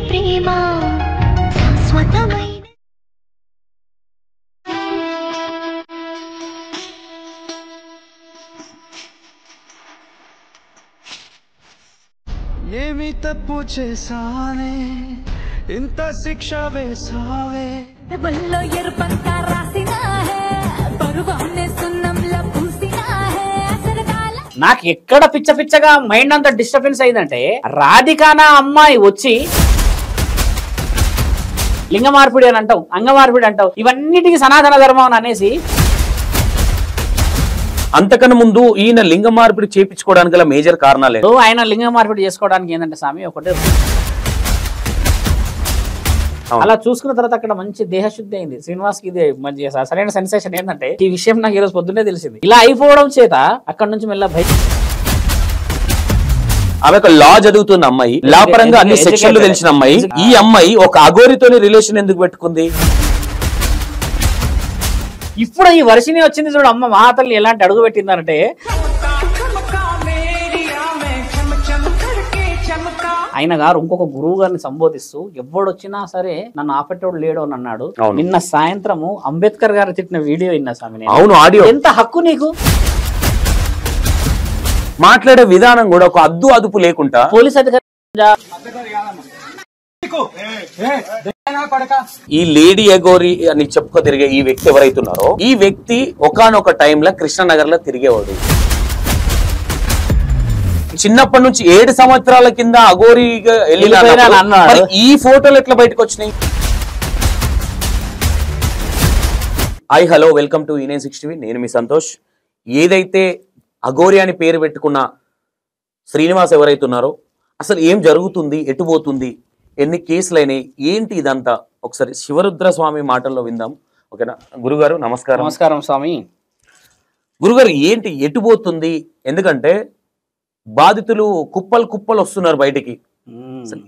ప్రేమ శాశ్వతమైన ఏమి తప్పు చేసానే ఇంత శిక్ష వేసావే బల్లో ఎరుపంతా రాసినా హే పరువాన్నే సున్నంలా పూసినా హే అసరకాల నాకు ఎక్కడ పిచ్చ పిచ్చగా మైండ్ అంతా డిస్టర్బెన్స్ అయిందంటే రాధికానా అమ్మాయి వచ్చి లింగ మార్పిడి అని అంటావు, అంగ మార్పిడి అంటావు, ఇవన్నిటికీ సనాతన ధర్మం అని అనేసి అంతకన్నా ముందు ఈయన లింగ మార్పిడి చేయించుకోవడానికి గల మేజర్ కారణాలే. ఆయన లింగ మార్పిడి చేసుకోవడానికి ఏంటంటే స్వామి ఒకటే అలా చూసుకున్న తర్వాత అక్కడ మంచి దేహశుద్ధి అయింది శ్రీనివాస్కి. ఇది మంచి సరైన సెన్సేషన్ ఏంటంటే ఈ విషయం నాకు ఈరోజు పొద్దున్నే తెలిసింది. ఇలా అయిపోవడం చేత అక్కడ నుంచి మెల్ల బయట ఆమె ఒక లా చదువుతున్న అమ్మాయి, లా పరంగా అన్ని సెక్షన్లు తెలిసిన అమ్మాయి. ఈ అమ్మాయి ఒక అఘోరితోని రిలేషన్ ఎందుకు పెట్టుకుంది? ఇప్పుడు ఈ వర్షిని వచ్చింది చూడు అమ్మ మహాతల్లి ఎలాంటి అడుగు పెట్టిందంటే ఆయన గారు ఇంకొక గురువు గారిని సంబోధిస్తూ ఎవడొచ్చినా సరే నన్ను ఆపేటోడు లేడు అని అన్నాడు. నిన్న సాయంత్రము అంబేద్కర్ గారు తిట్టిన వీడియో విన్నా స్వామి. అవును, ఆడియో. ఎంత హక్కు నీకు? మాట్లాడే విధానం కూడా ఒక అద్దు అదుపు లేకుండా పోలీస్ అధికారి ఈ లేడీ అఘోరి అని చెప్పుకో తిరిగే ఈ వ్యక్తి ఎవరైతున్నారో ఈ వ్యక్తి ఒకానొక టైంలో కృష్ణనగర్ లో తిరిగేవాడు. చిన్నప్పటి నుంచి 7 సంవత్సరాల కింద అఘోరిగా వెళ్ళి ఈ ఫోటోలు ఎట్లా బయటకు వచ్చినాయి? హాయ్ హలో వెల్కమ్ టు ఈనే 60. నేను మీ సంతోష్. ఏదైతే అఘోరి అని పేరు పెట్టుకున్న శ్రీనివాస్ ఎవరైతున్నారో అసలు ఏం జరుగుతుంది, ఎటుపోతుంది, ఎన్ని కేసులు అయినాయి, ఏంటి ఇదంతా ఒకసారి శివరుద్ర స్వామి మాటల్లో విందాం. ఓకేనా గురుగారు? నమస్కారం. నమస్కారం స్వామి. గురుగారు ఏంటి ఎటుపోతుంది? ఎందుకంటే బాధితులు కుప్పలు కుప్పలు వస్తున్నారు బయటికి.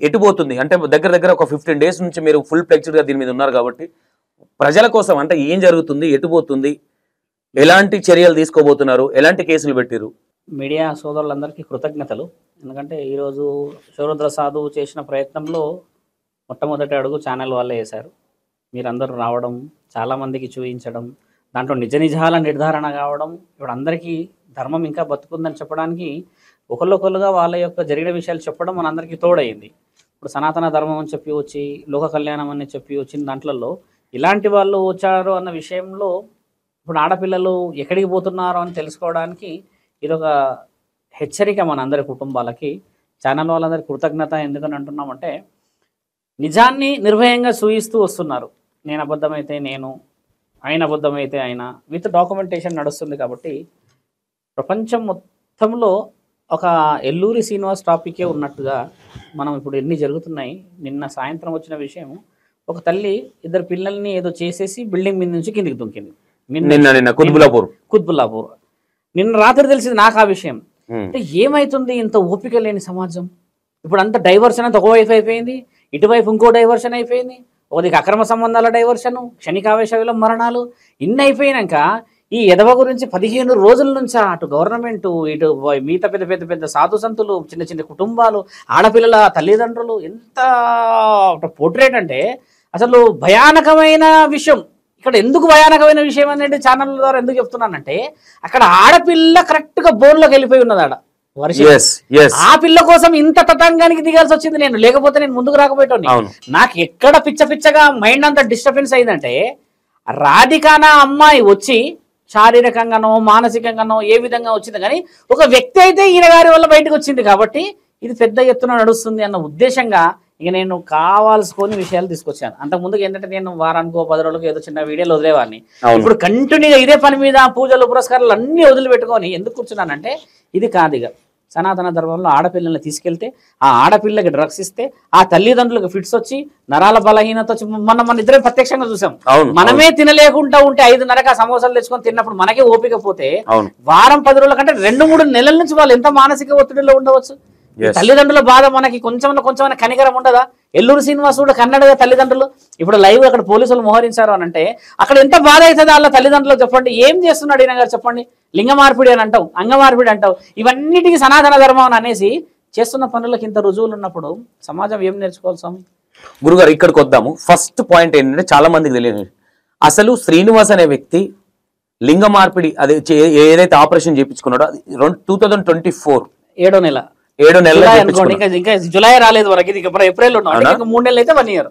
ఎటుపోతుంది అంటే దగ్గర దగ్గర ఒక 15 days నుంచి మీరు ఫుల్ ఫ్లెక్స్డ్ గా దీని మీద ఉన్నారు కాబట్టి ప్రజల కోసం అంటే ఏం జరుగుతుంది, ఎటుపోతుంది, ఎలాంటి చర్యలు తీసుకోబోతున్నారు, ఎలాంటి కేసులు పెట్టిరు? మీడియా సోదరులందరికీ కృతజ్ఞతలు. ఎందుకంటే ఈరోజు శివరుద్ర సాధువు చేసిన ప్రయత్నంలో మొట్టమొదటి అడుగు ఛానల్ వాళ్ళే వేశారు. మీరందరూ రావడం, చాలామందికి చూపించడం, దాంట్లో నిజ నిజాల నిర్ధారణ కావడం, ఇప్పుడు అందరికీ ధర్మం ఇంకా బతుకుందని చెప్పడానికి ఒకళ్ళొకళ్ళుగా వాళ్ళ యొక్క జరిగిన విషయాలు చెప్పడం మనందరికీ తోడైంది. ఇప్పుడు సనాతన ధర్మం అని చెప్పి వచ్చి లోక కళ్యాణం అని చెప్పి వచ్చిన దాంట్లలో ఇలాంటి వాళ్ళు వచ్చారు అన్న విషయంలో ఇప్పుడు ఆడపిల్లలు ఎక్కడికి పోతున్నారో అని తెలుసుకోవడానికి ఇదొక హెచ్చరిక మనందరి కుటుంబాలకి. ఛానల్ వాళ్ళందరికీ కృతజ్ఞత. ఎందుకని అంటున్నామంటే నిజాన్ని నిర్భయంగా చూయిస్తూ వస్తున్నారు. నేను అబద్ధమైతే నేను, ఆయన అబద్ధమైతే ఆయన, విత్ డాక్యుమెంటేషన్ నడుస్తుంది. కాబట్టి ప్రపంచం మొత్తంలో ఒక ఎల్లూరి శ్రీనివాస్ టాపికే ఉన్నట్టుగా మనం ఇప్పుడు ఎన్ని జరుగుతున్నాయి. నిన్న సాయంత్రం వచ్చిన విషయం, ఒక తల్లి 2 పిల్లల్ని ఏదో చేసేసి బిల్డింగ్ మీద నుంచి కిందికి దుంకింది. కుత్బుల్లాపూర్. నిన్న రాత్రి తెలిసింది నాకు ఆ విషయం. అంటే ఏమైతుంది ఇంత ఓపిక లేని సమాజం? ఇప్పుడు అంత డైవర్షన్ అంతా ఒకవైపు అయిపోయింది, ఇటువైపు ఇంకో డైవర్షన్ అయిపోయింది. ఒకదికి అక్రమ సంబంధాల డైవర్షను, క్షణికావేశ మరణాలు, ఇన్ని అయిపోయినాక ఈ ఎదవ గురించి 15 రోజుల నుంచి అటు గవర్నమెంట్, ఇటు మిగతా పెద్ద పెద్ద పెద్ద సాధు సంతులు, చిన్న చిన్న కుటుంబాలు, ఆడపిల్లల తల్లిదండ్రులు, ఎంత పోర్ట్రేట్ అంటే అసలు భయానకమైన విషయం. ఇక్కడ ఎందుకు భయానకమైన విషయం అనేది ఛానల్ ద్వారా ఎందుకు చెప్తున్నానంటే అక్కడ ఆడపిల్ల కరెక్ట్ గా బోన్లోకి వెళ్ళిపోయి ఉన్నది. ఆడ ఆ పిల్ల కోసం ఇంత తతంగానికి దిగాల్సి వచ్చింది. నేను లేకపోతే నేను ముందుకు రాకపోయేటోని. నాకు ఎక్కడ పిచ్చ పిచ్చగా మైండ్ అంతా డిస్టర్బెన్స్ అయిందంటే రాధికానా అమ్మాయి వచ్చి శారీరకంగానో మానసికంగానో ఏ విధంగా వచ్చింది, కానీ ఒక వ్యక్తి అయితే ఈయన గారి వల్ల బయటకు వచ్చింది కాబట్టి ఇది పెద్ద ఎత్తున నడుస్తుంది అన్న ఉద్దేశంగా ఇక నేను కావాల్సుకొని విషయాలు తీసుకొచ్చాను. అంతకుముందుకు ఏంటంటే నేను వారానికో 10 రోజులకు ఏదో చిన్న వీడియోలు వదిలేవాడిని. ఇప్పుడు కంటిన్యూగా ఇదే పని మీద పూజలు పురస్కారాలు అన్ని వదిలిపెట్టుకొని ఎందుకు కూర్చున్నానంటే ఇది కాదు. ఇక సనాతన ధర్మంలో ఆడపిల్లల్ని తీసుకెళ్తే ఆ ఆడపిల్లకి డ్రగ్స్ ఇస్తే ఆ తల్లిదండ్రులకు ఫిట్స్ వచ్చి నరాల బలహీనత వచ్చి మన ఇద్దరే ప్రత్యక్షంగా చూసాం. మనమే తినలేకుండా ఉంటే 5:30 సమోసాలు తెచ్చుకొని తిన్నప్పుడు మనకే ఓపిక పోతే వారం 10 రోజుల కంటే 2-3 నెలల నుంచి వాళ్ళు ఎంత మానసిక ఒత్తిడిలో ఉండవచ్చు. తల్లిదండ్రుల బాధ మనకి కొంచెం కనికరం ఉండదా? ఎల్లూరు శ్రీనివాస్ కూడా కన్నడగా తల్లిదండ్రులు ఇప్పుడు లైవ్ అక్కడ పోలీసులు మోహరించారు అని అంటే అక్కడ ఎంత బాధ అవుతుంది వాళ్ళ తల్లిదండ్రులు? చెప్పండి, ఏం చేస్తున్నాడు ఈయన గారు చెప్పండి? లింగ మార్పిడి అని అంటావు, అంగ మార్పిడి అంటావు, ఇవన్నిటికీ సనాతన ధర్మం అని అనేసి చేస్తున్న పనులకు ఇంత రుజువులు ఉన్నప్పుడు సమాజం ఏం నేర్చుకోవాలి స్వామి? గురుగారు ఇక్కడికి వద్దాము. ఫస్ట్ పాయింట్ ఏంటంటే చాలా మందికి తెలియదు, అసలు శ్రీనివాస్ అనే వ్యక్తి లింగ మార్పిడి అదే ఏదైతే ఆపరేషన్ చేయించుకున్నాడో 2024 7వ నెల ఇంకా జులై రాలేదు వరకు, ఏప్రిల్ లో 3 నెలలు అయితే 1 ఇయర్.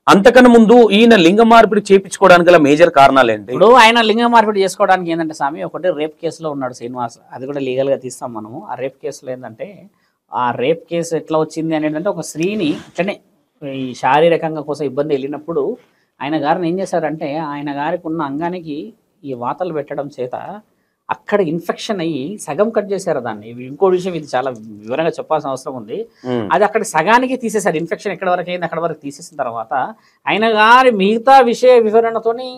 అంతకన్నా ముందు ఈయన లింగ మార్పిడి చేయించుకోవడానికి గల మేజర్ కారణాలు ఏంటి? ఇప్పుడు ఆయన లింగ మార్పిడి చేసుకోవడానికి ఏంటంటే స్వామి, ఒకటి రేప్ కేసులో ఉన్నాడు శ్రీనివాస్, అది కూడా లీగల్ గా తీస్తాం మనము. ఆ రేప్ కేసులో ఏంటంటే, ఆ రేప్ కేసు ఎట్లా వచ్చింది అనేది అంటే, ఒక స్త్రీని ఇట్లనే ఈ శారీరకంగా కోసం ఇబ్బంది వెళ్ళినప్పుడు ఆయన గారిని ఏం చేశారంటే, ఆయన గారికి ఉన్న అంగానికి ఈ వాతలు పెట్టడం చేత అక్కడ ఇన్ఫెక్షన్ అయ్యి సగం కట్ చేశారు దాన్ని. ఇంకో విషయం, ఇది చాలా వివరంగా చెప్పాల్సిన అవసరం ఉంది. అది అక్కడ సగానికి తీసేశారు. ఇన్ఫెక్షన్ ఎక్కడ వరకు అయింది అక్కడ వరకు తీసేసిన తర్వాత ఆయన గారి మిగతా విషయ వివరణతోని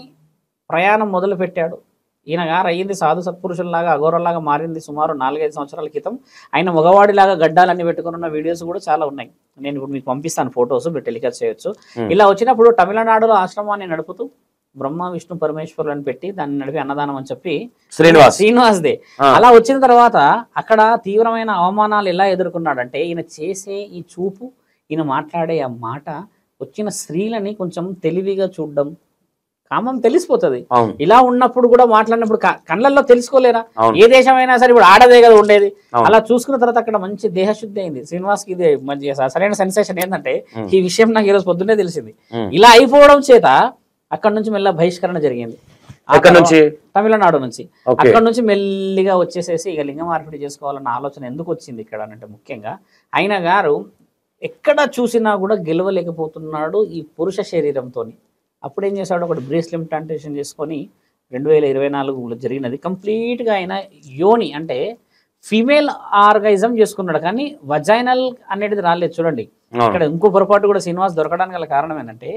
ప్రయాణం మొదలు పెట్టాడు. ఈయన గారు అయ్యింది సాధు సత్పురుషుల్లాగా అఘోరలాగా మారింది సుమారు 4-5 సంవత్సరాల క్రితం. ఆయన మగవాడిలాగా గడ్డాలన్నీ పెట్టుకుని ఉన్న వీడియోస్ కూడా చాలా ఉన్నాయి. నేను ఇప్పుడు మీకు పంపిస్తాను ఫొటోస్, మీరు టెలికాస్ట్ చేయొచ్చు. ఇలా వచ్చినప్పుడు తమిళనాడులో ఆశ్రమాన్ని నడుపుతూ బ్రహ్మ విష్ణు పరమేశ్వరులను పెట్టి దాన్ని నడిపి అన్నదానం అని చెప్పి శ్రీనివాస్ దే. అలా వచ్చిన తర్వాత అక్కడ తీవ్రమైన అవమానాలు ఎలా ఎదుర్కొన్నాడంటే, ఈయన చేసే ఈ చూపు, ఈయన మాట్లాడే ఆ మాట వచ్చిన స్త్రీలని కొంచెం తెలివిగా చూడడం, కామం తెలిసిపోతుంది. ఇలా ఉన్నప్పుడు కూడా మాట్లాడినప్పుడు కళ్ళల్లో తెలుసుకోలేరా? ఏ దేశమైనా సరే ఇప్పుడు ఆడదే కదా ఉండేది. అలా చూసుకున్న తర్వాత అక్కడ మంచి దేహశుద్ధి అయింది శ్రీనివాస్ కి. ఇదే మంచి సరైన సెన్సేషన్ ఏంటంటే, ఈ విషయం నాకు ఈరోజు పొద్దున్నే తెలిసింది. ఇలా అయిపోవడం చేత అక్కడ నుంచి మెల్ల బహిష్కరణ జరిగింది, తమిళనాడు నుంచి. అక్కడ నుంచి మెల్లిగా వచ్చేసేసి ఇక లింగ మార్పిడి చేసుకోవాలన్న ఆలోచన ఎందుకు వచ్చింది ఇక్కడ అంటే, ముఖ్యంగా ఆయన గారు ఎక్కడ చూసినా కూడా గెలవలేకపోతున్నాడు ఈ పురుష శరీరంతో. అప్పుడు ఏం చేశాడు, ఒకటి బ్రేస్ ఇంప్లాంటేషన్ చేసుకొని 2024లో జరిగినది. కంప్లీట్గా ఆయన యోని అంటే ఫీమేల్ ఆర్గానిజం చేసుకున్నాడు, కానీ వజైనల్ అనేది రాలేదు. చూడండి ఇక్కడ ఇంకో పొరపాటు కూడా శ్రీనివాస్ దొరకడానికి గల కారణం ఏంటంటే,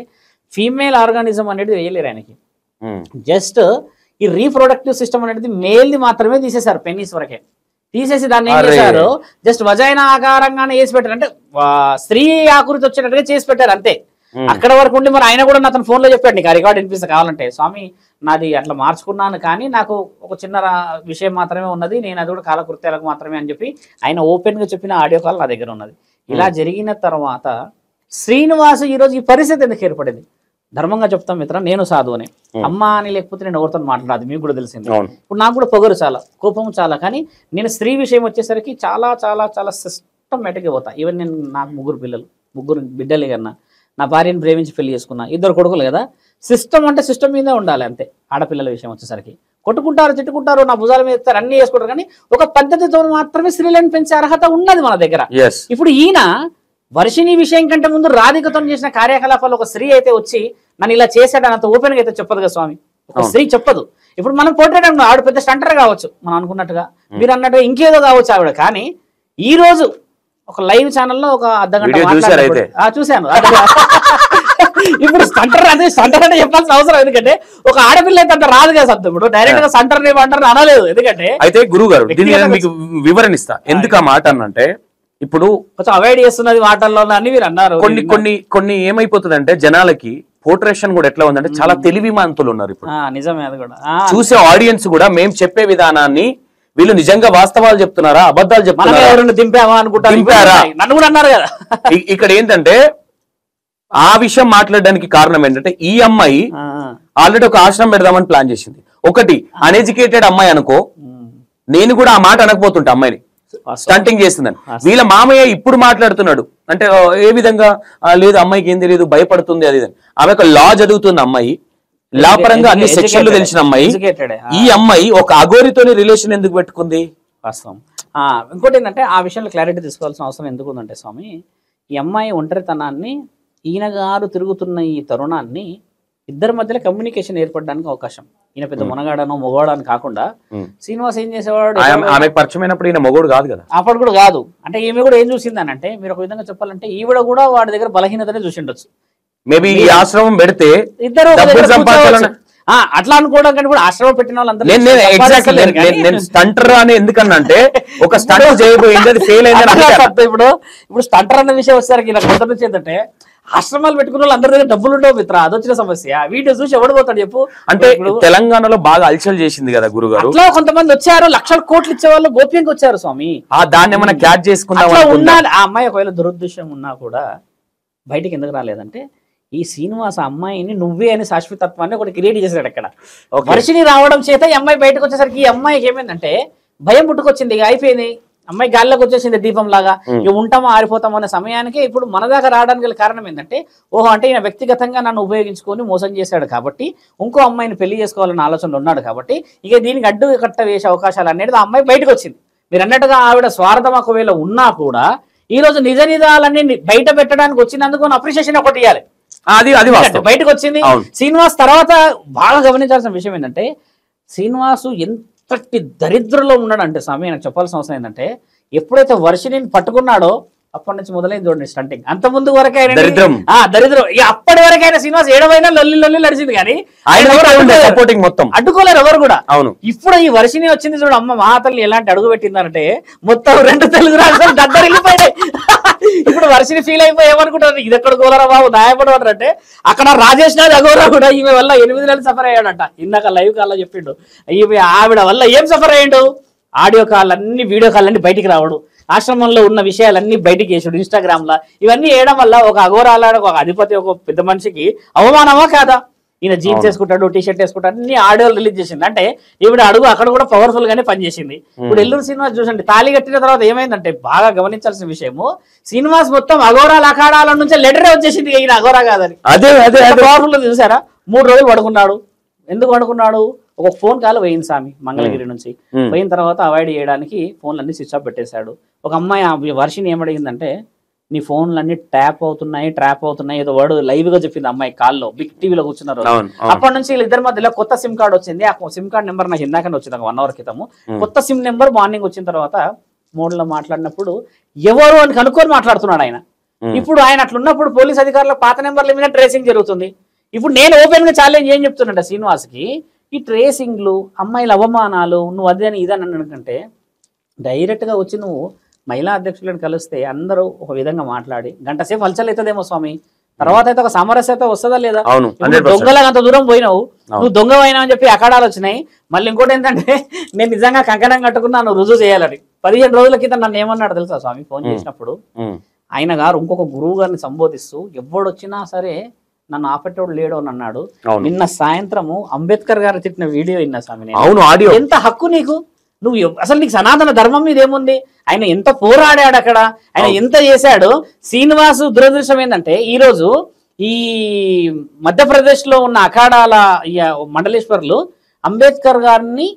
ఫీమేల్ ఆర్గానిజం అనేది వేయలేరు ఆయనకి. జస్ట్ ఈ రీప్రొడక్టివ్ సిస్టమ్ అనేది మేల్ది మాత్రమే తీసేశారు, పెన్నీస్ వరకే తీసేసి దాన్ని ఏం చేశారు, జస్ట్ వజైన ఆకారంగానే వేసి పెట్టారు. అంటే స్త్రీ ఆకృతి వచ్చేటట్టుగా చేసి పెట్టారు అంతే. అక్కడ వరకు ఉండి మరి ఆయన కూడా అతను ఫోన్ లో చెప్పాడు, నీకు ఆ రికార్డ్ వినిపిస్తే కావాలంటే, స్వామి నాది అట్లా మార్చుకున్నాను కానీ నాకు ఒక చిన్న విషయం మాత్రమే ఉన్నది, నేను అది కూడా కాలకృత్యాలకు మాత్రమే అని చెప్పి ఆయన ఓపెన్ గా చెప్పిన ఆడియో కాల్ నా దగ్గర ఉన్నది. ఇలా జరిగిన తర్వాత శ్రీనివాస్ ఈరోజు ఈ పరిస్థితి ఎందుకు ఏర్పడింది? ధర్మంగా చెప్తాం మిత్ర, నేను సాధువునే. అమ్మ అని లేకపోతే నేను ఎవరితో మాట్లాడదు, మీకు కూడా తెలిసింది. ఇప్పుడు నాకు కూడా పొగరు చాలా, కోపం చాలా, కానీ నేను స్త్రీ విషయం వచ్చేసరికి చాలా చాలా చాలా సిస్టమేటిక్గా పోతా. ఈవెన్ నేను నాకు 3 బిడ్డలే కన్నా, నా భార్యను ప్రేమించి పెళ్లి చేసుకున్నా, 2 కొడుకులు కదా. సిస్టమ్ అంటే సిస్టమ్ మీదే ఉండాలి అంతే. ఆడపిల్లల విషయం వచ్చేసరికి కొట్టుకుంటారు, తిట్టుకుంటారు, నా భుజాల మీద ఇస్తారు, అన్ని చేసుకుంటారు, కానీ ఒక పద్ధతితో మాత్రమే స్త్రీలను పెంచే అర్హత ఉన్నది మన దగ్గర. ఇప్పుడు ఈయన వర్షిణి విషయం కంటే ముందు రాధికతో చేసిన కార్యకలాపాలు ఒక స్త్రీ అయితే వచ్చి నన్ను ఇలా చేశాడని అంత ఓపెన్ గా అయితే చెప్పదు కదా స్వామి, ఒక స్త్రీ చెప్పదు. ఇప్పుడు మనం పోర్ట్రేట్ అనుకున్నాం, ఆవిడ పెద్ద స్టంటర్ కావచ్చు మనం అనుకున్నట్టుగా, మీరు అన్నట్టుగా ఇంకేదో కావచ్చు ఆవిడ, కానీ ఈ రోజు ఒక లైవ్ ఛానల్లో ఒక అర్ధగంట చూశాను. ఇప్పుడు స్టంటర్ అంటే చెప్పాల్సిన అవసరం, ఎందుకంటే ఒక ఆడపిల్ల అయితే అంత రాదు కదా శబ్దం. ఇప్పుడు డైరెక్ట్ గా స్టంటర్ ఏమంటారు అనలేదు, ఎందుకంటే అయితే గురువు గారు మీకు వివరణిస్తా ఎందుకు ఆ మాట అనంటే, ఇప్పుడు కొంచెం అవాయిడ్ చేస్తున్నది మాటల్లో అని మీరు అన్నారు. కొన్ని ఏమైపోతుందంటే జనాలకి పోర్ట్రేషన్ కూడా ఎట్లా ఉందంటే, చాలా తెలివిమంతులు ఉన్నారు ఇప్పుడు. నిజమే, అది కూడా చూసే ఆడియన్స్ కూడా మేము చెప్పే విధానాన్ని వీళ్ళు నిజంగా వాస్తవాలు చెప్తున్నారా అబద్ధాలు చెప్తున్నారా దింపామా అనుకుంటారా, నన్ను కూడా అన్నారు కదా. ఇక్కడ ఏంటంటే ఆ విషయం మాట్లాడడానికి కారణం ఏంటంటే, ఈ అమ్మాయి ఆల్రెడీ ఒక ఆశ్రమం పెడదామని ప్లాన్ చేసింది. ఒకటి అన్ఎడ్యుకేటెడ్ అమ్మాయి అనుకో, నేను కూడా ఆ మాట అనకపోతుంటా అమ్మాయిని స్టంటింగ్ చేస్తుందని. వీళ్ళ మామయ్య ఇప్పుడు మాట్లాడుతున్నాడు అంటే ఏ విధంగా, లేదు అమ్మాయికి ఏం తెలియదు భయపడుతుంది అది ఇది. ఆమె ఒక లా చదువుతుంది అమ్మాయి, లా పరంగా అన్ని సెక్షన్లు తెలిసిన అమ్మాయి. ఈ అమ్మాయి ఒక అఘోరితోని రిలేషన్ ఎందుకు పెట్టుకుంది? వాస్తవం. ఇంకోటి ఏంటంటే ఆ విషయంలో క్లారిటీ తీసుకోవాల్సిన అవసరం ఎందుకు ఉందంటే స్వామి, ఈ అమ్మాయి ఒంటరితనాన్ని, ఈయన గారు తిరుగుతున్న ఈ తరుణాన్ని ఇద్దరి మధ్యలో కమ్యూనికేషన్ ఏర్పడడానికి అవకాశం. ఈయన పెద్ద మునగాడనో మొగోడని కాకుండా శ్రీనివాస్ ఏం చేసేవాడు, ఆమె పరిచయమైనప్పుడు ఈయన మొగోడు కాదు కదా, అప్పుడు కూడా కాదు. అంటే ఈమె కూడా ఏం చూసిందని అంటే, మీరు ఒక విధంగా చెప్పాలంటే ఈవిడ కూడా వాడి దగ్గర బలహీనతనే చూసి ఉండొచ్చు. మేబీ ఈ ఆశ్రమం పెడితే ఇద్దరు అట్లా అనుకోవడం కానీ కూడా ఆశ్రమం పెట్టిన వాళ్ళందరూ నేను స్టంటర్ అని ఎందుకన్నంటే, ఒక స్టంట్ చేయబోయింది అది ఫెయిల్ అయింది. ఇప్పుడు స్టంటర్ అన్న విషయం వచ్చేసరికి ఇలా కొత్త నుంచి ఏంటంటే, ఆశ్రమాలు పెట్టుకున్న వాళ్ళు అందరి దగ్గర డబ్బులు ఉండవు మిత్ర, అదొచ్చిన సమస్య. వీడియో చూసి ఎవడు పోతాడు చెప్పు. అంటే తెలంగాణలో బాగా అల్చల్ చేసింది కదా గురుగారు, అట్లా కొంతమంది వచ్చారు, లక్షల కోట్లు ఇచ్చే వాళ్ళు గోప్యంగా వచ్చారు స్వామి. దాన్ని ఏమైనా క్యాచ్ చేసుకుందాం ఉండాలి. ఆ అమ్మాయి ఒకవేళ దురుద్దేశం ఉన్నా కూడా బయటికి ఎందుకు రాలేదంటే ఈ శ్రీనివాస అమ్మాయిని నువ్వే అని శాశ్వతత్వాన్ని ఒకటి క్రియేట్ చేశాడు అక్కడ. వర్షిని రావడం చేత ఈ అమ్మాయి బయటకు వచ్చేసరికి ఈ అమ్మాయికి ఏమైందంటే భయం పుట్టుకొచ్చింది, ఇక అయిపోయింది, అమ్మాయి గాల్లోకి వచ్చేసింది దీపం లాగా, ఇక ఉంటామో ఆరిపోతామో అనే సమయానికి ఇప్పుడు మన దాకా రావడానికి గల కారణం ఏంటంటే ఓహో అంటే ఈయన వ్యక్తిగతంగా నన్ను ఉపయోగించుకొని మోసం చేశాడు కాబట్టి ఇంకో అమ్మాయిని పెళ్లి చేసుకోవాలన్న ఆలోచనలో ఉన్నాడు కాబట్టి ఇక దీనికి అడ్డు కట్ట వేసే అవకాశాలు అనేది ఆ అమ్మాయి బయటకు వచ్చింది. మీరు అన్నట్టుగా ఆవిడ స్వార్థం ఒకవేళ ఉన్నా కూడా ఈ రోజు నిజ నిజాలన్నీ బయట పెట్టడానికి వచ్చినందుకు అప్రిషియేషన్ ఒకటి ఇవ్వాలి. అది బయటకు వచ్చింది. శ్రీనివాస్ తర్వాత బాగా గమనించాల్సిన విషయం ఏంటంటే శ్రీనివాసు ఎంతటి దరిద్రలో ఉన్నాడంటే స్వామి నాకు చెప్పాల్సిన అవసరం ఏంటంటే ఎప్పుడైతే వర్షిని పట్టుకున్నాడో అప్పటి నుంచి మొదలైంది చూడండి స్టంటింగ్. అంత ముందు వరకు దరిద్రం అప్పటి వరకు అయినా శ్రీనివాస్ ఏడవైనా లొల్లి నడిచింది కానీ అడ్డుకోలేరు ఎవరు కూడా. ఇప్పుడు ఈ వర్షిని వచ్చింది చూడు అమ్మ మహాతల్లి ఎలాంటి అడుగు పెట్టిందంటే మొత్తం 2 తెలుగు రాష్ట్రాలు దద్దరిల్లిపోయాయి. ఇప్పుడు వర్షిని ఫీల్ అయిపోయి ఏమనుకుంటారు ఇది ఎక్కడ గోలరా బాబు దాయపడమంటారు అంటే అక్కడ రాజేష్ నాథ్ అగోరా కూడా ఈమె వల్ల 8 నెలలు సఫర్ అయ్యాడంట. ఇందాక లైవ్ కాల్లో చెప్పిండు ఈమె ఆవిడ వల్ల ఏం సఫర్ అయ్యాడు, ఆడియో కాల్ అన్ని వీడియో కాల్ అన్ని బయటికి రావడు, ఆశ్రమంలో ఉన్న విషయాలన్నీ బయటికి వేసాడు ఇన్స్టాగ్రామ్ లా. ఇవన్నీ వేయడం వల్ల ఒక అఘోరాల ఒక అధిపతి ఒక పెద్ద మనిషికి అవమానమా కాదా? ఈయన జీన్స్ వేసుకుంటాడు, టీ షర్ట్ వేసుకుంటాడు, అన్ని ఆడియోలు రిలీజ్ చేసింది. అంటే ఈవిడ అడుగు అక్కడ కూడా పవర్ఫుల్ గానే పనిచేసింది. ఇప్పుడు ఎల్లూరు శ్రీనివాస్ చూసండి తాళి కట్టిన తర్వాత ఏమైందంటే బాగా గమనించాల్సిన విషయము శ్రీనివాస్ మొత్తం అఘోరాల అఖాడాల నుంచి లెటరే వచ్చేసింది ఈయన అఘోరా కాదని. పవర్ఫుల్ చూసారా? 3 రోజులు పడుకున్నాడు. ఎందుకు పడుకున్నాడు? ఒక ఫోన్ కాల్ పోయింది స్వామి మంగళగిరి నుంచి. పోయిన తర్వాత అవాయిడ్ చేయడానికి ఫోన్లన్నీ స్విచ్ ఆఫ్ పెట్టేశాడు. ఒక అమ్మాయి వర్షిని ఏమడిగిందంటే నీ ఫోన్లన్నీ ట్రాప్ అవుతున్నాయి ఏదో వర్డ్ లైవ్ గా చెప్పింది అమ్మాయి కాల్లో, బిగ్ టీవీలో కూర్చున్నారు. అప్పటి నుంచి వీళ్ళిద్దరి మధ్యలో కొత్త సిమ్ కార్డ్ వచ్చింది. ఆ సిమ్ కార్డ్ నెంబర్ నాకు ఇందాకనే వచ్చింది 1 అవర్ క్రితము. కొత్త సిమ్ నెంబర్ మార్నింగ్ వచ్చిన తర్వాత మోడ్లో మాట్లాడినప్పుడు ఎవరు అని కనుక్కొని మాట్లాడుతున్నాడు ఆయన. ఇప్పుడు ఆయన అట్లున్నప్పుడు పోలీస్ అధికారుల పాత నెంబర్ల మీద ట్రేసింగ్ జరుగుతుంది. ఇప్పుడు నేను ఓపెన్ గా ఛాలెంజ్ ఏం చెప్తున్నా శ్రీనివాస్కి, ఈ ట్రేసింగ్లు అమ్మాయిల అవమానాలు నువ్వు అదని ఇదని అనుకంటే డైరెక్ట్ గా వచ్చి నువ్వు మహిళా అధ్యక్షులను కలిస్తే అందరూ ఒక విధంగా మాట్లాడి గంట సేపు హల్చలవుతుందేమో స్వామి, తర్వాత అయితే ఒక సామరస్యత వస్తుందా లేదా? దొంగలాగా అంత దూరం పోయినావు, నువ్వు దొంగవైనా అని చెప్పి అఖాడాలు వచ్చినాయి. మళ్ళీ ఇంకోటి ఏంటంటే నేను నిజంగా కంకణం కట్టుకున్నాను రుజువు చేయాలని. 15 రోజుల క్రితం నన్ను ఏమన్నాడు తెలుసా స్వామి ఫోన్ చేసినప్పుడు, ఆయన గారు ఇంకొక గురువు గారిని సంబోధిస్తూ ఎవడొచ్చినా సరే నన్ను ఆపేటోడు లేడు అని అన్నాడు. నిన్న సాయంత్రము అంబేద్కర్ గారు తిట్టిన వీడియో విన్నా స్వామి. ఎంత హక్కు నీకు? నువ్వు అసలు నీకు సనాతన ధర్మం మీద ఏముంది? ఆయన ఎంత పోరాడాడు అక్కడ, ఆయన ఎంత చేశాడు. శ్రీనివాసు దురదృష్టం ఏంటంటే ఈ రోజు ఈ మధ్యప్రదేశ్ లో ఉన్న అఖాడాల మండలేశ్వర్లు అంబేద్కర్ గారిని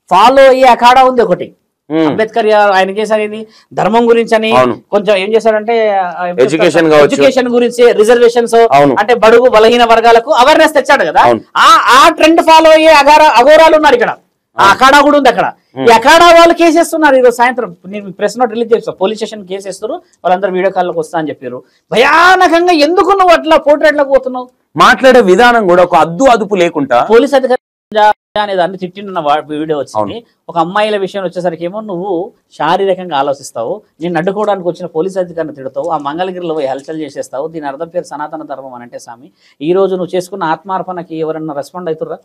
ఫాలో అయ్యే అఖాడా ఉంది ఒకటి. అంబేద్కర్ ఆయన చేశారు ధర్మం గురించి అని కొంచెం ఏం చేశారంటే ఎడ్యుకేషన్ గురించి రిజర్వేషన్స్ అంటే బడుగు బలహీన వర్గాలకు అవేర్నెస్ తెచ్చాడు కదా. ఆ ట్రెండ్ ఫాలో అయ్యే అఘోరాలు ఉన్నారు ఇక్కడ. ఆ అఖాడా కూడా ఉంది అక్కడ. ఈ అఖాడా వాళ్ళు కేసేస్తున్నారు. ఈరోజు సాయంత్రం నేను ప్రెస్ నోట్ రిలీజ్ చేస్తాను, పోలీస్ స్టేషన్ కేసేస్తారు, వాళ్ళందరూ వీడియో కాల్లోకి వస్తా అని చెప్పారు. భయానకంగా ఎందుకు నువ్వు అట్లా పోర్ట్రేట్లకు పోతున్నావు? మాట్లాడే విధానం కూడా ఒక అదుపు లేకుండా పోలీస్ అధికారి అనేది అన్ని తిట్టిన వీడియో వచ్చింది. ఒక అమ్మాయిల విషయం వచ్చేసరికి ఏమో నువ్వు శారీరకంగా ఆలోచిస్తావు, నేను అడ్డుకోవడానికి వచ్చిన పోలీస్ అధికారిని తిడతావు, ఆ మంగళగిరిలో పోయి హల్చల్ చేసేస్తావు. దీని అర్థం పేరు సనాతన ధర్మం అని అంటే స్వామి ఈ రోజు నువ్వు చేసుకున్న ఆత్మార్పణకి ఎవరన్నా రెస్పాండ్ అవుతుర్రా?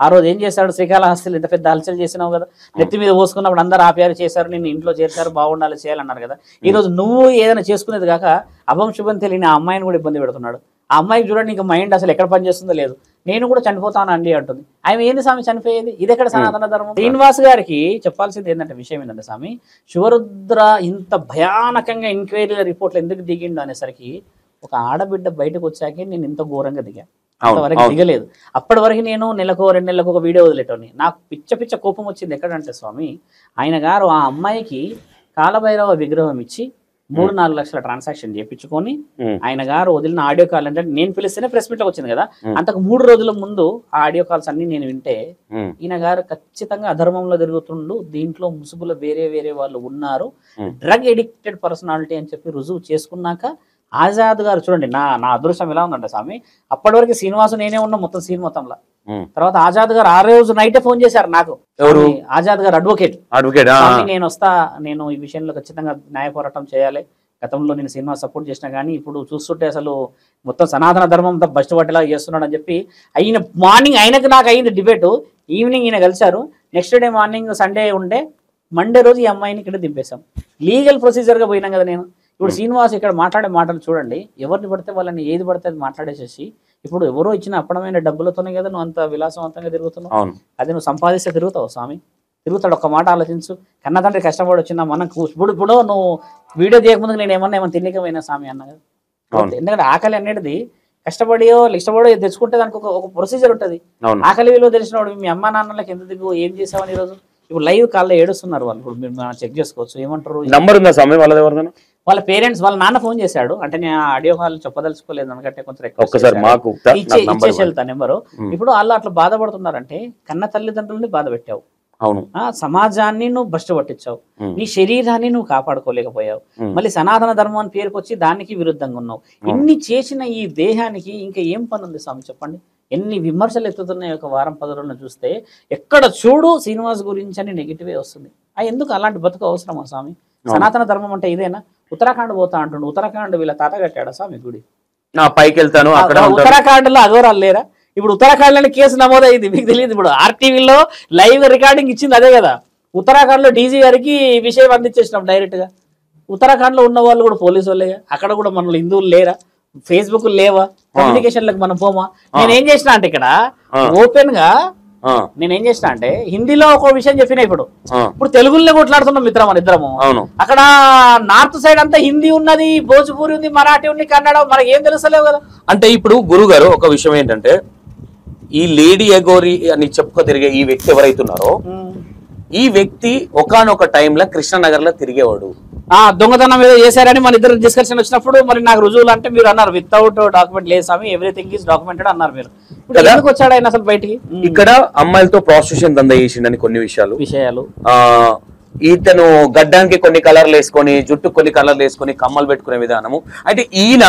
ఆ రోజు ఏం చేశాడు? శ్రీకాళహస్తిలో ఇంత పెద్ద హల్చల్ చేసినావు కదా, నెత్తి మీద పోసుకున్నప్పుడు అందరూ ఆప్యారు చేశారు, నేను ఇంట్లో చేశారు, బాగుండాలి చేయాలన్నారు కదా. ఈ రోజు నువ్వు ఏదైనా చేసుకునేది కాక అభం శుభం తెలియని ఆ అమ్మాయిని కూడా ఇబ్బంది పెడుతున్నాడు. ఆ అమ్మాయికి చూడండి ఇంకా మైండ్ అసలు ఎక్కడ పనిచేస్తుందో లేదు. నేను కూడా చనిపోతాను అండి అంటుంది. ఆమె ఏంది స్వామి చనిపోయేది? ఇది ఎక్కడ సనాతన ధర్మం? శ్రీనివాస్ గారికి చెప్పాల్సింది ఏంటంటే విషయం ఏంటంటే స్వామి శివరుద్ర ఇంత భయానకంగా ఎంక్వైరీ రిపోర్ట్లు ఎందుకు దిగిండు అనేసరికి ఒక ఆడబిడ్డ బయటకు వచ్చాకే నేను ఇంత ఘోరంగా దిగా, అంతవరకు దిగలేదు. అప్పటి వరకు నేను నెలకు 2 నెలలకు ఒక వీడియో వదిలేటోని. నాకు పిచ్చ కోపం వచ్చింది. ఎక్కడంటే స్వామి ఆయన గారు ఆ అమ్మాయికి కాలభైరవ విగ్రహం ఇచ్చి 3-4 లక్షల ట్రాన్సాక్షన్ చేయించుకొని ఆయన గారు వదిలిన ఆడియో కాల్ అంటే నేను పిలిస్తేనే ప్రెస్ మీట్ లో వచ్చింది కదా, అంతకు 3 రోజుల ముందు ఆ ఆడియో కాల్స్ అన్ని నేను వింటే ఈయన గారు ఖచ్చితంగా అధర్మంలో తిరుగుతుండు, దీంట్లో ముసుగులో వేరే వాళ్ళు ఉన్నారు, డ్రగ్ ఎడిక్టెడ్ పర్సనాలిటీ అని చెప్పి రుజువు చేసుకున్నాక ఆజాద్ గారు చూడండి నా అదృష్టం ఎలా ఉందంటే స్వామి అప్పటి వరకు శ్రీనివాసు నేనే ఉన్నా మొత్తం సీన్ మొత్తంలో. తర్వాత ఆజాద్ గారు ఆ రోజు నైటే ఫోన్ చేశారు నాకు. ఆజాద్ గారు అడ్వకేట్. నేను వస్తా, నేను ఈ విషయంలో ఖచ్చితంగా న్యాయ పోరాటం చేయాలి, గతంలో నేను సినిమా సపోర్ట్ చేసినా కానీ ఇప్పుడు చూస్తుంటే అసలు మొత్తం సనాతన ధర్మంతో బస్ట్ పట్టేలా చేస్తున్నాడు అని చెప్పి అయిన మార్నింగ్ ఆయనకు నాకు అయింది డిబేటు. ఈవినింగ్ ఈయన కలిశారు. నెక్స్ట్ డే మార్నింగ్ సండే ఉండే మండే రోజు ఈ అమ్మాయిని ఇక్కడ దింపేశాం. లీగల్ ప్రొసీజర్గా పోయినాం కదా నేను. ఇప్పుడు శ్రీనివాస్ ఇక్కడ మాట్లాడే మాటలు చూడండి, ఎవరిని పడితే వాళ్ళని ఏది పడితే అది మాట్లాడేసేసి, ఇప్పుడు ఎవరో ఇచ్చిన అప్పడమైన డబ్బులతోనే కదా నువ్వు అంత విలాసవంతంగా తిరుగుతున్నావు. అది నువ్వు సంపాదిస్తే తిరుగుతావు స్వామి, తిరుగుతాడు. ఒక్క మాట ఆలోచించు, కన్న తండ్రి కష్టపడి వచ్చిందా మనకు. ఇప్పుడు నువ్వు వీడియో చేయకముందుకు నేను ఏమన్నా తినకపోయినా స్వామి అన్న కదా. ఎందుకంటే ఆకలి అనేది కష్టపడియో ఇష్టపడో తెచ్చుకుంటే దానికి ఒక ప్రొసీజర్ ఉంటుంది. ఆకలి విలువ తెలిసినవాడు మీ అమ్మా నాన్నలకు ఎంత దిగు ఏం చేసావని ఈరోజు ఇప్పుడు లైవ్ కాల్లో ఏడుస్తున్నారు వాళ్ళు. ఇప్పుడు మీరు చెక్ చేసుకోవచ్చు. ఏమంటారు, నంబర్ ఉందా స్వామి వాళ్ళ ఎవరిదైనా? వాళ్ళ పేరెంట్స్ వాళ్ళ నాన్న ఫోన్ చేశాడు. అంటే నేను ఆడియో కాల్ చెప్పదలుచుకోలేదు ఎందుకంటే కొంచెం ఇచ్చేసి వెళ్తా నెంబరు. ఇప్పుడు వాళ్ళు అట్లా బాధపడుతున్నారంటే కన్న తల్లిదండ్రులని బాధ పెట్టావు, అవును, సమాజాన్ని నువ్వు భ్రష్టు పట్టించావు, నీ శరీరాన్ని నువ్వు కాపాడుకోలేకపోయావు, మళ్ళీ సనాతన ధర్మం అని పేరుకొచ్చి దానికి విరుద్ధంగా ఉన్నావు. ఇన్ని చేసిన ఈ దేహానికి ఇంకా ఏం పని ఉంది స్వామి చెప్పండి? ఎన్ని విమర్శలు ఎత్తుతున్నాయి ఒక వారం 10 రోజులను చూస్తే. ఎక్కడ చూడు శ్రీనివాస్ గురించి అని నెగిటివే వస్తుంది. ఎందుకు అలాంటి బతుకు అవసరమా స్వామి? సనాతన ధర్మం అంటే ఇదేనా? ఉత్తరాఖండ్ పోతా అంటుండు. ఉత్తరాఖండ్ వీళ్ళ తాత కట్టాడా స్వామి గుడి? పైకి వెళ్తాను. ఉత్తరాఖండ్ లో అఘోరాలు లేరా? ఇప్పుడు ఉత్తరాఖండ్ లోని కేసు నమోదైంది, మీకు తెలియదు. ఇప్పుడు ఆర్టీవీలో లైవ్ రికార్డింగ్ ఇచ్చింది అదే కదా. ఉత్తరాఖండ్ లో డీజీ గారికి విషయం అందించేసినాం డైరెక్ట్ గా. ఉత్తరాఖండ్ లో ఉన్న వాళ్ళు కూడా పోలీసు వాళ్ళేగా. అక్కడ కూడా మన హిందువులు లేరా? ఫేస్బుక్ లేవా? కమ్యూనికేషన్లకు మనం పోమా? నేనేం చేసిన అంటే ఇక్కడ ఓపెన్ గా నేనేం చేసిన అంటే హిందీలో ఒక విషయం చెప్పిన. ఇప్పుడు తెలుగులో కొట్లాడుతున్నాం మిత్రం మన ఇద్దరము. అక్కడ నార్త్ సైడ్ అంతా హిందీ ఉన్నది, భోజ్పూరి ఉంది, మరాఠీ ఉంది, కన్నడ, మనకి ఏం తెలుస్తలేవు కదా. అంటే ఇప్పుడు గురువు గారు ఒక విషయం ఏంటంటే ఈ లేడీ అఘోరి అని చెప్పుకో తిరిగే ఈ వ్యక్తి ఎవరైతున్నారో ఈ వ్యక్తి ఒకానొక టైంలో కృష్ణనగర్ లో తిరిగేవాడు. దొంగతనం ఏదో చేశారని మన ఇద్దరు డిస్కషన్ వచ్చినప్పుడు మరి నాకు రుజువులు అంటే మీరు అన్నారు వితౌట్ డాక్యుమెంట్ లేదు స్వామి, ఎవ్రీథింగ్ ఈస్ డాక్యుమెంటెడ్ అన్నారు మీరు. ఎందుకు వచ్చాడు ఆయన అసలు బయటికి? ఇక్కడ అమ్మాయిలతో ప్రాస్టిట్యూషన్ దందా చేసిండని కొన్ని విషయాలు ఇతను గడ్డానికి కొన్ని కలర్లు వేసుకొని, జుట్టు కొన్ని కలర్లు వేసుకొని, కమ్మలు పెట్టుకునే విధానము. అయితే ఈయన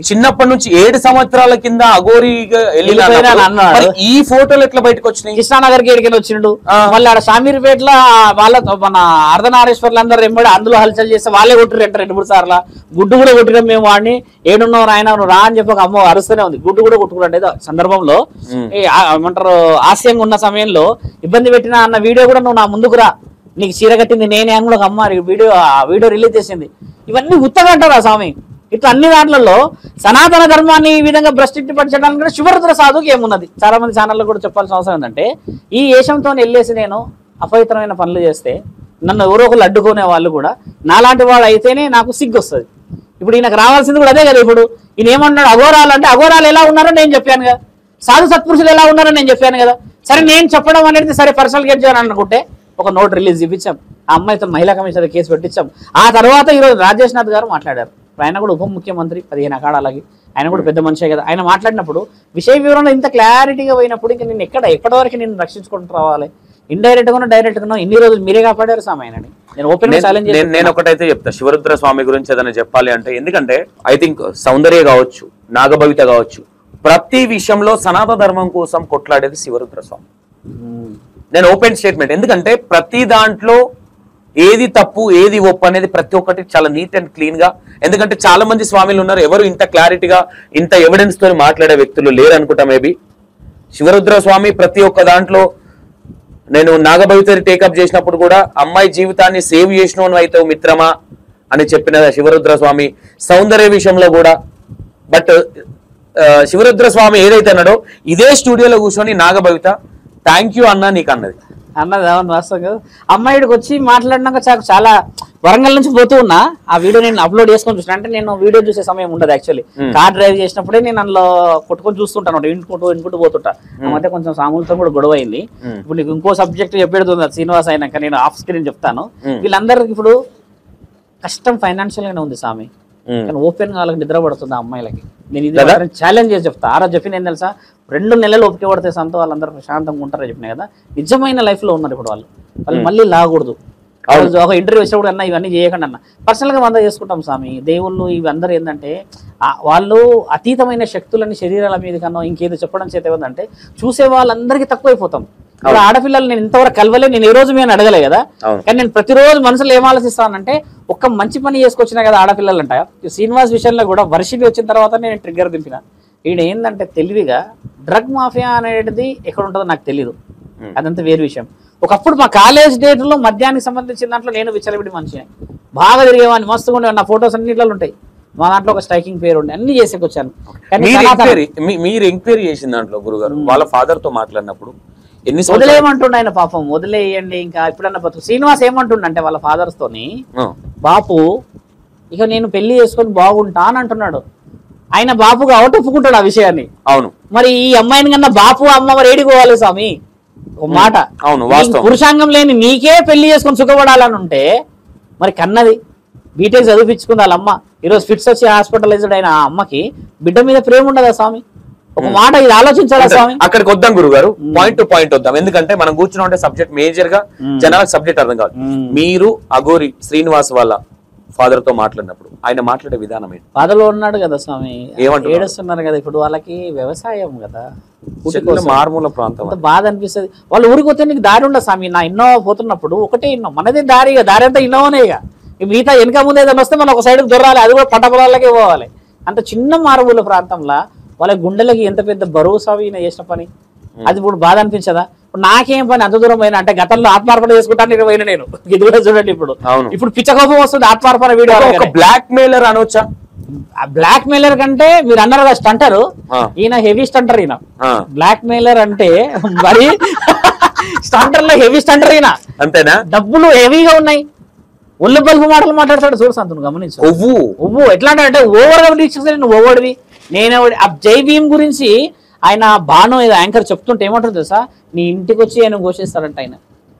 చిన్నప్పటి నుంచి 7 సంవత్సరాల కింద అఘోరిగా ఈ ఫోటోలు ఎట్లా బయటకు వచ్చినాయి? కృష్ణానగర్ గేడికి వచ్చిండు. మళ్ళీ ఆడ షామీర్పేటలో వాళ్ళ మన అర్ధనారేశ్వర్లు అందరూ ఎంబడి అందులో హల్చల్ చేస్తే వాళ్ళే కొట్టిరంట 2-3 సార్లు. గుడ్డు కూడా కొట్టినాం మేము వాడిని. ఏడున్నావు ఆయన రా అని చెప్పి ఒక అమ్మ అరుస్తూనే ఉంది. గుడ్డు కూడా కొట్టుకున్నట్టు సందర్భంలో ఏమంటారు ఆశయంగా ఉన్న సమయంలో ఇబ్బంది పెట్టినా అన్న వీడియో కూడా నువ్వు నా ముందుకు రా, నీకు చీర కట్టింది నేనే అని కూడా ఒక అమ్మ వీడియో రిలీజ్ చేసింది. ఇవన్నీ ఉత్తగా అంటారా స్వామి? ఇట్లా అన్ని దాంట్లో సనాతన ధర్మాన్ని ఈ విధంగా భ్రష్టిపరచడానికి కూడా శివరుద్ర సాధువుకి ఏమున్నది? చాలా మంది ఛానల్లో కూడా చెప్పాల్సిన అవసరం ఏంటంటే ఈ ఏషంతో వెళ్ళేసి నేను అపవిత్రమైన పనులు చేస్తే నన్ను ఎవరో ఒకళ్ళు అడ్డుకునే వాళ్ళు కూడా నాలాంటి వాడు అయితేనే నాకు సిగ్గు వస్తుంది. ఇప్పుడు ఈయనకు రావాల్సింది కూడా అదే కదా. ఇప్పుడు ఈయన ఏమన్నాడు? అఘోరాలు అంటే అఘోరాలు ఎలా ఉన్నారో నేను చెప్పాను కదా, సాధు సత్పురుషులు ఎలా ఉన్నారో నేను చెప్పాను కదా. సరే నేను చెప్పడం అనేది సరే పర్సనల్ గెట్ చేయాలని అనుకుంటే ఒక నోట్ రిలీజ్ ఇప్పించాం, ఆ అమ్మాయితో మహిళా కమిషనర్ కేసు పెట్టించాం. ఆ తర్వాత ఈరోజు రాజేష్ నాథ్ గారు మాట్లాడారు. ఆయన కూడా ఉప ముఖ్యమంత్రి 15 అఖాడాలకి, ఆయన కూడా పెద్ద మనిషే కదా. ఆయన మాట్లాడినప్పుడు విషయ వివరంలో ఇంత క్లారిటీగా పోయినప్పుడు ఇంకా నేను ఎప్పటివరకు నేను రక్షించుకుంటూ రావాలి? ఇండైరెక్ట్ గానో డైరెక్ట్ గానో ఇన్ని రోజులు మీరే కాపాడారు సామాయనని నేను ఓపెన్ ఛాలెంజ్. నేను ఒకటైతే చెప్తా, శివరుద్ర స్వామి గురించి ఏదైనా చెప్పాలి అంటే, ఎందుకంటే ఐ థింక్ సౌందర్య కావచ్చు, నాగభవిత కావచ్చు, ప్రతి విషయంలో సనాతన ధర్మం కోసం కొట్లాడేది శివరుద్ర స్వామి. నేను ఓపెన్ స్టేట్మెంట్. ఎందుకంటే ప్రతి దాంట్లో ఏది తప్పు ఏది ఒప్పు అనేది ప్రతి ఒక్కటి చాలా నీట్ అండ్ క్లీన్ గా. ఎందుకంటే చాలా మంది స్వామిలు ఉన్నారు, ఎవరు ఇంత క్లారిటీగా ఇంత ఎవిడెన్స్ తో మాట్లాడే వ్యక్తులు లేరు అనుకుంటా. మేబీ శివరుద్ర స్వామి ప్రతి ఒక్క దాంట్లో, నేను నాగభవితరి టేకప్ చేసినప్పుడు కూడా అమ్మాయి జీవితాన్ని సేవ్ చేసినోను అయితే మిత్రమా అని చెప్పిన శివరుద్ర స్వామి. సౌందర్య విషయంలో కూడా. బట్ శివరుద్ర స్వామి ఏదైతే అన్నాడో ఇదే స్టూడియోలో కూర్చొని నాగభవిత థ్యాంక్ యూ అన్నా నీకు అన్నది అవును వాస్తవం కదా. అమ్మాయిడికి వచ్చి మాట్లాడినాక చాలా వరంగల్ నుంచి పోతూ ఉన్నా ఆ వీడియో నేను అప్లోడ్ చేసుకొని చూసిన. అంటే నేను వీడియో చూసే సమయం ఉండదు యాక్చువల్లీ, కార్ డ్రైవ్ చేసినప్పుడే నేను అందులో కొట్టుకొని చూస్తుంటాను, ఇంటుకుంటూ పోతుంటా. ఆ మధ్య కొంచెం సామూలతో కూడా గొడవ అయింది. ఇప్పుడు నీకు ఇంకో సబ్జెక్ట్ చెప్పేడుతుంది శ్రీనివాస్ అయినాక నేను ఆఫ్ స్క్రీన్ చెప్తాను. వీళ్ళందరికి ఇప్పుడు కష్టం ఫైనాన్షియల్ గానే ఉంది స్వామి, కానీ ఓపెన్ గా వాళ్ళకి నిద్ర పడుతుంది ఆ అమ్మాయిలకి. నేను ఇది ఛాలెంజ్ చేసి చెప్తా. ఆ రోజు చెప్పిన ఏం తెలుసా, 2 నెలలు ఒప్పిక పడితే సంతో వాళ్ళందరూ ప్రశాంతంగా ఉంటారని చెప్పినా కదా. నిజమైన లైఫ్ లో ఉన్నారు ఇప్పుడు వాళ్ళు మళ్ళీ లాగకూడదు. ఒక ఇంటర్వ్యూ వచ్చినప్పుడు అన్న ఇవన్నీ చేయకండి అన్న, పర్సనల్ గా వంద చేసుకుంటాం స్వామి. దేవుళ్ళు ఇవి అందరూ ఏంటంటే వాళ్ళు అతీతమైన శక్తులని శరీరాల మీద కన్నా ఇంకేదో చెప్పడం చేత ఏమందంటే చూసే వాళ్ళందరికీ తక్కువైపోతాం. ఇప్పుడు ఆడపిల్లలు నేను ఇంతవరకు కలవలే, నేను ఏ రోజు మేము అడగలే కదా. కానీ నేను ప్రతిరోజు మనసులో ఏం ఆలోచిస్తానంటే ఒక్క మంచి పని చేసుకొచ్చినా కదా ఆడపిల్లలు అంట. శ్రీనివాస్ విషయంలో కూడా వర్షిని వచ్చిన తర్వాత నేను ట్రిగ్గర్ దింపిన. ఈయన ఏంటంటే తెలివిగా డ్రగ్ మాఫియా అనేది ఎక్కడ ఉంటుందో నాకు తెలియదు, అదంతా వేరే విషయం. ఒకప్పుడు మా కాలేజ్ డేట్లో మద్యానికి సంబంధించిన దాంట్లో నేను విచ్చలవిడి మనిషిని. బాగా తిరిగేవాడిని, మస్తుగా ఉండేవాడిని. నా ఫొటోస్ అన్నిట్లో ఉంటాయి. మా దాంట్లో ఒక స్ట్రైకింగ్ పేరు ఉండే, అన్ని చేసేకొచ్చాను. మీరు ఎంక్వైరీ చేసిన దాంట్లో గురుగారు వాళ్ళ ఫాదర్ తో మాట్లాడినప్పుడు ఎన్ని వదిలేయమంటుండే ఆయన, పాపం వదిలేయండి ఇంకా ఇప్పుడన్నా బతుకు. శ్రీనివాస్ ఏమంటుండే అంటే వాళ్ళ ఫాదర్స్ తోని, బాపు ఇక నేను పెళ్లి చేసుకొని బాగుంటా అని అంటున్నాడు. ఆయన బాపు కాబట్టి ఒప్పుకుంటాడు ఆ విషయాన్ని. అవును, మరి ఈ అమ్మాయిని కన్నా బాపు అమ్మ మరి ఏడిపోవాలి స్వామి, ఒక మాట. అవును, పురుషాంగం లేని నీకే పెళ్లి చేసుకొని సుఖపడాలని ఉంటే మరి కన్నది బీటెక్ చదివించుకుంది వాళ్ళ అమ్మ. ఈరోజు ఫిట్స్ వచ్చి హాస్పిటలైజ్డ్ అయిన ఆ అమ్మకి బిడ్డ మీద ప్రేమ ఉండదా స్వామి? ఒక మాట ఇది ఆలోచించాలా స్వామి? అక్కడికి వద్దాం గురుగారు, పాయింట్ టు పాయింట్ వద్దాం. ఎందుకంటే మనం కూర్చున్నా ఉంటే సబ్జెక్ట్ మేజర్ గా జనాలకు సబ్జెక్ట్ అర్థం కాదు. మీరు అఘోరి శ్రీనివాస్ వాళ్ళ ఫాదర్ తో మాట్లాడినప్పుడు ఆయన మాట్లాడే విధానం ఏంటి? బాధలో ఉన్నాడు కదా స్వామి, ఏడుస్తున్నారు కదా. ఇప్పుడు వాళ్ళకి వ్యవసాయం కదా, మారుమూల ప్రాంతం, బాధ అనిపిస్తుంది. వాళ్ళు ఊరికి పోతే నీకు దారి ఉండదు స్వామి. నా ఇన్నోవా పోతున్నప్పుడు ఒకటే ఇన్నోవా, మనదే దారి, దారి అంతా ఇన్నోవానే. ఇక మిగతా వెనక ముందు ఏదైనా వస్తే మనం ఒక సైడ్ దొరాలి, అది కూడా పంట పొలాలకే పోవాలి. అంత చిన్న మారుమూల ప్రాంతంలో వాళ్ళ గుండెలకి ఎంత పెద్ద బరువు స్వామి చేసిన పని. అది ఇప్పుడు బాధ అనిపించదా? నాకేం పని అంత దూరం పోయినా అంటే గతంలో ఆత్మార్పణ చేసుకుంటాను పోయినా నేను. ఇది కూడా చూడండి, ఇప్పుడు పిచ్చకోపం వస్తుంది ఆత్మార్పణ వీడియో. బ్లాక్ మెయిలర్ అనొచ్చా? బ్లాక్ మెయిలర్ కంటే మీరు అన్నారు కదా స్టంటర్, ఈయన హెవీ స్టంటర్. ఈయన బ్లాక్ మెయిలర్ అంటే మరి స్టంటర్ లో హెవీ స్టంటర్ ఈయన. అంతేనా? డబ్బులు హెవీగా ఉన్నాయి, ఒళ్ళు బల్బు మాటలు మాట్లాడతాడు. చూడు సంత, గమనించు. ఒవ్వు ఎట్లా అంటే ఓవర్ గా తీసుకొస్తే నువ్వు ఓవర్వి నేను జై భీమ్ గురించి ఆయన బాను ఏదో యాంకర్ చెప్తుంటే ఏమంటారు తెలుసా, నీ ఇంటికి వచ్చి ఆయన ఘోషిస్తాడంట. ఆయన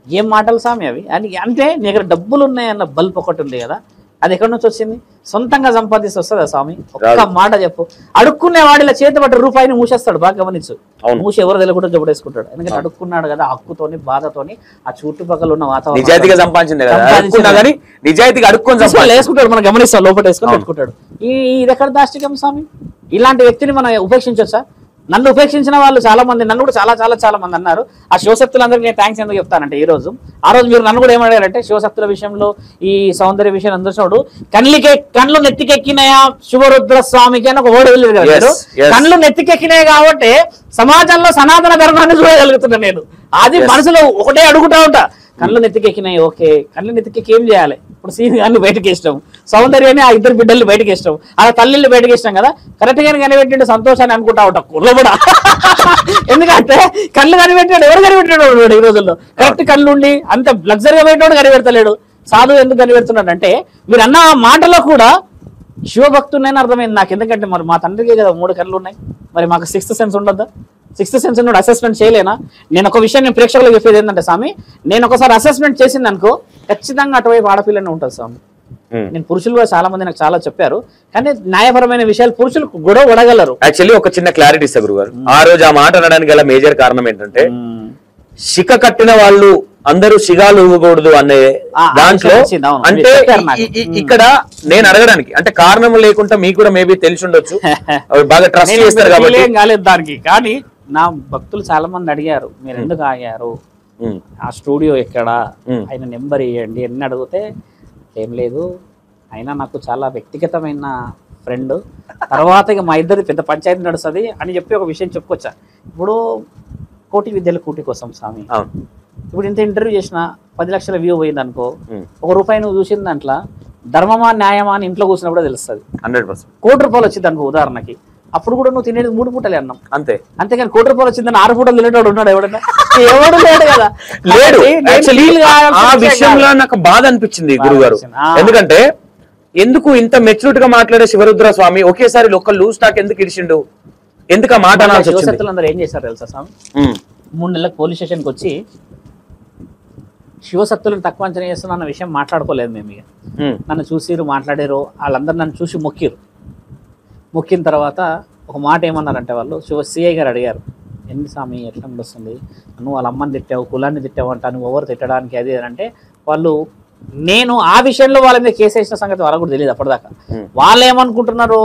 ఏం మాటలు స్వామి అవి అని. అంటే నీ దగ్గర డబ్బులు ఉన్నాయన్న బల్బ్ ఒకటి ఉంది కదా, అది ఎక్కడి నుంచి వచ్చింది? సొంతంగా సంపాదిస్తే వస్తుందా స్వామి? ఒక్క మాట చెప్పు. అడుక్కునే వాడిలా చేతి పట్టి రూపాయిని మూసేస్తాడు. బాగా గమనించు, మూసి ఎవరు తెలియకుండా జబడేసుకుంటాడు. ఎందుకంటే అడుక్కున్నాడు కదా, హక్కుతోని బాధతోని ఆ చుట్టుపక్కల ఉన్న వాతావరణం నిజాయితీగా సంపాదించింది, నిజాయితీగా అడుక్కొని వేసుకుంటాడు. మనం గమనిస్తాం, లోపల వేసుకొని పెట్టుకుంటాడు. ఇది ఎక్కడ దాష్టికం స్వామి? ఇలాంటి వ్యక్తిని మనం ఉపేక్షించొచ్చా? నన్ను ఉపేక్షించిన వాళ్ళు చాలా మంది, నన్ను కూడా చాలా మంది అన్నారు. ఆ శివశక్తులందరికీ నేను థ్యాంక్స్ ఎందుకు చెప్తానంటే, ఈ రోజు ఆ రోజు మీరు నన్ను కూడా ఏమడిగారంటే, శివశక్తుల విషయంలో ఈ సౌందర్య విషయం అందరినోడు కళ్ళు నెత్తికెక్కినాయా శివరుద్ర స్వామికి అని ఒక ఓడి వెళ్ళారు కదా. కళ్ళు నెత్తికెక్కినాయి కాబట్టి సమాజంలో సనాతన ధర్మాన్ని చూడగలుగుతున్నా నేను. అది మనసులో ఒకటే అడుగుతా ఉంటా, కళ్ళు నెత్తికెక్కినాయి, ఓకే, కళ్ళు నెత్తికెక్కి ఏం చేయాలి? ఇప్పుడు సీన్ గారిని బయటకి ఇష్టం, సౌందర్యాన్ని ఆ ఇద్దరు బిడ్డల్ని బయటకి ఇష్టం, ఆ తల్లిని బయటకి ఇష్టం కదా. కరెక్ట్ గానే కనిపెట్టిండు సంతోషాన్ని అనుకుంటా ఉంటాం కుర్ర కూడా. ఎందుకంటే కళ్ళు కనిపెట్టాడు, ఎవరు కనిపెట్టాడు ఈ రోజుల్లో? కరెక్ట్ కళ్ళు ఉండి అంత లగ్జరీగా పెట్టాడు, కనిపెడతలేడు. సాధువు ఎందుకు కనిపెడుతున్నాడు అంటే, మీరు అన్న మాటలో కూడా శివభక్తున్నైనా అర్థమైంది నాకు. ఎందుకంటే మరి మా తండ్రికి కదా 3 కళ్ళు ఉన్నాయి, మరి మాకు 6th సెన్స్ ఉండద్దా? 6th సెన్స్ ఉన్నోడు అసెస్మెంట్ చేయలేనా? నేను ఒక విషయం నేను ప్రేక్షకులకు చెప్పేది ఏంటంటే స్వామి, నేను ఒకసారి అసెస్మెంట్ చేసింది అనుకో, ఖచ్చితంగా అటువైపు ఆడపిల్లనే ఉంటుంది స్వామి. నేను పురుషులు కూడా చాలా మంది నాకు చాలా చెప్పారు, కానీ న్యాయపరమైన విషయాలు పురుషులు గొడవ పడగలరు. యాక్చువల్లీ ఒక చిన్న క్లారిటీ ఇస్తా గురుగారు. ఆ రోజు ఆ మాట అనడానికి గల మేజర్ కారణం ఏంటంటే, శిఖ కట్టిన వాళ్ళు అందరూ శిగాలు ఊగకూడదు అనే దాంట్లో. అంటే ఇక్కడ నేను అడగడానికి అంటే కారణం లేకుండా మీకు కూడా మేబీ తెలిసి ఉండొచ్చు, బాగా ట్రస్ట్ చేస్తారు కాబట్టి కాలేదు దానికి. కానీ నా భక్తులు చాలా మంది అడిగారు, మీరు ఎందుకు ఆగారు, ఆ స్టూడియో ఎక్కడ, ఆయన నెంబర్ ఇవ్వండి అని అడిగితే, ఏం లేదు అయినా నాకు చాలా వ్యక్తిగతమైన ఫ్రెండ్, తర్వాత ఇక మా ఇద్దరి పెద్ద పంచాయతీ నడుస్తుంది అని చెప్పి ఒక విషయం చెప్పుకొచ్చా. ఇప్పుడు కోటి విద్యల కూటి కోసం స్వామి, ఇప్పుడు ఇంత ఇంటర్వ్యూ చేసిన 10 లక్షల వ్యూ పోయింది అనుకో, 1 రూపాయి నువ్వు చూసిన దాంట్లో ధర్మమా న్యాయమా అని ఇంట్లో కూర్చున్నప్పుడు తెలుస్తుంది. 100% కోటి రూపాయలు వచ్చింది అనుకో ఉదాహరణకి, అప్పుడు కూడా నువ్వు తినేది 3 పూటలే అన్నాం అంతే. అంతేకాని కోటి రూపాయలు వచ్చిందని 6 పూటలు తినేటోడు ఉన్నాడు ఎవడన్నా? ఎవడు లేడు కదా. లేడు. ఆ విషయంలో నాకు బాధ అనిపించింది గురుగారు. ఎందుకంటే ఎందుకు ఇంత మెచ్యూరిటీ గా మాట్లాడే శివరుద్ర స్వామి ఒకేసారి ఒక లూజ్ టాక్ ఎందుకు ఇడిచిండు? ఎందుకు ఆ మాట అనాల్సి వచ్చింది? శివశక్తులందరూ ఏం చేశారు తెలుసా స్వామి? 3 నెలలకు పోలీస్ స్టేషన్కి వచ్చి శివశక్తులను తక్కువ అంచనా చేస్తున్నా అన్న విషయం మాట్లాడుకోలేదు మేము. ఇక నన్ను చూసిరు, మాట్లాడారు, వాళ్ళందరూ నన్ను చూసి మొక్కిన తర్వాత ఒక మాట ఏమన్నారంటే, వాళ్ళు సిఐ గారు అడిగారు, ఎన్ని స్వామి ఎట్లా వస్తుంది, నువ్వు వాళ్ళ అమ్మని తిట్టావు, కులాన్ని తిట్టావు అంటా, నువ్వు ఎవరు తిట్టడానికి అది అంటే, వాళ్ళు నేను ఆ విషయంలో వాళ్ళ మీద కేసు వేసిన సంగతి వాళ్ళకు కూడా తెలియదు అప్పటిదాకా. వాళ్ళు ఏమనుకుంటున్నారు,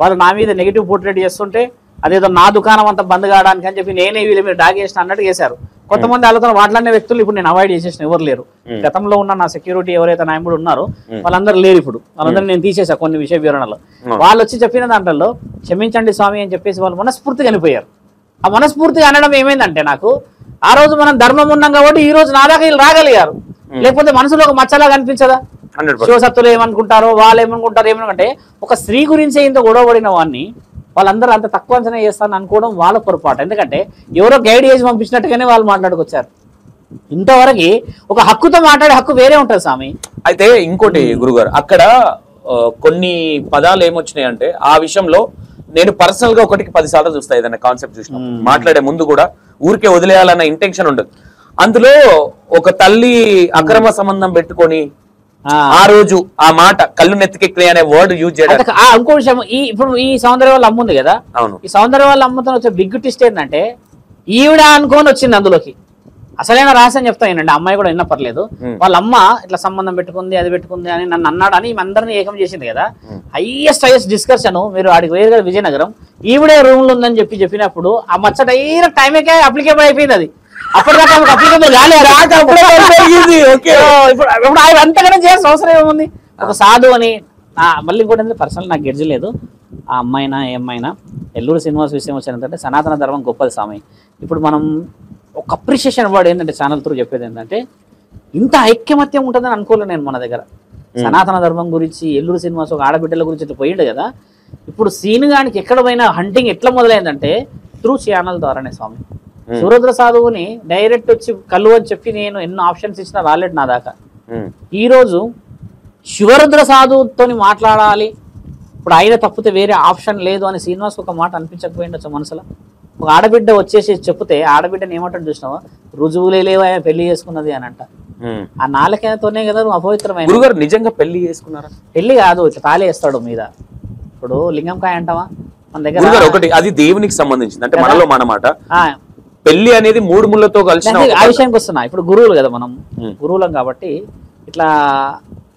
వాళ్ళు నా మీద నెగిటివ్ పోర్ట్రేట్ చేస్తుంటే అదేదో నా దుకాణం అంతా బంద్ కావడానికి అని చెప్పి నేనే వీళ్ళ మీద డాగ్ చేసిన అన్నట్టు చేశారు. కొంతమంది వాళ్ళతో మాట్లాడిన వ్యక్తులు ఇప్పుడు నేను అవాయిడ్ చేసేసిన ఎవరు లేరు. గతంలో ఉన్న నా సెక్యూరిటీ ఎవరైతే నాయకుడు ఉన్నారో వాళ్ళందరూ లేరు ఇప్పుడు, వాళ్ళందరూ నేను తీసేసా కొన్ని విషయ వివరణలో. వాళ్ళు వచ్చి చెప్పిన దాంట్లో క్షమించండి స్వామి అని చెప్పేసి వాళ్ళు మనస్ఫూర్తిగా అనిపోయారు. ఆ మనస్ఫూర్తిగా అనడం ఏమైందంటే, నాకు ఆ రోజు మనం ధర్మం ఉన్నాం కాబట్టి ఈ రోజు నా దాకా వీళ్ళు రాగలిగారు. లేకపోతే మనసులో ఒక మచ్చలాగా అనిపించదా? 100%. శివసత్తులు ఏమనుకుంటారో వాళ్ళు ఏమనుకుంటారు ఏమనుకుంటే ఒక స్త్రీ గురించే ఇంత గొడవపడిన వాడిని వాళ్ళందరూ అంత తక్కువ అంచనా చేస్తారని అనుకోవడం వాళ్ళ పొరపాటు. ఎందుకంటే ఎవరో గైడ్ చేసి పంపించినట్టుగానే వాళ్ళు మాట్లాడుకొచ్చారు. ఇంతవరకు ఒక హక్కుతో మాట్లాడే హక్కు వేరే ఉంటుంది స్వామి. అయితే ఇంకోటి గురుగారు, అక్కడ కొన్ని పదాలు ఏమొచ్చినాయి అంటే ఆ విషయంలో నేను పర్సనల్ గా 1కి 10 సార్లు చూస్తా ఏదైనా కాన్సెప్ట్ చూసిన మాట్లాడే ముందు కూడా ఊరికే వదిలేయాలన్న ఇంటెన్షన్ ఉండదు. అందులో ఒక తల్లి అక్రమ సంబంధం పెట్టుకొని ఆ రోజు ఆ మాట కళ్ళు నెత్తికెక్కి అనే వర్డ్ యూజ్ చేయడం. ఇంకో విషయం, ఇప్పుడు ఈ సౌందర్య వాళ్ళ అమ్మ ఉంది కదా, అవును, ఈ సౌందర్య వాళ్ళ అమ్మతో వచ్చే బిగ్ ట్విస్ట్ ఏంటంటే ఈవిడ అనుకోని వచ్చింది అందులోకి. అసలైన రహస్యం చెప్తానండి, అమ్మాయి కూడా విన్న పర్లేదు. వాళ్ళ అమ్మ ఇట్లా సంబంధం పెట్టుకుంది అది పెట్టుకుంది అని నన్ను అన్నాడు అని అందరినీ ఏకం చేసింది కదా. హైయెస్ట్ డిస్కషన్ మీరు ఆడికి వేరు కదా విజయనగరం, ఈవిడే రూమ్ లో ఉందని చెప్పినప్పుడు ఆ మచ్చ డైరెక్ట్ టైంకే అప్లికేబుల్ అయిపోయింది. అది అప్పటిదాకా అప్లికేబుల్ కాలేదు. ఇప్పుడు ఆయన అంతగానే చేయాల్సిన అవసరం ఏముంది? ఒక సాధు అని మళ్ళీ ఇంకోటి పర్సనల్ నాకు గెడ్జి లేదు. ఆ అమ్మాయినా ఏమైనా ఎల్లూరు శ్రీనివాస్ విషయం వచ్చిందంటే సనాతన ధర్మం గొప్పది స్వామి. ఇప్పుడు మనం ఒక అప్రిషియేషన్ వర్డ్ ఏంటంటే ఛానల్ త్రూ చెప్పేది ఏంటంటే ఇంత ఐక్యమత్యం ఉంటుందని అనుకోలేదు నేను మన దగ్గర. సనాతన ధర్మం గురించి ఎల్లూరు శ్రీనివాస్ ఒక ఆడబిడ్డల గురించి ఇట్లా పోయిండు కదా. ఇప్పుడు సీన్ గానికి ఎక్కడ పోయినా హంటింగ్ ఎట్లా మొదలైందంటే త్రూ ఛానల్ ద్వారానే స్వామి. సురుద్ర సాధువుని డైరెక్ట్ వచ్చి కళ్ళు అని చెప్పి నేను ఎన్నో ఆప్షన్స్ ఇచ్చినా రాలేదు నా దాకా. ఈరోజు శివరుద్ర సాధువుతో మాట్లాడాలి, ఇప్పుడు ఆయన తప్పితే వేరే ఆప్షన్ లేదు అని శ్రీనివాస్ ఒక మాట అనిపించకపోయిండొచ్చు మనసులో. ఒక ఆడబిడ్డ వచ్చేసి చెప్తే ఆడబిడ్డని ఏమంటాడు చూసినావా, రుజువులే లేవా పెళ్లి చేసుకున్నది అని అంట. ఆ నాలుకతోనే కదా నువ్వు అపవిత్రమైన. గురుగారు నిజంగా పెళ్లి చేసుకున్నారా? పెళ్లి కాదు, ఇట్లా తాళి వేస్తాడు మీద. ఇప్పుడు లింగంకాయ అంటావా మన దగ్గర ఒకటి, అది దేవునికి సంబంధించింది అంటే మనలో మనమాట. పెళ్లి అనేది 3 ముళ్ళతో కలిసి ఆ విషయానికి వస్తున్నా. ఇప్పుడు గురువులు కదా మనం, గురువులం కాబట్టి ఇట్లా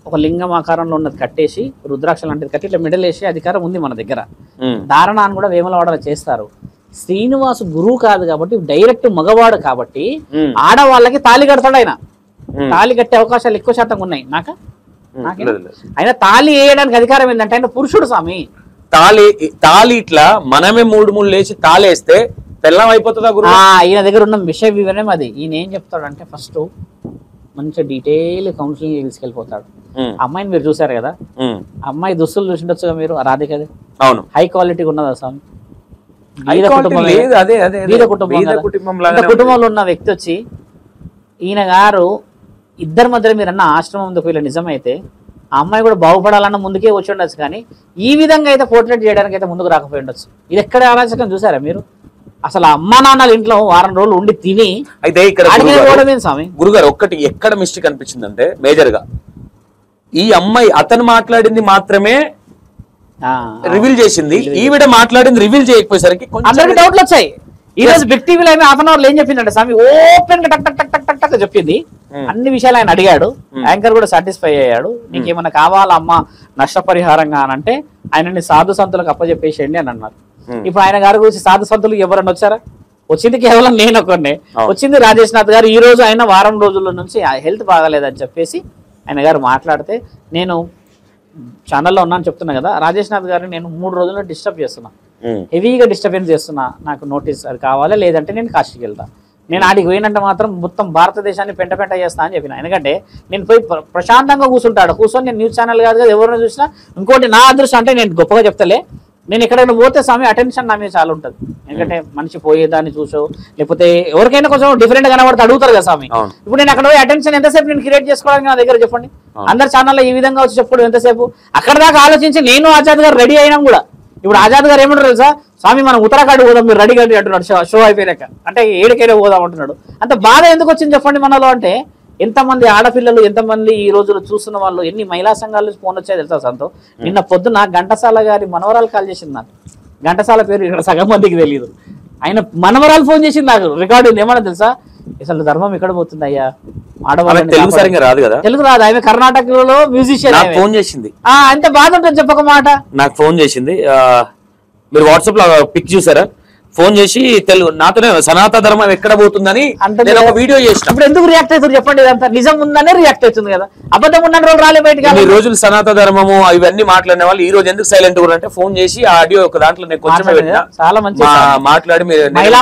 ఒక లింగం ఆకారంలో ఉన్నది కట్టేసి రుద్రాక్ష లాంటిది కట్టి ఇట్లా మిడల్ వేసే అధికారం ఉంది మన దగ్గర. ధారణ అని కూడా వేములవాడలో చేస్తారు. శ్రీనివాసు గురువు కాదు కాబట్టి డైరెక్ట్ మగవాడు కాబట్టి ఆడవాళ్ళకి తాళి కడతాడు ఆయన. తాళి కట్టే అవకాశాలు ఎక్కువ శాతం ఉన్నాయి. ఆయన తాళి వేయడానికి అధికారం ఏంటంటే ఆయన పురుషుడు స్వామి. తాళి ఇట్లా మనమే 3 ముళ్ళు వేసి తాళి వేస్తే పెళ్ళం అయిపోతుందా గురు? ఈయన దగ్గర ఉన్న విషయ వివరణం అది. ఈయన ఏం చెప్తాడంటే ఫస్ట్ మంచిగా డీటెయిల్ కౌన్సిలింగ్ తీసుకెళ్ళిపోతాడు. అమ్మాయిని మీరు చూసారు కదా, అమ్మాయి దుస్తులు చూసిండొచ్చుగా మీరు, రాధికది. అవును, హై క్వాలిటీ ఉన్నదా స్వామి? కుటుంబంలో ఉన్న వ్యక్తి వచ్చి ఈయన గారు ఇద్దరి మధ్య మీరు అన్న ఆశ్రమం ఉంది వీళ్ళ నిజమైతే ఆ అమ్మాయి కూడా బాగుపడాలన్న ముందుకే వచ్చి ఉండొచ్చు. కానీ ఈ విధంగా అయితే పోర్ట్రేట్ చేయడానికి అయితే ముందుకు రాకపోయి ఉండొచ్చు. ఇది ఎక్కడ అరాచకం చూసారా మీరు? అసలు అమ్మా నాన్నల ఇంట్లో వారం రోజులు ఉండి తిని అయితే ఇక్కడ స్వామి. గురుగారు ఒక్కటి ఎక్కడ మిస్టేక్ అనిపించింది అంటే మేజర్ గా ఈ అమ్మాయి అతను మాట్లాడింది మాత్రమే రివీల్ చేసింది, ఈవిడ మాట్లాడింది రివీల్ చేయకపోయేసరికి అందరికి డౌట్లు వచ్చాయి. ఈ రోజు బిగ్ టీవీలో ఆయన హాఫ్ అన్ అవర్ ఏం చెప్పిందంటే స్వామి ఓపెన్ గా టక్ టక్ టక్ టక్ టక్ చెప్పింది. అన్ని విషయాలు ఆయన అడిగాడు, యాంకర్ కూడా సాటిస్ఫై అయ్యాడు. నీకేమన్నా కావాలా అమ్మ నష్టపరిహారంగా అని అంటే ఆయనని సాధు సంతులకు అప్పచెప్పేసేయండి అని అన్నారు. ఇప్పుడు ఆయన గారి గురించి సాధు సంతులు ఎవరన్నా వచ్చారా? వచ్చింది కేవలం నేను ఒకరినే. వచ్చింది రాజేష్ నాథ్ గారు. ఈ రోజు ఆయన వారం రోజుల నుంచి హెల్త్ బాగాలేదని చెప్పేసి ఆయన గారు మాట్లాడితే నేను ఛానల్లో ఉన్నాను చెప్తున్నా కదా, రాజేష్ నాథ్ గారిని నేను 3 రోజుల్లో డిస్టర్బ్ చేస్తున్నా, హెవీగా డిస్టర్బెన్స్ చేస్తున్నా. నాకు నోటీస్ అది కావాలి, లేదంటే నేను కాశీకి వెళ్తా. నేను ఆడికి పోయినంటే మాత్రం మొత్తం భారతదేశాన్ని పెంట చేస్తా అని చెప్పిన. ఎందుకంటే నేను పోయి ప్రశాంతంగా కూర్చుంటాడు. కూర్చొని నేను న్యూస్ ఛానల్ కాదు కదా, ఎవరైనా చూసినా. ఇంకోటి నా అదృష్టం అంటే నేను గొప్పగా చెప్తలే, నేను ఎక్కడైనా పోతే స్వామి అటెన్షన్ నా మీద చాలా ఉంటుంది. ఎందుకంటే మనిషి పోయేదాన్ని చూసో లేకపోతే ఎవరికైనా కొంచెం డిఫరెంట్ గా కనబడితే అడుగుతారు కదా స్వామి. ఇప్పుడు నేను అక్కడ పోయి అటెన్షన్ ఎంతసేపు నేను క్రియేట్ చేసుకోవడానికి నా దగ్గర చెప్పండి. అందరు ఛానల్లో ఈ విధంగా వచ్చి చెప్పుకోవడం ఎంతసేపు? అక్కడ దాకా ఆలోచించి నేను ఆజాద్ గారు రెడీ అయినాం కూడా. ఇప్పుడు ఆజాద్ గారు ఏమంటారు తెలుసా, స్వామి మనం ఉత్తరాఖండ్ పోదాం మీరు రెడీ కండి అంటున్నాడు. షో అయిపోయాక అంటే ఏడికైనా పోదాం అంటున్నాడు. అంత బాధ ఎందుకు వచ్చింది చెప్పండి మనలో? అంటే ఎంతమంది ఆడపిల్లలు, ఎంతమంది ఈ రోజులు చూస్తున్న వాళ్ళు, ఎన్ని మహిళా సంఘాల నుంచి ఫోన్ వచ్చాయి తెలుసా సంతో. నిన్న పొద్దున ఘంటసాల గారి మనవరాలు కాల్ చేసింది నాకు. ఘంటసాల పేరు ఇక్కడ సగం మందికి తెలియదు. ఆయన మనవరాలు ఫోన్ చేసింది నాకు, రికార్డు ఉంది. ఏమన్నా తెలుసా, అసలు ధర్మం ఎక్కడ పోతుంది అయ్యా, ఆడవాళ్ళని తెలుగు రాదు. ఆమె కర్ణాటకలో మ్యూజిషియన్. ఫోన్ చేసింది, అంత బాధ ఉంటుంది చెప్పక మాట. నాకు ఫోన్ చేసింది. మీరు వాట్సాప్ లో పిక్ చూసారా? ఫోన్ చేసి నాతోనే సనాతన ధర్మం ఎక్కడ పోతుందని నేను ఒక వీడియో చేసిన. ఇప్పుడు ఎందుకు రియాక్ట్ అవుతుంది చెప్పండి? ఇదంతా నిజం ఉందనే రియాక్ట్ అవుతుంది కదా, అబద్ధం ఉన్న రోజు రాలే బయటకి. ఈ రోజులు సనాతన ధర్మము ఇవన్నీ మాట్లాడిన వాళ్ళు ఈ రోజు ఎందుకు సైలెంట్ కూడా అంటే ఫోన్ చేసి ఆ ఆడియో ఒక దాంట్లో నేను కొంచెం చాలా మంచి మాట్లాడి మహిళా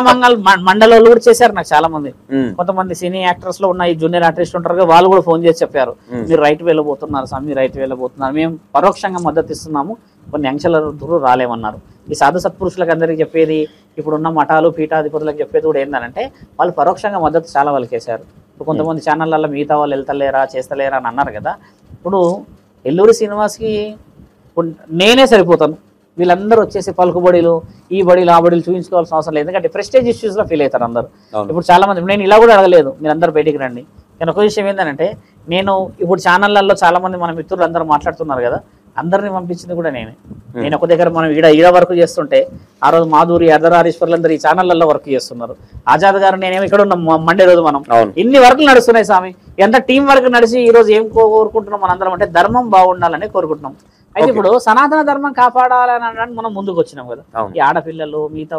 మండలి కూడా చేశారు నాకు చాలా మంది. కొంతమంది సినీ యాక్టర్స్ లో ఉన్న ఈ జూనియర్ ఆర్టిస్ట్ ఉంటారు వాళ్ళు కూడా ఫోన్ చేసి చెప్పారు, మీరు రైట్ వెళ్ళబోతున్నారు స్వామి, రైట్ వెళ్ళబోతున్నారు, మేము పరోక్షంగా మద్దతు ఇస్తున్నాము, కొన్ని ఆంక్షల దూరం రాలేమన్నారు. ఈ సాధు సత్పురుషులకు అందరికి చెప్పేది, ఇప్పుడున్న మఠాలు పీఠాధిపతులకు చెప్పేది కూడా ఏంటంటే వాళ్ళు పరోక్షంగా మద్దతు చాలా వాళ్ళకి వేశారు. ఇప్పుడు కొంతమంది ఛానళ్ళల్లో మిగతా వాళ్ళు వెళ్తలేరా చేస్తలేరా అని అన్నారు కదా. ఇప్పుడు ఎల్లూరి శ్రీనివాస్కి ఇప్పుడు నేనే సరిపోతాను, వీళ్ళందరూ వచ్చేసి పలుకుబడిలు ఈ బడిలు ఆ బడిలు చూపించుకోవాల్సిన అవసరం లేదు, ఎందుకంటే ప్రెస్టేజ్ ఇష్యూస్లో ఫీల్ అవుతారు అందరూ. ఇప్పుడు చాలా మంది నేను ఇలా కూడా అడగలేదు, మీరు అందరూ బయటికి రండి. కానీ ఒక విషయం ఏంటంటే నేను ఇప్పుడు ఛానళ్ళల్లో చాలా మంది మన మిత్రులు అందరూ మాట్లాడుతున్నారు కదా, అందరిని పంపించింది కూడా నేనే. నేను ఒక దగ్గర మనం ఈడ వర్క్ చేస్తుంటే ఆ రోజు మాధురి అర్ధరారీశ్వర్లందరూ ఈ ఛానళ్ళల్లో వర్క్ చేస్తున్నారు. ఆజాద్ గారు నేనేమో ఇక్కడ ఉన్న మండే రోజు మనం ఇన్ని వర్క్లు నడుస్తున్నాయి స్వామి, ఎంత టీం వర్క్ నడిచి ఈ రోజు ఏం కోరుకుంటున్నాం మనందరం అంటే ధర్మం బాగుండాలని కోరుకుంటున్నాం. అయితే ఇప్పుడు సనాతన ధర్మం కాపాడాలని అనడానికి మనం ముందుకు వచ్చినాం కదా. ఈ ఆడపిల్లలు మిగతా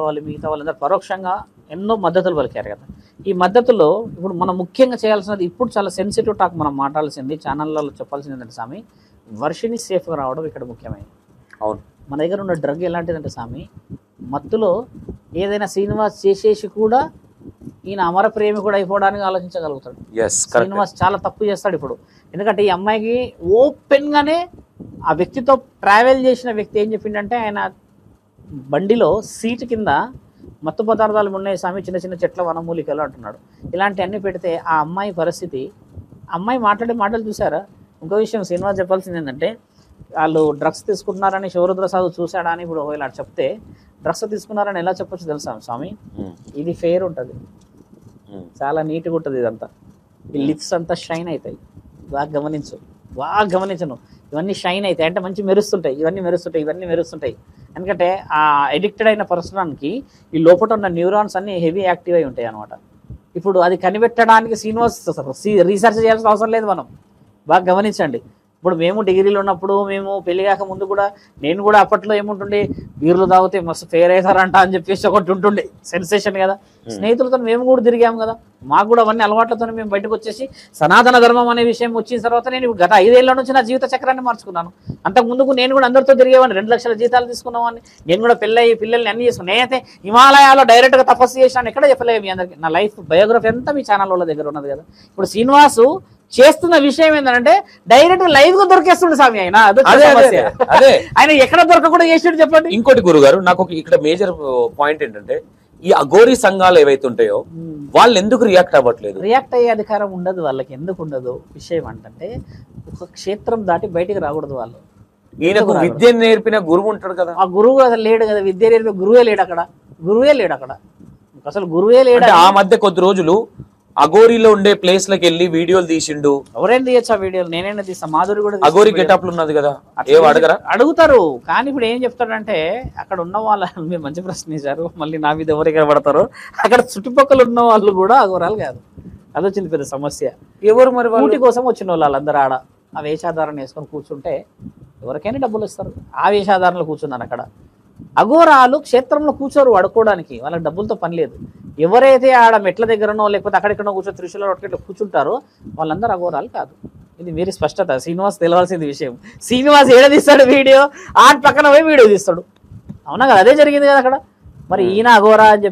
వాళ్ళందరూ పరోక్షంగా ఎన్నో మద్దతులు పలికారు కదా. ఈ మద్దతులో ఇప్పుడు మనం ముఖ్యంగా చేయాల్సినది, ఇప్పుడు చాలా సెన్సిటివ్ టాక్ మనం మాట్లాడాల్సింది, ఛానళ్ళలో చెప్పాల్సింది ఏంటంటే స్వామి, వర్షిని సేఫ్గా రావడం ఇక్కడ ముఖ్యమైనది. అవును, మన దగ్గర ఉన్న డ్రగ్ ఎలాంటిదంటే స్వామి, మత్తులో ఏదైనా శ్రీనివాస్ చేసేసి కూడా ఈయన అమర ప్రేమి కూడా అయిపోవడానికి ఆలోచించగలుగుతాడు. శ్రీనివాస్ చాలా తప్పు చేస్తాడు ఇప్పుడు, ఎందుకంటే ఈ అమ్మాయికి ఓపెన్గానే ఆ వ్యక్తితో ట్రావెల్ చేసిన వ్యక్తి ఏం చెప్పిండంటే, ఆయన బండిలో సీటు కింద మత్తు పదార్థాలు ఉన్నాయి స్వామి, చిన్న చిన్న చెట్ల వనమూలికలు అంటున్నాడు. ఇలాంటివన్నీ పెడితే ఆ అమ్మాయి పరిస్థితి, అమ్మాయి మాట్లాడే మాటలు చూసారా? ఇంకో విషయం శ్రీనివాస్ చెప్పాల్సింది ఏంటంటే, వాళ్ళు డ్రగ్స్ తీసుకుంటున్నారని శివరుద్రసాద్ చూశాడా అని ఇప్పుడు ఒకవేళ చెప్తే, డ్రగ్స్ తీసుకున్నారని ఎలా చెప్పొచ్చు తెలుసా స్వామి? ఇది ఫెయిర్ ఉంటుంది, చాలా నీట్గా ఉంటుంది, ఇదంతా ఈ లిప్స్ అంతా షైన్ అవుతాయి, బాగా గమనించను, ఇవన్నీ షైన్ అవుతాయి అంటే మంచి మెరుస్తుంటాయి, ఇవన్నీ మెరుస్తుంటాయి. ఎందుకంటే ఆ ఎడిక్టెడ్ అయిన పర్సన్కి ఈ లోపల ఉన్న న్యూరాన్స్ అన్ని హెవీ యాక్టివ్ అయి ఉంటాయి అనమాట. ఇప్పుడు అది కనిపెట్టడానికి శ్రీనివాస్ రీసెర్చ్ చేయాల్సిన అవసరం లేదు. మనం బాగా గమనించండి, ఇప్పుడు మేము డిగ్రీలో ఉన్నప్పుడు, మేము పెళ్లి కాక ముందు కూడా, నేను కూడా అప్పట్లో ఏముంటుండే, బీర్లు తాగితే మస్తు ఫేర్ అవుతారంట అని చెప్పేసి ఒకటి ఉంటుండే సెన్సేషన్ కదా. స్నేహితులతో మేము కూడా తిరిగాము కదా, మాకు కూడా అవన్నీ అలవాట్లతో మేము బయటకు వచ్చేసి సనాతన ధర్మం అనే విషయం వచ్చిన తర్వాత నేను గత 5 ఏళ్ల నుంచి నా జీవిత చక్రాన్ని మార్చుకున్నాను. అంతకు ముందుకు నేను కూడా అందరితో తిరిగేవాడిని, 2 లక్షల జీతాలు తీసుకున్నామని, నేను కూడా పిల్లల్ని అన్ని చేసుకున్నాను. నేనైతే హిమాలయాల్లో డైరెక్ట్గా తపస్సు చేసినాను, ఎక్కడ చెప్పలేదు మీ అందరికీ. నా లైఫ్ బయోగ్రఫీ అంతా మీ ఛానల్ వాళ్ళ దగ్గర ఉన్నది కదా. ఇప్పుడు శ్రీనివాసు చేస్తున్న విషయం ఏంటంటే డైరెక్ట్ లైవ్ గా దొరికేస్తుండే స్వామి ఆయన. ఆయన ఎక్కడ దొరకకుండా చేసాడు చెప్పండి. ఇంకోటి గురుగారు, నాకు ఇక్కడ మేజర్ పాయింట్ ఏంటంటే, ఈ అఘోరీ సంఘాలు ఏవైతే ఉంటాయో వాళ్ళు ఎందుకు రియాక్ట్ అవ్వట్లేదు? రియాక్ట్ అయ్యే అధికారం ఉండదు వాళ్ళకి. ఎందుకు ఉండదు విషయం అంటే, ఒక క్షేత్రం దాటి బయటికి రాకూడదు వాళ్ళు. ఈయనకు విద్య నేర్పిన గురువు ఉంటాడు కదా, ఆ గురువు అసలు లేడు కదా, విద్య నేర్పిన గురువే లేడు అక్కడ, అసలు గురువే లేడు. ఆ మధ్య కొద్ది రోజులు అఘోరీలో ఉండే ప్లేస్ లకి వెళ్ళి వీడియోలు తీసిండు. ఎవరైనా తీయచ్చు ఆ వీడియోలు, నేనైనా తీస్తా. మాధురి కూడా అఘోరీ గెటప్ ఉన్నది కదా, అడుగుతారు. కానీ ఇప్పుడు ఏం చెప్తాడంటే, అక్కడ ఉన్న వాళ్ళ, మీరు మంచి ప్రశ్న ఇచ్చారు, మళ్ళీ నా మీద ఎవరికి పడతారో, అక్కడ చుట్టుపక్కల ఉన్న వాళ్ళు కూడా అఘోరాలు కాదు. అది వచ్చింది పెద్ద సమస్య. ఎవరు మరి ఊటి కోసం వచ్చిన వాళ్ళందరూ ఆడ ఆ వేషాధారణ వేసుకొని కూర్చుంటే ఎవరికైనా డబ్బులు ఇస్తారు. ఆ వేషాధారణలో కూర్చున్నారు అక్కడ. అఘోరాలు క్షేత్రంలో కూర్చోరు అడుకోవడానికి, వాళ్ళకి డబ్బులతో పని లేదు. ఎవరైతే ఆడ మెట్ల దగ్గరనో లేకపోతే అక్కడెక్కడో కూర్చో త్రిశూల ఇట్లా కూర్చుంటారో వాళ్ళందరూ అఘోరాలు కాదు. ఇది మీరు స్పష్టత. శ్రీనివాస్ తెలవాల్సింది విషయం. శ్రీనివాస్ ఏడ తీస్తాడు వీడియో, ఆడ పక్కన పోయి వీడియో తీస్తాడు. అవునా కదా, అదే జరిగింది కదా అక్కడ. మరి ఈయన అఘోరా అని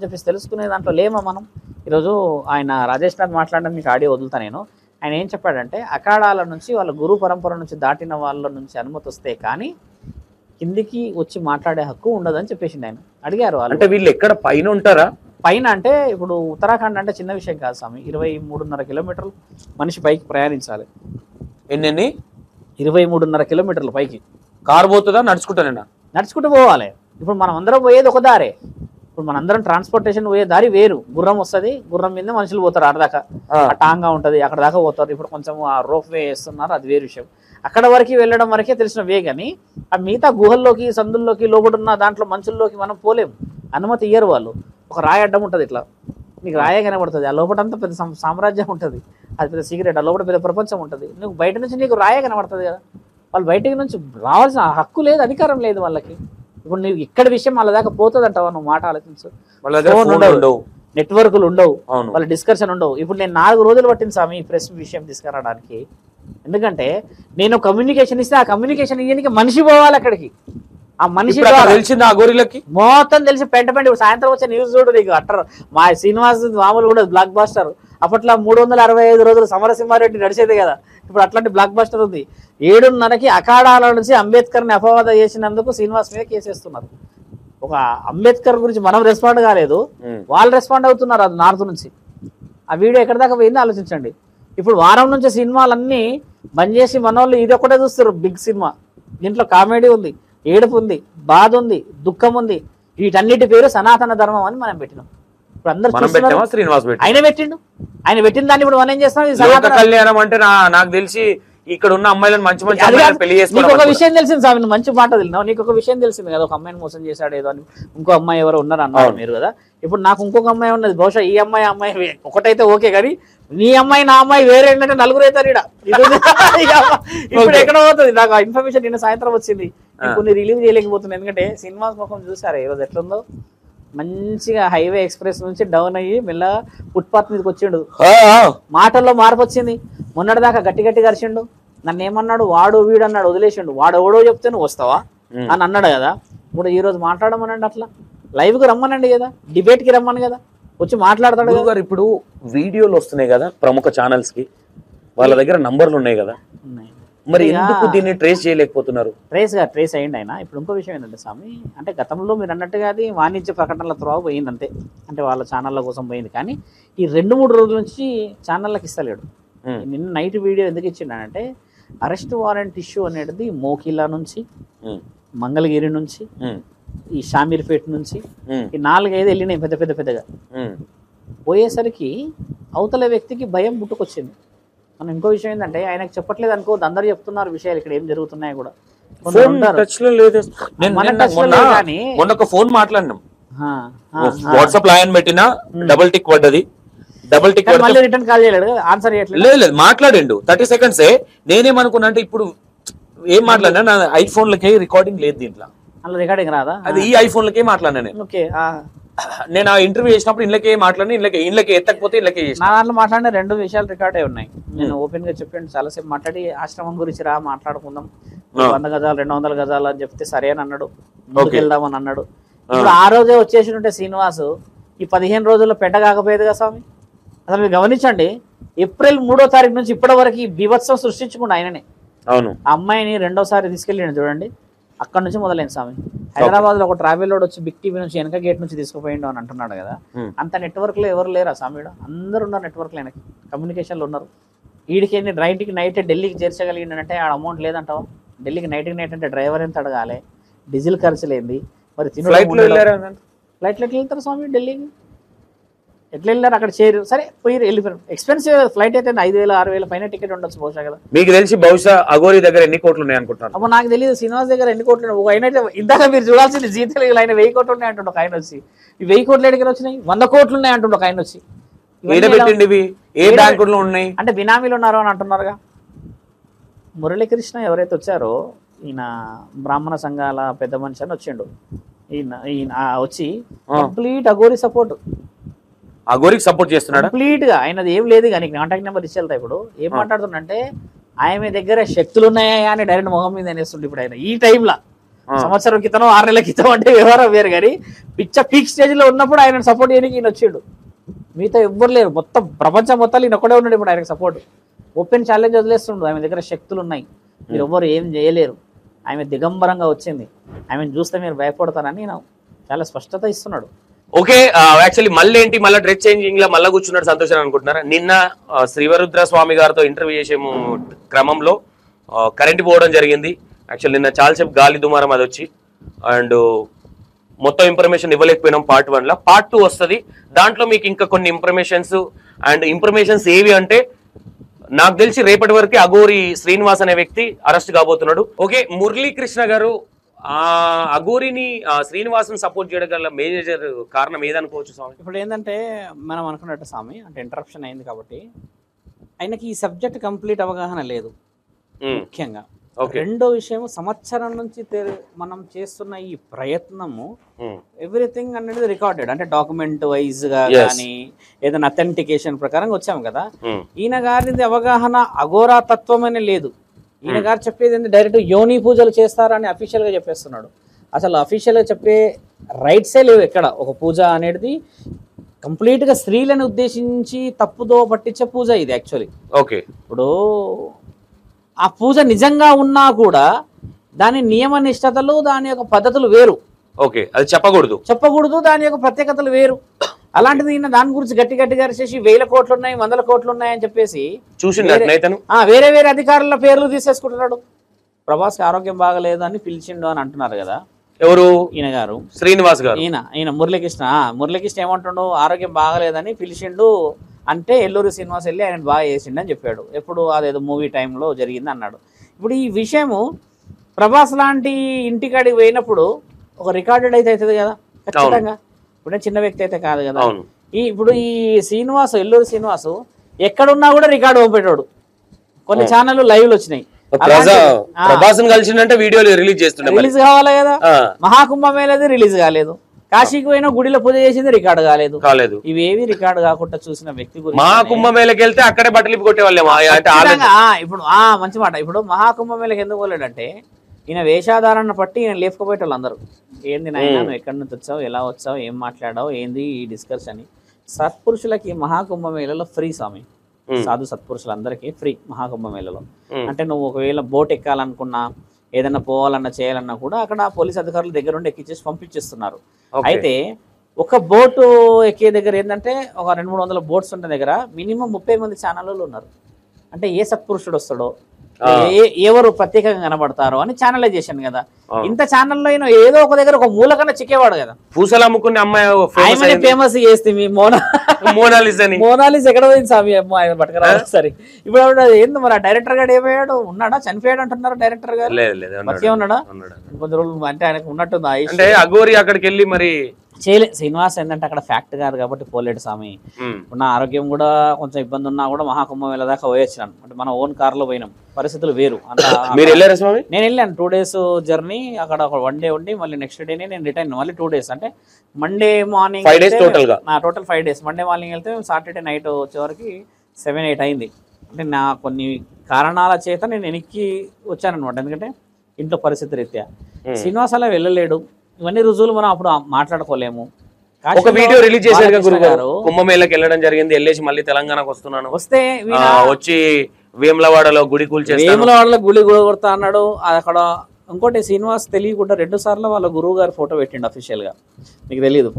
చెప్పేసి తెలుసుకునే దాంట్లో లేమా మనం? ఈరోజు ఆయన రాజేష్ నాథ్ మాట్లాడడం మీకు ఆడియో వదులుతా నేను. ఆయన ఏం చెప్పాడంటే, అఖాడాల నుంచి వాళ్ళ గురు పరంపర నుంచి దాటిన వాళ్ళ నుంచి అనుమతి వస్తే కానీ కిందికి వచ్చి మాట్లాడే హక్కు ఉండదని చెప్పేసింది ఆయన. అడిగారు వాళ్ళు, అంటే వీళ్ళు ఎక్కడ పైన ఉంటారా? పైన అంటే ఇప్పుడు ఉత్తరాఖండ్ అంటే చిన్న విషయం కాదు స్వామి. 23.5 కిలోమీటర్లు మనిషి పైకి ప్రయాణించాలి. ఎన్ని? 23.5 కిలోమీటర్లు పైకి. కారు పోతుందా, నడుచుకుంటూ పోవాలి. ఇప్పుడు మనం అందరం పోయేది ఒక దారే. ఇప్పుడు మనందరం ట్రాన్స్పోర్టేషన్ పోయే దారి వేరు. గుర్రం వస్తుంది, గుర్రం మీద మనుషులు పోతారు, ఆడదాకా టాంగా ఉంటుంది, అక్కడ దాకా పోతారు. ఇప్పుడు కొంచెం ఆ రోప్ వే వేస్తున్నారు, అది వేరు విషయం. అక్కడ వరకు వెళ్ళడం వరకే తెలిసిన వే. కానీ ఆ మిగతా గుహల్లోకి, సందుల్లోకి, లోబడున్న దాంట్లో మనుషుల్లోకి మనం పోలేము, అనుమతి ఇయ్యరు వాళ్ళు. ఒక రాయి అడ్డం ఉంటుంది, ఇట్లా నీకు రాయే కనబడుతుంది. ఆ లోపలంతా పెద్ద సామ్రాజ్యం ఉంటుంది, అది పెద్ద సీక్రెట్. ఆ లోపల పెద్ద ప్రపంచం ఉంటుంది. నువ్వు బయట నుంచి నీకు రాయే కనబడుతుంది కదా. వాళ్ళు బయటికి నుంచి రావాల్సిన హక్కు లేదు, అధికారం లేదు వాళ్ళకి. ఇప్పుడు నువ్వు ఇక్కడ విషయం వాళ్ళ దాకా పోతుంది అంటావా? నువ్వు మాట ఆలోచించు. వాళ్ళ దగ్గర ఫోన్ ఫోన్లు ఉండవు, ఉండవు, నెట్వర్క్లు ఉండవు, అవును. వాళ్ళ డిస్కషన్ ఉండవు. ఇప్పుడు నేను 4 రోజులు పట్టింది స్వామి ఈ ప్రెస్ విషయం తీసుకురావడానికి. ఎందుకంటే నేను కమ్యూనికేషన్ ఇస్తే ఆ కమ్యూనికేషన్ ఇయ్యడానికి మనిషి పోవాలి అక్కడికి. ఆ మనిషి తెలిసింది ఆ గోరీలకి మొత్తం తెలిసి పెంట సాయంత్రం వచ్చే న్యూస్ చూడు నీకు. అట్టర్ మా శ్రీనివాస్ మామూలు కూడా బ్లాక్ బాస్టర్. అప్పట్లో 365 రోజులు సమరసింహారెడ్డి నడిచేది కదా. ఇప్పుడు అట్లాంటి బ్లాక్ బాస్టర్ ఉంది. 7:30కి అఖాడాల నుంచి అంబేద్కర్ని అపవాద చేసినందుకు శ్రీనివాస్ మీద కేసేస్తున్నారు. ఒక అంబేద్కర్ గురించి మనం రెస్పాండ్ కాలేదు, వాళ్ళు రెస్పాండ్ అవుతున్నారు. అది నార్త్ నుంచి. ఆ వీడియో ఎక్కడి దాకా పోయిందో ఆలోచించండి. ఇప్పుడు వారం నుంచి సినిమాలన్నీ బంద్ చేసి మన వాళ్ళు ఇది ఒకటే చూస్తారు. బిగ్ సినిమా, దీంట్లో కామెడీ ఉంది, ఏడుపు ఉంది, బాధ ఉంది, దుఃఖం ఉంది. వీటన్నిటి పేరు సనాతన ధర్మం అని మనం పెట్టినాం. ఇప్పుడు అందరూ ఆయన పెట్టిండు. ఆయన పెట్టిన దాన్ని ఇప్పుడు మనం ఏం చేస్తాం? కళ్యాణం అంటే నాకు తెలిసి ఇక్కడ ఉన్న అమ్మాయిలను మంచి మంచి అమ్మాయిలను పెళ్లి చేసుకోవాలి. నీకు ఒక విషయం తెలిసింది స్వామి, నువ్వు మంచి మాట తెలినావు. నీకు ఒక విషయం తెలిసింది కదా, ఒక అమ్మాయిని మోసం చేశాడు ఏదో అని. ఇంకో అమ్మాయి ఎవరో ఉన్నారు అన్నారు మీరు కదా. ఇప్పుడు నాకు ఇంకొక అమ్మాయి ఉన్నది. బహుశా ఈ అమ్మాయి ఒకటైతే ఓకే, కానీ నీ అమ్మాయి నా అమ్మాయి వేరే ఏంటంటే 4 అవుతారు ఇక్కడ. ఇప్పుడు ఎక్కడ పోతుంది? నాకు ఆ ఇన్ఫర్మేషన్ నిన్న సాయంత్రం వచ్చింది. కొన్ని రిలీవ్ చేయలేకపోతున్నాయి. ఎందుకంటే సినిమా ముఖం చూసారా ఈరోజు ఎట్లుందో. మంచిగా హైవే ఎక్స్ప్రెస్ నుంచి డౌన్ అయ్యి మెల్లగా ఫుట్పాత్ మీదకి వచ్చిండు. మాటల్లో మార్పు వచ్చింది. మొన్నటిదాకా గట్టి గట్టి గరిచిండు. నన్ను ఏమన్నాడు? వాడు వీడు అన్నాడు, వదిలేసిండు. వాడు ఎవడో చెప్తే నువ్వు వస్తావా అని అన్నాడు కదా. ఇప్పుడు ఈ రోజు మాట్లాడమనండి, అట్లా లైవ్ కి రమ్మనండి కదా, డిబేట్ కి రమ్మను కదా, వచ్చి మాట్లాడతాడు కదా. ఇప్పుడు వీడియోలు వస్తున్నాయి కదా ప్రముఖ ఛానల్స్ కి, వాళ్ళ దగ్గర నంబర్లు ఉన్నాయి కదా, మరి ఎందుకు దీన్ని ట్రేస్ చేయలేకపోతున్నారు? ట్రేస్ అయ్యింది ఆయన. ఇప్పుడు ఇంకో విషయం ఏంటంటే స్వామి, అంటే గతంలో మీరు అన్నట్టుగా అది వాణిజ్య ప్రకటనల త్రోవ పోయింది అంతే. అంటే వాళ్ళ ఛానళ్ళ కోసం పోయింది. కానీ ఈ 2-3 రోజుల నుంచి ఛానళ్ళకి ఇస్తలేడు. నిన్న నైట్ వీడియో ఎందుకు ఇచ్చిండంటే, అరెస్ట్ వారెంట్ ఇష్యూ అనేది మోకిలా నుంచి, మంగళగిరి నుంచి, ఈ షామీర్పేట నుంచి ఈ 4-5 వెళ్ళినాయి పెద్దగా. పోయేసరికి అవతల వ్యక్తికి భయం పుట్టుకొచ్చింది. మనం ఇంకో విషయం ఏంటంటే, ఆయనకు చెప్పట్లేదు అనుకో, అందరు చెప్తున్నారు విషయాలు ఇక్కడ ఏం జరుగుతున్నాయో కూడా. మొన్న ఒక ఫోన్ మాట్లాడినాం, వాట్సాప్ లో ఆయన పెట్టిన డబుల్ టిక్ పడ్డది. డబుల్ టిక్ రిటర్న్ కాల్ చేయలేడు, ఆన్సర్ లేదు మాట్లాడిండు 30 seconds. నేనేమనుకున్నా అంటే ఇప్పుడు ఏం మాట్లాడినా నా ఐఫోన్ లకే రికార్డింగ్ లేదు, దీంట్లో అలా రికార్డింగ్ రాదా? అది ఈ ఐఫోన్ లకే మాట్లాడినా నేను. నేను ఆ ఇంటర్వ్యూ చేసినప్పుడు ఇళ్ళకే మాట్లాడిన, ఇళ్ళకి ఎత్తకపోతే ఇళ్ళకే చేసిన. నా దాంట్లో మాట్లాడిన 2 విషయాలు రికార్డ్ అయి ఉన్నాయి. నేను ఓపెన్ గా చెప్పాను, చాలాసేపు మాట్లాడి ఆశ్రమం గురించి రా మాట్లాడుకుందాం, 100 గజాలు 200 గజాలు అని చెప్తే సరే అని అన్నాడు, వెళ్దామని అన్నాడు. ఇప్పుడు ఆ రోజే వచ్చేసి ఉంటే శ్రీనివాసు ఈ 15 రోజుల్లో పెట్ట కాకపోయేది కదా స్వామి. అసలు మీరు గమనించండి, ఏప్రిల్ 3వ తారీఖు నుంచి ఇప్పటి వరకు ఈ బీభత్సం సృష్టించుకుండా ఆయననే. అవును, ఆ అమ్మాయిని 2వసారి తీసుకెళ్ళిండు చూడండి, అక్కడ నుంచి మొదలైంది స్వామి. హైదరాబాద్ లో ఒక ట్రావెల్ లోడ్ వచ్చి బిగ్ టీవీ నుంచి వెనక గేట్ నుంచి తీసుకుపోయిండు అని అంటున్నాడు కదా. అంత నెట్వర్క్ లో ఎవరు లేరా స్వామి? అందరు ఉన్నారు నెట్వర్క్ లో, ఆయనకి కమ్యూనికేషన్ లో ఉన్నారు. వీడికి నైట్కి నైట్ ఢిల్లీకి చేర్చగలిగిందంటే ఆడ అమౌంట్ లేదంటావా? ఢిల్లీకి నైట్కి నైట్ అంటే డ్రైవర్ ఎంత అడగాలి, డీజిల్ ఖర్చు లేంది, మరి ఫ్లైట్ లో ఎట్లా వెళ్తారు స్వామి ఢిల్లీకి? ఎట్లా వెళ్ళారు? అక్కడ చేరు సరే పోయి వెళ్ళిపోయారు. ఎక్స్పెన్సివ్ ఫ్లైట్ అయితే 5,000-6,000 పైన టికెట్ ఉండొచ్చు బహుశా కదా. మీకు తెలిసి బహుశా అఘోరి దగ్గర ఎన్ని కోట్లు ఉన్నాయి అనుకుంటున్నారు? అప్పుడు నాకు తెలియదు. శ్రీనివాస్ దగ్గర ఎన్ని కోట్లు ఉన్నాయి? ఒక ఆయన అయితే ఇందాక మీరు చూడాల్సింది జీ తెలుగులో ఆయన 1000 కోట్లు ఉన్నాయి అంటుండే ఒక ఆయన వచ్చి. ఈ 1000 కోట్లు ఎక్కడికి వచ్చినాయి? 100 కోట్లు ఉన్నాయి అంటుండే ఒక ఆయన వచ్చి. ఏ బ్యాంకుల్లో ఉన్నాయి అంటే బినామీలు ఉన్నారు అని అంటున్నారుగా. మురళీకృష్ణ ఎవరైతే వచ్చారో, ఈయన బ్రాహ్మణ సంఘాల పెద్ద మనిషి అని వచ్చిండు. ఈయన వచ్చి కంప్లీట్ అఘోరి సపోర్ట్, అఘోరికి సపోర్ట్ చేస్తున్నాడు కంప్లీట్ గా. ఆయనది ఏం లేదు కానీ కాంటాక్ట్ నెంబర్ ఇచ్చి వెళ్తా. ఇప్పుడు ఏం మాట్లాడుతున్నంటే, ఆయన దగ్గర శక్తులు ఉన్నాయా అని డైరెక్ట్ మొహం మీద అనేస్తుండే. ఇప్పుడు ఆయన ఈ టైంలో సంవత్సరం క్రితం 6 నెలల క్రితం అంటే వ్యవహారం వేరు, కానీ పిచ్చ పీక్ స్టేజ్ లో ఉన్నప్పుడు ఆయన సపోర్ట్ చేయడానికి ఈయన వచ్చిండు. మీతో ఎవ్వరు లేరు, మొత్తం ప్రపంచం మొత్తం ఈయన ఒక్కడే ఉన్నాడు ఇప్పుడు ఆయనకు సపోర్ట్. ఓపెన్ ఛాలెంజ్ వదిలేస్తుండు, ఆమె దగ్గర శక్తులు ఉన్నాయి, మీరు ఎవ్వరు ఏం చేయలేరు, ఆమె దిగంబరంగా వచ్చింది, ఆమెను చూస్తే మీరు భయపడతారని నేను చాలా స్పష్టత ఇస్తున్నాడు. ఓకే, యాక్చువల్లీ మళ్ళీ ఏంటి, మళ్ళీ డ్రెస్ చేంజింగ్ లో మళ్ళీ కూర్చున్నాడు సంతోషం అనుకుంటున్నారా? నిన్న శ్రీవరుద్ర స్వామి గారితో ఇంటర్వ్యూ చేసే క్రమంలో కరెంట్ పోవడం జరిగింది. యాక్చువల్లీ నిన్న చాలాసేపు గాలి దుమారం అది వచ్చి, అండ్ మొత్తం ఇన్ఫర్మేషన్ ఇవ్వలేకపోయినాం పార్ట్ 1 లో. పార్ట్ 2 వస్తుంది, దాంట్లో మీకు ఇంకా కొన్ని ఇన్ఫర్మేషన్స్ ఏవి అంటే, నాకు తెలిసి రేపటి వరకు అఘోరి శ్రీనివాస్ అనే వ్యక్తి అరెస్ట్ కాబోతున్నాడు. ఓకే, మురళీకృష్ణ గారు అఘోరిని శ్రీనివాసుని సపోర్ట్ చేయడం గల మేజర్ కారణం ఏదనుకోవచ్చు స్వామి? ఇప్పుడు ఏంటంటే మనం అనుకున్నట్టు స్వామి, అంటే ఇంటరప్షన్ అయింది కాబట్టి ఆయనకి ఈ సబ్జెక్ట్ కంప్లీట్ అవగాహన లేదు. ముఖ్యంగా రెండో విషయం సంవత్సరం నుంచి మనం చేస్తున్న ఈ ప్రయత్నము ఎవ్రీథింగ్ అనేది రికార్డెడ్, అంటే డాక్యుమెంట్ వైజ్ గా కానీ ఏదైనా అథెంటికేషన్ ప్రకారం వచ్చాము కదా. ఈయన గారిది అవగాహన అఘోరా తత్వం అనే లేదు. ఈయన గారు చెప్పేది ఏంటి, డైరెక్ట్ యోని పూజలు చేస్తారని అఫీషియల్ గా చెప్పేస్తున్నాడు. అసలు అఫీషియల్ గా చెప్పే రైట్సే లేవు ఎక్కడ. ఒక పూజ అనేది కంప్లీట్ గా స్త్రీలను ఉద్దేశించి తప్పుదో పట్టించే పూజ ఇది యాక్చువల్లీ. ఓకే, ఇప్పుడు ఆ పూజ నిజంగా ఉన్నా కూడా దాని నియమ నిష్టతలు, దాని యొక్క పద్ధతులు వేరు. ఓకే, అది చెప్పకూడదు, దాని యొక్క ప్రత్యేకతలు వేరు. అలాంటిది ఈయన దాని గురించి గట్టిగా అరిచేసి 1000 కోట్లు ఉన్నాయి 100 కోట్లు ఉన్నాయని చెప్పేసి వేరే వేరే అధికారుల పేర్లు తీసేసుకుంటున్నాడు. ప్రభాస్ ఆరోగ్యం బాగలేదు అని పిలిచిండు అని అంటున్నారు కదా. ఎవరు? ఈయన గారు, శ్రీనివాస్ గారు. ఈయన మురళీకృష్ణ ఏమంటుండు, ఆరోగ్యం బాగలేదని పిలిచిండు అంటే ఎల్లూరి శ్రీనివాస్ వెళ్ళి ఆయన బాగా చేసిండు అని చెప్పాడు. ఎప్పుడు అదేదో మూవీ టైంలో జరిగింది అన్నాడు. ఇప్పుడు ఈ విషయము ప్రభాస్ లాంటి ఇంటికాడికి పోయినప్పుడు ఒక రికార్డెడ్ అయితే అవుతుంది కదా ఖచ్చితంగా. ఇప్పుడు చిన్న వ్యక్తి అయితే కాదు కదా. ఇప్పుడు ఈ ఎల్లూరి శ్రీనివాసు ఎక్కడున్నా కూడా రికార్డు పంపేటాడు. కొన్ని ఛానళ్ళు లైవ్లు వచ్చినాయి, రిలీజ్ కావాలి కదా. మహాకుంభమేళది రిలీజ్ కాలేదు, కాశీకి పోయిన గుడిలో పూజ చేసింది రికార్డు కాలేదు. ఇవేవి రికార్డు కాకుండా చూసిన వ్యక్తి గురించి మహాకుంభమేళకి వెళ్తే అక్కడే బట్టలు కొట్టేవాళ్ళేమో. ఇప్పుడు మంచి మాట. ఇప్పుడు మహాకుంభమేళకి ఎందుకు పోలేడంటే ఈయన వేషాధారణ పట్టి ఈయన లేపుకుపోయేటోళ్ళు అందరూ. ఏంది నాయన నువ్వు ఎక్కడి నుంచి వచ్చావు, ఎలా వచ్చావు, ఏం మాట్లాడావు, ఏంది ఈ డిస్కస్ అని. సత్పురుషులకి మహాకుంభమేళలో ఫ్రీ స్వామి, సాధు సత్పురుషులందరికీ ఫ్రీ మహాకుంభమేళలో. అంటే నువ్వు ఒకవేళ బోట్ ఎక్కాలనుకున్నా, ఏదన్నా పోవాలన్నా చేయాలన్నా కూడా అక్కడ పోలీస్ అధికారుల దగ్గర ఉండి ఎక్కించేసి పంపించేస్తున్నారు. అయితే ఒక బోటు ఎక్కే దగ్గర ఏంటంటే ఒక 200-300 బోట్స్ ఉన్న దగ్గర మినిమం 30 మంది ఛానళ్ళు ఉన్నారు. అంటే ఏ సత్పురుషుడు వస్తాడో, ఎవరు ప్రత్యేకంగా కనబడతారో అని ఛానలైజేషన్ కదా. ఇంత ఛానల్లో ఏదో ఒక దగ్గర ఒక మూల కన్నా చిక్కేవాడు కదా. పూసలు అమ్ముకునే అమ్మాయి ఫేమస్ చేస్తే మోనాలిస్ ఎక్కడ పోయింది స్వామి ఆయన పట్టుకురా సరే. ఇప్పుడు ఏంది మరి ఆ డైరెక్టర్ గారు ఏమయ్యాడు, ఉన్నాడా, చనిపోయాడు అంటున్నారు డైరెక్టర్ గారు. బతికే ఉన్నాడా? కొద్ది రోజులు అంటే ఆయనకు ఉన్నట్టుంది అంటే అఘోరి అక్కడికి వెళ్ళి మరి చేయలే. శ్రీనివాస్ ఏంటంటే అక్కడ ఫ్యాక్ట్ కాదు కాబట్టి పోలేడు స్వామి. నా ఆరోగ్యం కూడా కొంచెం ఇబ్బంది ఉన్నా కూడా మహాకుంభమేళ దాకా పోయొచ్చినాను. అంటే మన ఓన్ కార్ లో పోయినాం, పరిస్థితులు వేరు. నేను వెళ్ళాను 2 days జర్నీ. అక్కడ ఒక 1 day ఉండి మళ్ళీ నెక్స్ట్ డేనే నేను రిటర్న్. మళ్ళీ 2 days అంటే Monday morning total 5 days. Monday morning వెళ్తే సాటర్డే నైట్ వచ్చేవరకు 7-8 అయింది. అంటే నా కొన్ని కారణాల చేత నేను వెనక్కి వచ్చానమాట, ఎందుకంటే ఇంట్లో పరిస్థితి రీత్యా. శ్రీనివాస్ అలా వెళ్ళలేడు. ఇవన్నీ రుజువులు మనం అప్పుడు మాట్లాడుకోలేము. ఒక వీడియో రిలీజ్ చేశారు గురుగారు, కుంభమేళకి వెళ్ళడం జరిగింది, వెళ్ళేసి మళ్ళీ తెలంగాణకు వస్తున్నాను, వస్తే వచ్చి వేములవాడలో గుడి కూల్చేస్తాను, వేములవాడలో గుడి కొడతా అన్నాడు. అక్కడ ఇంకోటి శ్రీనివాస్ తెలియకుండా 2 సార్లు వాళ్ళ గురువు గారు ఫోటో పెట్టిండు అఫీషియల్ గా, మీకు తెలియదు.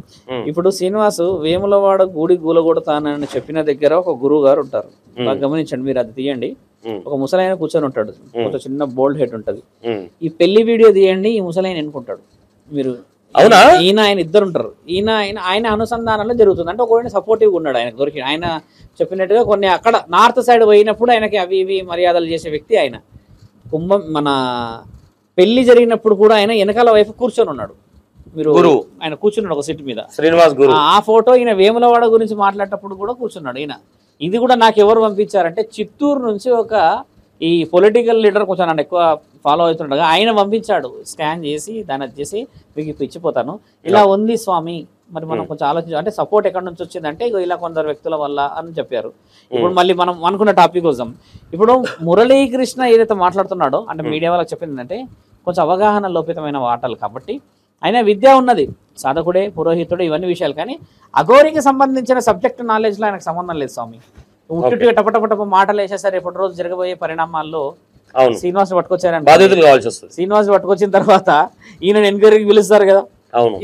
ఇప్పుడు శ్రీనివాస్ వేములవాడ గుడి కూలగొడతానని చెప్పిన దగ్గర ఒక గురువు గారు ఉంటారు, బాగా గమనించండి మీరు, అది తీయండి. ఒక ముసలైన కూర్చొని ఉంటాడు, కొంచెం చిన్న బోల్డ్ హెడ్ ఉంటది. ఈ పెళ్లి వీడియో తీయండి, ఈ ముసలైన ఎన్నుకుంటాడు మీరు. అవునా? ఆయన ఇద్దరు ఉంటారు. ఆయన అనుసంధానంలో జరుగుతుంది. అంటే ఒకవేళ సపోర్టివ్ ఉన్నాడు, ఆయన దొరికి ఆయన చెప్పినట్టుగా కొన్ని అక్కడ నార్త్ సైడ్ పోయినప్పుడు ఆయనకి అవి ఇవి మర్యాదలు చేసే వ్యక్తి ఆయన. మన పెళ్లి జరిగినప్పుడు కూడా ఆయన వెనకాల వైపు కూర్చొని ఉన్నాడు. మీరు ఆయన కూర్చున్నాడు ఒక సీట్ మీద, శ్రీనివాస్ గురు. ఆ ఫోటో ఈయన వేములవాడ గురించి మాట్లాడేటప్పుడు కూడా కూర్చున్నాడు ఈయన. ఇది కూడా నాకు ఎవరు పంపించారంటే చిత్తూరు నుంచి ఒక ఈ పొలిటికల్ లీడర్ కొంచెం నన్ను ఎక్కువ ఫాలో అవుతుండగా ఆయన పంపించాడు. స్కాన్ చేసి దాన్ని వచ్చేసి మీకు ఇప్పుడు ఇచ్చిపోతాను, ఇలా ఉంది స్వామి, మరి మనం కొంచెం ఆలోచించాం. అంటే సపోర్ట్ ఎక్కడి నుంచి వచ్చిందంటే ఇలా కొందరు వ్యక్తుల వల్ల అని చెప్పారు. ఇప్పుడు మళ్ళీ మనం అనుకున్న టాపిక్ కోసం ఇప్పుడు మురళీకృష్ణ ఏదైతే మాట్లాడుతున్నాడో, అంటే మీడియా వాళ్ళకి చెప్పింది అంటే కొంచెం అవగాహన లోపితమైన వాటలు కాబట్టి ఆయన విద్య ఉన్నది, సాధకుడే, పురోహితుడే, ఇవన్నీ విషయాలు. కానీ అఘోరికి సంబంధించిన సబ్జెక్ట్ నాలెడ్జ్లో ఆయనకు సంబంధం లేదు స్వామి. ఉట్టుగా టపటపటప మాటలు వేసేసరి ఎప్పటి రోజు జరగబోయే పరిణామాల్లో శ్రీనివాస్ పట్టుకొచ్చారని, శ్రీనివాస్ పట్టుకొచ్చిన తర్వాత ఈయన ఎంక్వైరీకి పిలుస్తారు కదా.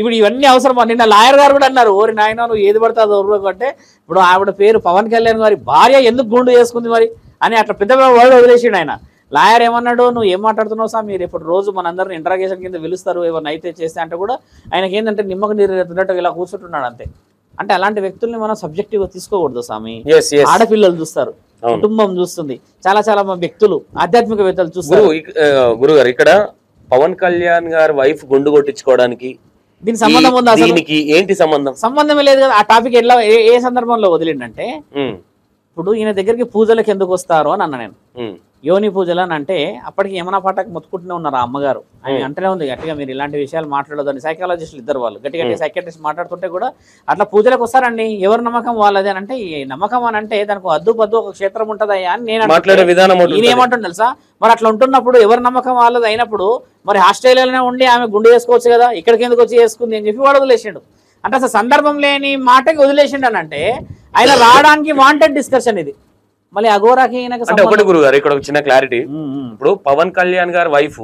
ఇప్పుడు ఇవన్నీ అవసరం. నిన్న లాయర్ గారు కూడా అన్నారు, ఓరి నాయన నువ్వు ఏది పడితే అది ఊరు అంటే, ఇప్పుడు ఆవిడ పేరు పవన్ కళ్యాణ్ గారి భార్య ఎందుకు గుండు చేసుకుంది మరి అని అట్లా పెద్ద వర్డ్ వదిలేసిండు ఆయన. లాయర్ ఏమన్నాడు, నువ్వు ఏం మాట్లాడుతున్నావు సార్, మీరు ఇప్పుడు రోజు మనందరిని ఇంటరాగేషన్ కింద పిలుస్తారు ఏమన్నా అయితే చేస్తే అంటే కూడా ఆయనకి ఏంటంటే నిమ్మకు నీరు ఎత్తున్నట్టు ఇలా కూర్చుంటున్నాడు అంతే. అంటే అలాంటి వ్యక్తుల్ని మనం సబ్జెక్టివ్ గా తీసుకోకూడదు స్వామి. ఆడపిల్లలు చూస్తారు, కుటుంబం చూస్తుంది, చాలా చాలా వ్యక్తులు, ఆధ్యాత్మికవేత్తలు చూస్తారు. గురుగారు ఇక్కడ పవన్ కళ్యాణ్ గారి వైఫ్ గుండు కొట్టించుకోవడానికి దీనికి సంబంధం ఉందా? ఏంటి సంబంధం? సంబంధమే లేదు కదా. ఆ టాపిక్ ఎలా ఏ సందర్భంలో వదిలిండంటే, ఇప్పుడు ఈయన దగ్గరికి పూజలకు ఎందుకు వస్తారు అని అన్న నేను. యోని పూజలు అని అంటే అప్పటికి యమునా పాటకు మొత్తుకుంటూనే ఉన్నారు ఆ అమ్మగారు. ఆయన అంటనే ఉంది గట్టిగా మీరు ఇలాంటి విషయాలు మాట్లాడదని. సైకాలజిస్టులు ఇద్దరు వాళ్ళు గట్టిగా సైకాట్రిస్ట్ మాట్లాడుతుంటే కూడా అట్లా పూజలకు వస్తారండి, ఎవరి నమ్మకం వాళ్ళది అని అంటే, ఈ నమ్మకం అని అంటే దానికి అద్దు పద్దు ఒక క్షేత్రం ఉంటుందయ్యా అని నేను ఈయన ఏమంటుంది తెలుసా, మరి అట్లా ఉంటున్నప్పుడు ఎవరి నమ్మకం వాళ్ళది అయినప్పుడు మరి ఆస్ట్రేలియాలోనే ఉండి ఆమె గుండు చేసుకోవచ్చు కదా, ఇక్కడికి ఎందుకు వచ్చి చేసుకుంది అని చెప్పి వాడు వదిలేసాడు. అంటే అసలు సందర్భం లేని మాటకి వదిలేసిండు అని అంటే ఆయన రావడానికి వాంటెడ్ డిస్కషన్ ఇది. మళ్ళీ అఘోరాకి అంటే ఒకటి గురుగారు ఇక్కడ ఒక చిన్న క్లారిటీ. ఇప్పుడు పవన్ కళ్యాణ్ గారి వైఫ్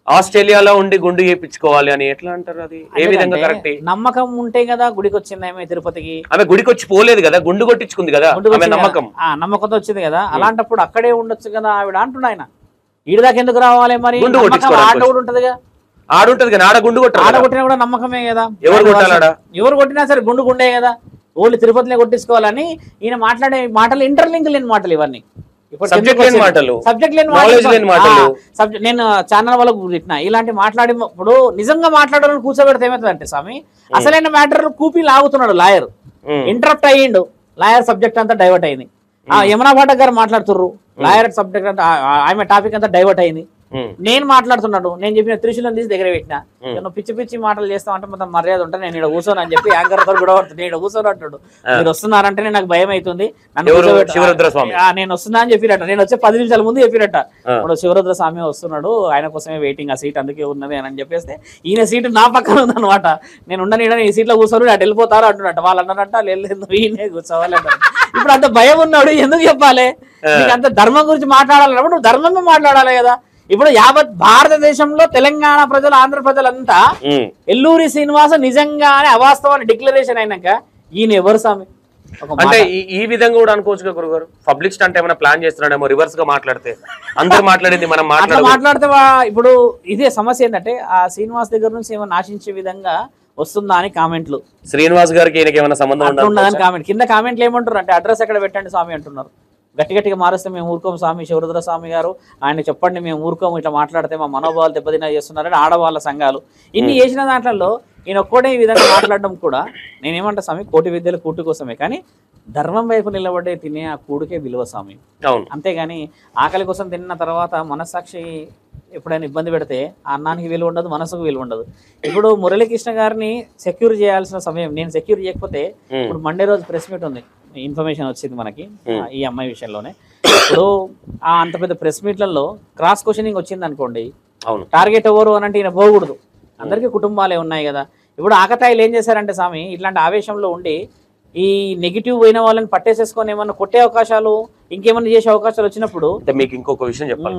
ఆస్ట్రేలియాలో ఉండి గుండు చేయించుకోవాలి అని ఎట్లా అంటారు? అది ఏ విధంగా కరెక్ట్? నమ్మకం ఉంటే కదా గుడికి వచ్చింది ఆమె తిరుపతికి. ఆమె గుడికి వచ్చి పోలేదు కదా, గుండు కొట్టించుకుంది కదా, నమ్మకంతో వచ్చింది కదా. అలాంటప్పుడు అక్కడే ఉండొచ్చు కదా ఆవిడ అంటున్నా. ఆయన ఈడి దాకా ఎందుకు రావాలి మరి? ఆట కూడా ఉంటదిగా, ఆడుంటది కదా, ఆడ గుండు కొట్టినా కూడా నమ్మకమే కదా. ఎవరు కొట్టినా సరే గుండు గుండే కదా, ఓన్లీ తిరుపతిలో కొట్టించుకోవాలని ఈయన మాట్లాడే మాటలు ఇంటర్లింక్ లేని మాటలు ఇవన్నీ. సబ్జెక్ట్ లేని మాటలు. నేను ఛానల్ వాళ్ళకు తిట్టినా ఇలాంటి మాట్లాడినప్పుడు నిజంగా మాట్లాడాలని కూర్చోబెడితే ఏమవుతుంది అంటే స్వామి అసలైన మ్యాటర్ కూపీ లాగుతున్నాడు లాయర్, ఇంటరప్ట్ అయ్యిండు, లాయర్ సబ్జెక్ట్ అంతా డైవర్ట్ అయింది. యమునా పాఠక్ గారు మాట్లాడుతుర్రు, లాయర్ సబ్జెక్ట్ అంతా ఆమె టాపిక్ అంతా డైవర్ట్ అయింది. నేను మాట్లాడుతున్నాడు, నేను చెప్పిన త్రిశూలం తీసి దగ్గర పెట్టినా, నేను పిచ్చి పిచ్చి మాటలు చేస్తాం అంటే మొత్తం మర్యాద ఉంటే నేను ఇక్కడ కూర్చోను అని చెప్పి యాంకర్ తో కూడా నేను ఇక్కడ కూర్చొని అంటాడు. మీరు వస్తున్నారంటే నాకు భయం అవుతుంది, నేను వస్తున్నా అని చెప్పినట్ట. నేను వచ్చే 10 నిమిషాల ముందు చెప్పినట్ట, ఇప్పుడు శివరుద్ర స్వామి వస్తున్నాడు, ఆయన కోసమే వెయిటింగ్, ఆ సీట్ అందుకే ఉన్నది అని చెప్పేస్తే ఈయన సీటు నా పక్కన ఉందన్నమాట. నేను ఉండని ఈ సీట్లో కూర్చొని అటు వెళ్ళిపోతారు అంటున్నట్ట. వాళ్ళు అన్నారంట లేదు ఈయనే కూర్చోవాలి అంటారు. ఇప్పుడు అంత భయం ఉన్నాడు, ఎందుకు చెప్పాలి? నీకు అంత ధర్మం గురించి మాట్లాడాలన్నప్పుడు నువ్వు ధర్మంగా మాట్లాడాలి కదా. ఇప్పుడు యావత్ భారతదేశంలో తెలంగాణ ప్రజలు, ఆంధ్ర ప్రజలంతా ఎల్లూరి శ్రీనివాస నిజంగానే అవాస్తవాన్ని డిక్లరేషన్ అయినాక ఈయన ఎవరు స్వామి? అంటే ఈ విధంగా కూడా అనుకోవచ్చు గురుగారు, పబ్లిక్ స్టంట్ ఏమైనా ప్లాన్ చేస్తున్నాడేమో, రివర్స్ గా మాట్లాడితే అందరూ మాట్లాడింది మనం మాట్లాడితే. ఇప్పుడు ఇదే సమస్య ఏంటంటే ఆ శ్రీనివాస్ దగ్గర నుంచి ఏమైనా ఆశించే విధంగా వస్తుందా అని కామెంట్లు. శ్రీనివాస్ గారికి ఏమైనా సంబంధం ఉండదని కామెంట్ కింద కామెంట్లు ఏమంటారు అంటే అడ్రస్ ఎక్కడ పెట్టండి స్వామి అంటున్నారు. గట్టి గట్టిగా మారేస్తే మేము ఊరుకోము స్వామి, శివరుద్ర స్వామి గారు ఆయన చెప్పండి మేము ఊరుకోము, ఇట్లా మాట్లాడితే మా మనోభావాలు దెబ్బతిన్నా చేస్తున్నారని ఆడవాళ్ళ సంఘాలు ఇన్ని చేసిన దాంట్లో ఈయన ఒక్కడే ఈ విధంగా మాట్లాడడం కూడా నేనేమంటా స్వామి, కోటి విద్యల కూటు కోసమే, కానీ ధర్మం వైపు నిలబడే తినే ఆ కూడుకే విలువ స్వామి. అంతేగాని ఆకలి కోసం తిన్న తర్వాత మనస్సాక్షి ఎప్పుడైనా ఇబ్బంది పెడితే ఆ అన్నానికి విలువ ఉండదు, మనసుకు విలువ ఉండదు. ఇప్పుడు మురళీకృష్ణ గారిని సెక్యూర్ చేయాల్సిన సమయం, నేను సెక్యూర్ చేయకపోతే ఇప్పుడు మండే రోజు ప్రెస్ మీట్ ఉంది, ఇన్ఫర్మేషన్ వచ్చింది మనకి ఈ అమ్మాయి విషయంలోనే. ఇప్పుడు ఆ అంత పెద్ద ప్రెస్ మీట్లలో క్రాస్ క్వశ్చనింగ్ వచ్చింది అనుకోండి, టార్గెట్ ఎవరు అని అంటే ఈయన పోకూడదు, అందరికీ కుటుంబాలే ఉన్నాయి కదా. ఇప్పుడు ఆకతాయిలు ఏం చేశారంటే స్వామి ఇట్లాంటి ఆవేశంలో ఉండి ఈ నెగిటివ్ పోయిన వాళ్ళని పట్టేసేసుకొని ఏమన్నా కొట్టే అవకాశాలు, ఇంకేమన్నా చేసే అవకాశాలు వచ్చినప్పుడు. మీకు ఇంకొక విషయం చెప్పాలి,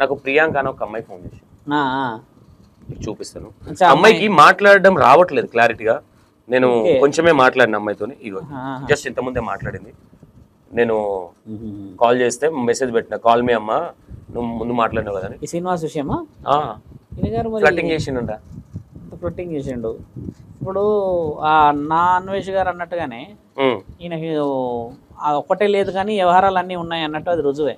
నాకు ప్రియాంక అని ఒక అమ్మాయి ఫోన్ చేసి చూపిస్తాను. అమ్మాయికి మాట్లాడడం రావట్లేదు క్లారిటీగా, నేను కొంచెమే మాట్లాడిన అమ్మాయితోని, ఇగో జస్ట్ ఇంతకుముందే మాట్లాడింది. నేను కాల్ చేస్తే మెసేజ్ పెట్టిన, కాల్ మీ అమ్మ, నువ్వు ముందు మాట్లాడినావు కదా ఈ శ్రీనివాస్ విషయమా, ఫ్లట్టింగ్ చేసిండ ఫ్లట్టింగ్ చేసిండు. ఇప్పుడు ఆ నా అన్వేష్ గారు అన్నట్టుగానే ఈయనకి ఒక్కటే లేదు కానీ వ్యవహారాలు అన్నీ ఉన్నాయి అన్నట్టు అది రుజువే.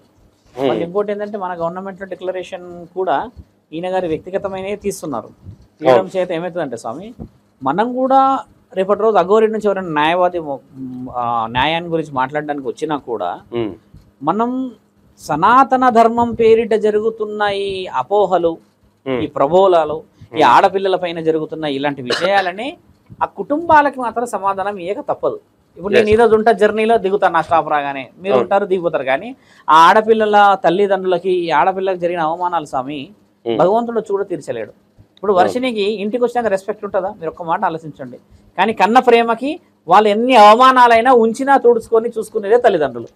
మళ్ళీ ఇంకోటి ఏంటంటే మన గవర్నమెంట్ డిక్లరేషన్ కూడా ఈయన గారి వ్యక్తిగతమైనవి తీస్తున్నారు. తీయడం చేత ఏమవుతుందంటే స్వామి మనం కూడా రేపటి రోజు అఘోరి నుంచి ఎవరైనా న్యాయవాది న్యాయాన్ని గురించి మాట్లాడడానికి వచ్చినా కూడా మనం సనాతన ధర్మం పేరిట జరుగుతున్న ఈ అపోహలు, ఈ ప్రబోధాలు, ఈ ఆడపిల్లల పైన జరుగుతున్న ఇలాంటి విషయాలని ఆ కుటుంబాలకి మాత్రం సమాధానం ఇయ్యక తప్పదు. ఇప్పుడు నేను ఈరోజు ఉంటా జర్నీలో దిగుతాను, నా స్టాప్ రాగానే మీరు ఉంటారు దిగిపోతారు, కానీ ఆ ఆడపిల్లల తల్లిదండ్రులకి ఈ ఆడపిల్లలకు జరిగిన అవమానాలు స్వామి భగవంతుడు చూడ తీర్చలేడు. ఇప్పుడు వర్షినికి ఇంటికి వచ్చినాక రెస్పెక్ట్ ఉంటుందా? మీరు ఒక్క మాట ఆలోచించండి. కానీ కన్న ప్రేమకి వాళ్ళు ఎన్ని అవమానాలైనా ఉంచినా తుడుచుకొని చూసుకునేదే తల్లిదండ్రులు.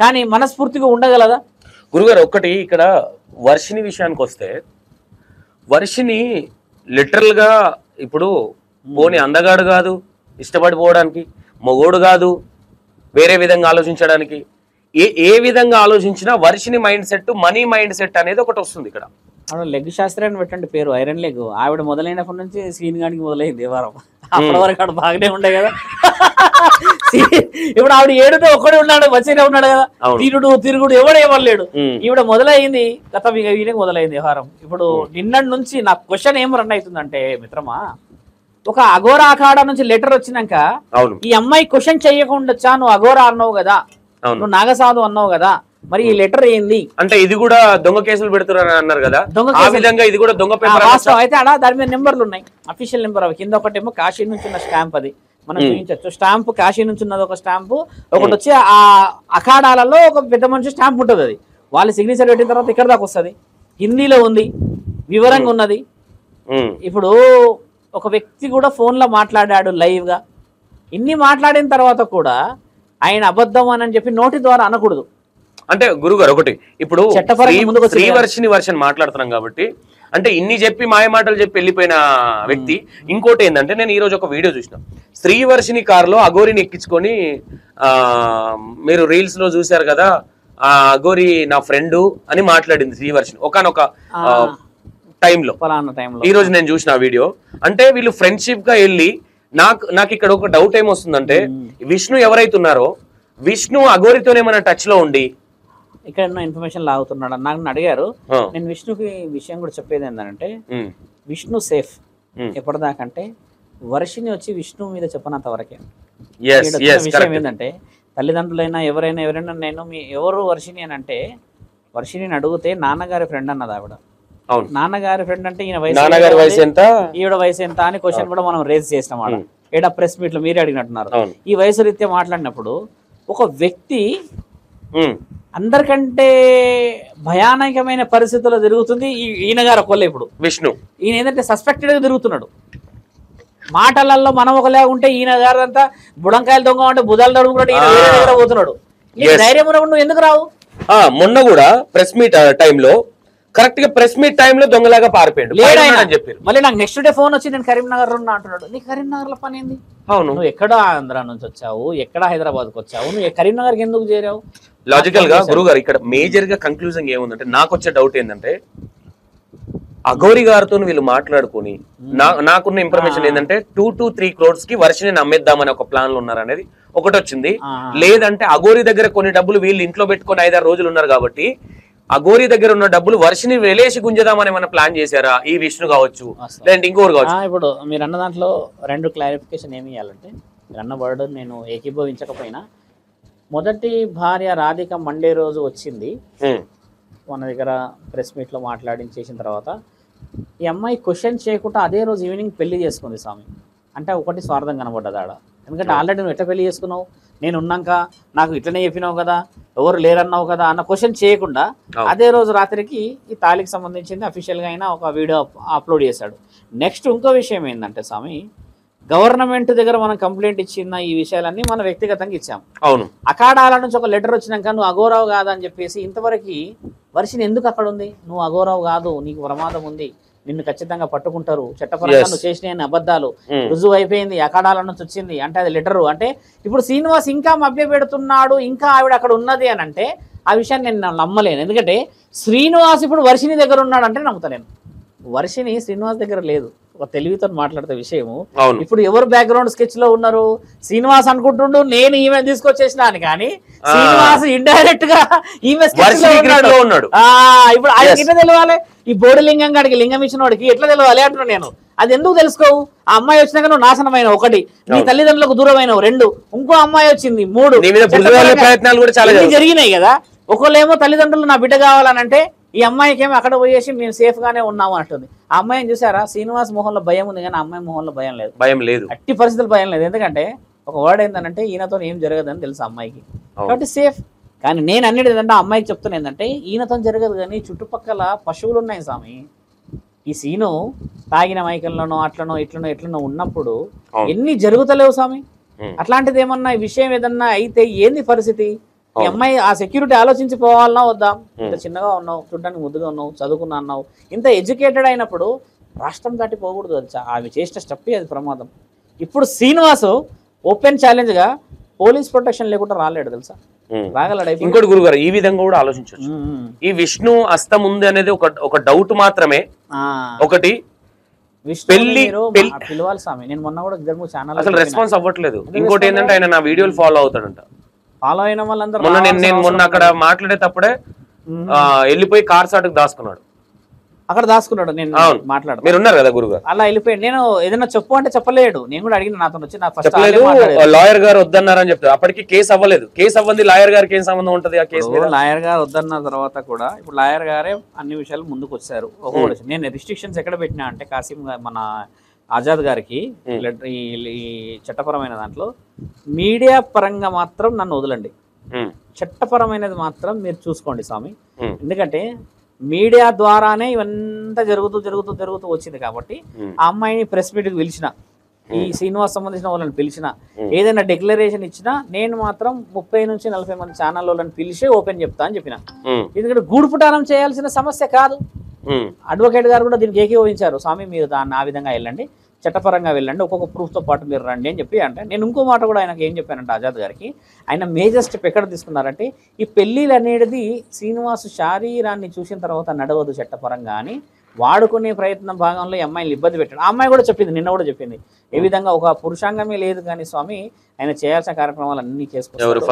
కానీ మనస్ఫూర్తిగా ఉండగలదా? గురుగారు ఒక్కటి ఇక్కడ వర్షిని విషయానికి వస్తే, వర్షిని లిటరల్ గా ఇప్పుడు పోనీ అందగాడు కాదు, ఇష్టపడిపోవడానికి మొగోడు కాదు, వేరే విధంగా ఆలోచించడానికి, ఏ విధంగా ఆలోచించినా Varshini mind set, money mind set అనేది ఒకటి వస్తుంది ఇక్కడ. ఆవిడ లెగ్ శాస్త్రి అని పెట్టండి పేరు, ఐరన్ లెగ్. ఆవిడ మొదలైనప్పటి నుంచి సీన్ గాడికి మొదలైంది వారం, అప్పటి వరకు ఆవిడ బాగానే ఉండే కదా. ఇప్పుడు ఆవిడ ఏడుతో ఒక్కడే ఉన్నాడు, మంచిగానే ఉన్నాడు కదా, తిరుగుడు ఎవడు ఏమనలేడు. ఈవిడ మొదలైంది గత వీళ్ళకి మొదలైంది వ్యవహారం. ఇప్పుడు నిన్నటి నుంచి నా క్వశ్చన్ ఏం రన్ అవుతుందంటే మిత్రమా, ఒక అఘోరా అఖాడా నుంచి లెటర్ వచ్చినాక ఈ అమ్మాయి క్వశ్చన్ చెయ్యకుండా, నువ్వు అఘోరా అన్నావు కదా, నువ్వు నాగసాధు అన్నావు కదా, మరి ఈ లెటర్ ఏంది అంటే ఇది కూడా దొంగ కేసులు పెడుతున్నారని అన్నారు కదా, దొంగ ఆ విధంగా ఇది కూడా దొంగ పేపర్ వాస్తవం అయితే ఆడ దాని మీద నెంబర్లు ఉన్నాయి, అఫీషియల్ నెంబర్. అవి కింద ఒకటేమో కాశీ నుంచి ఉన్న స్టాంప్, అది మనం చూపించవచ్చు. స్టాంప్ కాశీ నుంచి ఉన్నది ఒక స్టాంపు, ఒకటి వచ్చి ఆ అఖాడాలలో ఒక పెద్ద మనిషి స్టాంప్ ఉంటుంది, అది వాళ్ళు సిగ్నేచర్ పెట్టిన తర్వాత ఇక్కడ దాకా వస్తుంది, హిందీలో ఉంది, వివరంగా ఉన్నది. ఇప్పుడు ఒక వ్యక్తి కూడా ఫోన్లో మాట్లాడాడు లైవ్ గా, ఇన్ని మాట్లాడిన తర్వాత కూడా ఆయన అబద్ధం అని చెప్పి నోటి ద్వారా అనకూడదు. అంటే గురుగారు ఒకటి, ఇప్పుడు శ్రీవర్షిని వర్షన్ మాట్లాడుతున్నాం కాబట్టి, అంటే ఇన్ని చెప్పి మాయ మాటలు చెప్పి వెళ్ళిపోయిన వ్యక్తి. ఇంకోటి ఏంటంటే, నేను ఈ రోజు ఒక వీడియో చూసిన, శ్రీవర్షిని కారులో అఘోరిని ఎక్కించుకొని, మీరు రీల్స్ లో చూసారు కదా, ఆ అఘోరి నా ఫ్రెండ్ అని మాట్లాడింది శ్రీవర్షిని ఒకనొక టైంలో. ఈ రోజు నేను చూసిన వీడియో. అంటే వీళ్ళు ఫ్రెండ్షిప్ గా వెళ్ళి, నాకు ఇక్కడ ఒక డౌట్ ఏమొస్తుందంటే, విష్ణు ఎవరైతే ఉన్నారో విష్ణు అఘోరితోనే మన టచ్ లో ఉండి ఇక్కడ ఇన్ఫర్మేషన్ లాగుతున్నాడు నాకు అడిగారు. నేను విష్ణుకి విషయం కూడా చెప్పేది ఏంటంటే, విష్ణు సేఫ్ ఎప్పటిదాకంటే వర్షిని వచ్చి విష్ణు మీద చెప్పనంత వరకే. విషయం ఏంటంటే, తల్లిదండ్రులైనా ఎవరైనా నేను ఎవరు వర్షిని అని అంటే, వర్షిని అడిగితే నాన్నగారి ఫ్రెండ్ అన్నది ఆవిడ. నాన్నగారి ఫ్రెండ్ అంటే ఈయన వయసు ఎంత, ఈవిడ వయసు ఎంత అని క్వశ్చన్ కూడా మనం రేజ్ చేసినాం ఆడ. ఏడా ప్రెస్ మీట్ లో మీరే అడిగినట్టున్నారు. ఈ వయసు రీత్యా మాట్లాడినప్పుడు ఒక వ్యక్తి అందరికంటే భయానకమైన పరిస్థితుల్లో తిరుగుతుంది ఈయన గారు ఒకళ్ళే. ఇప్పుడు విష్ణు ఈయన ఏంటంటే సస్పెక్టెడ్ గా తిరుగుతున్నాడు. మాటలలో మనం ఒకలాగా ఉంటే ఈయన గారు అంతా బుడంకాయలు దొంగ అంటే బుధాలు తడుగుతున్నాడు, ఈయన వేరే దగ్గర పోతున్నాడు. ధైర్యం ఉన్నప్పుడు నువ్వు ఎందుకు రావు? మొన్న కూడా ప్రెస్ మీట్ టైంలో కరెక్ట్ గా ప్రెస్ మీట్ టైంలో దొంగలాగా పారిపోయాడు అని చెప్పారు. మళ్ళీ నాకు నెక్స్ట్ డే ఫోన్ వచ్చి నేను కరీంనగర్ ఉన్నా అంటున్నాడు. నీ కరీంనగర్ లో పని ఏంది? అవును, నువ్వు ఎక్కడ ఆంధ్ర నుంచి వచ్చావు, ఎక్కడ హైదరాబాద్ కు వచ్చావు, నువ్వు కరీంనగర్కి ఎందుకు చేరావు? లాజికల్ గా గురుగారు ఇక్కడ మేజర్ గా కంక్లూజన్ ఏముందంటే, నాకు వచ్చే డౌట్ ఏంటంటే, అఘోరి గారితో వీళ్ళు మాట్లాడుకుని, నాకున్న ఇన్ఫర్మేషన్ ఏంటంటే 2 to 3 crores కి వర్షిని అమ్మేద్దామని ఒక ప్లాన్ లో ఉన్నారు అనేది ఒకటి వచ్చింది. లేదంటే అఘోరి దగ్గర కొన్ని డబ్బులు వీళ్ళు ఇంట్లో పెట్టుకుని 5-6 రోజులు ఉన్నారు కాబట్టి అఘోరి దగ్గర ఉన్న డబ్బులు వర్షిని వెలేసి గుంజదామని ఏమైనా ప్లాన్ చేశారా? ఈ విష్ణు కావచ్చు, లేదంటే ఇంకోరు కావచ్చు. ఇప్పుడు మీరు అన్న దాంట్లో 2 క్లారిఫికేషన్ ఏమి ఇవ్వాలంటే, మీరు అన్న వర్డ్ నేను ఏకీభవించకపోయినా, మొదటి భార్య రాధిక మండే రోజు వచ్చింది మన దగ్గర ప్రెస్ మీట్లో మాట్లాడించేసిన తర్వాత, ఈ అమ్మాయి క్వశ్చన్ చేయకుండా అదే రోజు ఈవినింగ్ పెళ్లి చేసుకుంది స్వామి. అంటే ఒకటి స్వార్థం కనబడ్డది ఆడ. ఎందుకంటే ఆల్రెడీ నువ్వు ఎట్లా పెళ్లి చేసుకున్నావు, నేను ఉన్నాక నాకు ఇట్లనే చెప్పినావు కదా, ఎవరు లేరన్నావు కదా అన్న క్వశ్చన్ చేయకుండా అదే రోజు రాత్రికి ఈ తాళికి సంబంధించింది అఫీషియల్గా అయినా ఒక వీడియో అప్లోడ్ చేశాడు. నెక్స్ట్ ఇంకో విషయం ఏంటంటే స్వామి, గవర్నమెంట్ దగ్గర మనం కంప్లైంట్ ఇచ్చిన ఈ విషయాలన్నీ మనం వ్యక్తిగతంగా ఇచ్చాం. అవును, అఖాడాల నుంచి ఒక లెటర్ వచ్చినాక నువ్వు అఘోరావు కాదని చెప్పేసి ఇంతవరకు వర్షిని ఎందుకు అక్కడ ఉంది? నువ్వు అఘోరావు కాదు, నీకు ప్రమాదం ఉంది, నిన్ను ఖచ్చితంగా పట్టుకుంటారు, చట్టపరంగా నువ్వు చేసిన అబద్ధాలు రుజువు అయిపోయింది, అఖాడాల నుంచి వచ్చింది అంటే అది లెటరు. అంటే ఇప్పుడు శ్రీనివాస్ ఇంకా మభ్య పెడుతున్నాడు, ఇంకా ఆవిడ అక్కడ ఉన్నది అని అంటే ఆ విషయాన్ని నేను నమ్మలేను. ఎందుకంటే శ్రీనివాస్ ఇప్పుడు వర్షిని దగ్గర ఉన్నాడు అంటే నమ్ముతలేను. వర్షిని శ్రీనివాస్ దగ్గర లేదు. ఒక తెలివితో మాట్లాడితే విషయము, ఇప్పుడు ఎవరు బ్యాక్గ్రౌండ్ స్కెచ్ లో ఉన్నారు? శ్రీనివాస్ అనుకుంటుండు నేను ఈమె తీసుకొచ్చేసిన అని, కానీ శ్రీనివాస్ ఇండైరెక్ట్ గా ఈమె స్కెచ్ లో ఉన్నాడు. ఇప్పుడు ఆయనకి ఎట్లా తెలవాలి? ఈ బోడి లింగం గాడికి లింగం ఇచ్చిన వాడికి ఎట్లా తెలవాలి అంటున్నా నేను. అది ఎందుకు తెలుసుకోవు? ఆ అమ్మాయి వచ్చినాక నువ్వు నాశనమైన, ఒకటి నీ తల్లిదండ్రులకు దూరమైనవు, 2 ఇంకో అమ్మాయి వచ్చింది, 3 జరిగినాయి కదా. ఒకళ్ళేమో తల్లిదండ్రులు నా బిడ్డ కావాలనంటే, ఈ అమ్మాయికి ఏమో అక్కడ పోయేసి మేము సేఫ్ గానే ఉన్నాము అంటుంది. ఆ అమ్మాయిని చూసారా? శ్రీనివాస్ మొహంలో భయం ఉంది కానీ ఆ అమ్మాయి మొహంలో భయం లేదు. అట్టి పరిస్థితులు భయం లేదు. ఎందుకంటే ఒక వర్డ్ ఏంటంటే ఈయనతో ఏం జరగదని తెలుసు అమ్మాయికి, కాబట్టి సేఫ్. కానీ నేను అన్నిటి ఏంటంటే అమ్మాయికి చెప్తున్నా ఏంటంటే, ఈయనతో జరగదు కానీ చుట్టుపక్కల పశువులు ఉన్నాయి స్వామి. ఈ సీను తాగిన మైకల్లోనో అట్లనో ఎట్లనో ఉన్నప్పుడు ఎన్ని జరుగుతలేవు స్వామి. అట్లాంటిది ఏమన్నా విషయం ఏదన్నా అయితే ఏంది పరిస్థితి? ఈ అమ్మాయి ఆ సెక్యూరిటీ ఆలోచించి పోవాలన్నా వద్దా? ఇంత చిన్నగా ఉన్నావు, చూడడానికి ముద్దుగా ఉన్నావు, చదువుకున్నా అన్నావు, ఇంత ఎడ్యుకేటెడ్ అయినప్పుడు రాష్ట్రం దాటి పోకూడదు. తెలుసా? అవి చేసిన స్టెప్ అది ప్రమాదం. ఇప్పుడు శ్రీనివాస్ ఓపెన్ ఛాలెంజ్ గా పోలీస్ ప్రొటెక్షన్ లేకుండా రాలేడు తెలుసా, రాగలడు. ఇంకోటి గురుగారు ఈ విధంగా కూడా ఆలోచించవచ్చు. ఈ విష్ణు హస్తం ఉంది అనేది ఒక డౌట్ మాత్రమే. ఒకటి పిలవాలి స్వామి. నేను మొన్న కూడా ఇద్దరు ఛానల్ అసలు రెస్పాన్స్ అవ్వట్లేదు. ఇంకోటి ఏంటంటే ఆయన నా వీడియోలు ఫాలో అవుతాడంట. ఫాలో అయిన వాళ్ళందరూ మొన్న అక్కడ మాట్లాడేటప్పుడే వెళ్ళిపోయి కార్ సాటుకు దాచుకున్నాడు. అక్కడ దాచుకున్నాడు. నేను అవును. మాట్లాడు మీరు ఉన్నారు కదా గురుగారు, అలా వెళ్ళిపోయాడు. నేను ఏదైనా చెప్పు అంటే చెప్పలేడు. నేను కూడా అడిగిన, నాతో వచ్చి నా ఫస్ట్ చెప్పలేదు, లాయర్ గారు వద్దన్నారని చెప్తారు. అప్పటికి కేసు అవ్వలేదు. కేసు అవ్వంది, లాయర్ గారికి ఏం సంబంధం ఉంటది ఆ కేసు మీద? లాయర్ గారు వద్దన్న తర్వాత కూడా ఇప్పుడు లాయర్ గారే అన్ని విషయాలు ముందుకు వచ్చారు. నేను రిస్ట్రిక్షన్స్ ఎక్కడ పెట్టినా అంటే కాసిం మన ఆజాద్ గారికి ఈ చట్టపరమైన దాంట్లో మీడియా పరంగా మాత్రం నన్ను వదలండి, చట్టపరమైనది మాత్రం మీరు చూసుకోండి స్వామి. ఎందుకంటే మీడియా ద్వారానే ఇవంతా జరుగుతూ వచ్చింది కాబట్టి ఆ అమ్మాయిని ప్రెస్ మీట్కి పిలిచిన, ఈ శ్రీనివాస్ సంబంధించిన వాళ్ళని పిలిచిన, ఏదైనా డిక్లరేషన్ ఇచ్చినా నేను మాత్రం 30 నుంచి 40 మంది ఛానల్ వాళ్ళని పిలిచి ఓపెన్ చెప్తా అని చెప్పిన. ఎందుకంటే గూడుపుటానం చేయాల్సిన సమస్య కాదు. అడ్వకేట్ గారు కూడా దీనికి ఏకీభవించారు. స్వామి మీరు దాన్ని ఆ విధంగా వెళ్ళండి, చట్టపరంగా వెళ్ళండి, ఒక్కొక్క ప్రూఫ్తో పాటు మీరు రండి అని చెప్పి. అంటే నేను ఇంకో మాట కూడా ఆయనకు ఏం చెప్పానంటే ఆజాద్ గారికి, ఆయన మేజర్ స్టెప్ ఎక్కడ తీసుకున్నారంటే ఈ పెళ్ళిళ్ళు అనేది శ్రీనివాసు శారీరాన్ని చూసిన తర్వాత నడవదు చట్టపరంగా అని వాడుకునే ప్రయత్నం భాగంలో ఈ అమ్మాయిని ఇబ్బంది పెట్టాడు. ఆ అమ్మాయి కూడా చెప్పింది, నిన్న కూడా చెప్పింది, ఏ విధంగా ఒక పురుషాంగమే లేదు కానీ స్వామి ఆయన చేయాల్సిన కార్యక్రమాలు అన్ని చేసుకుంటారు.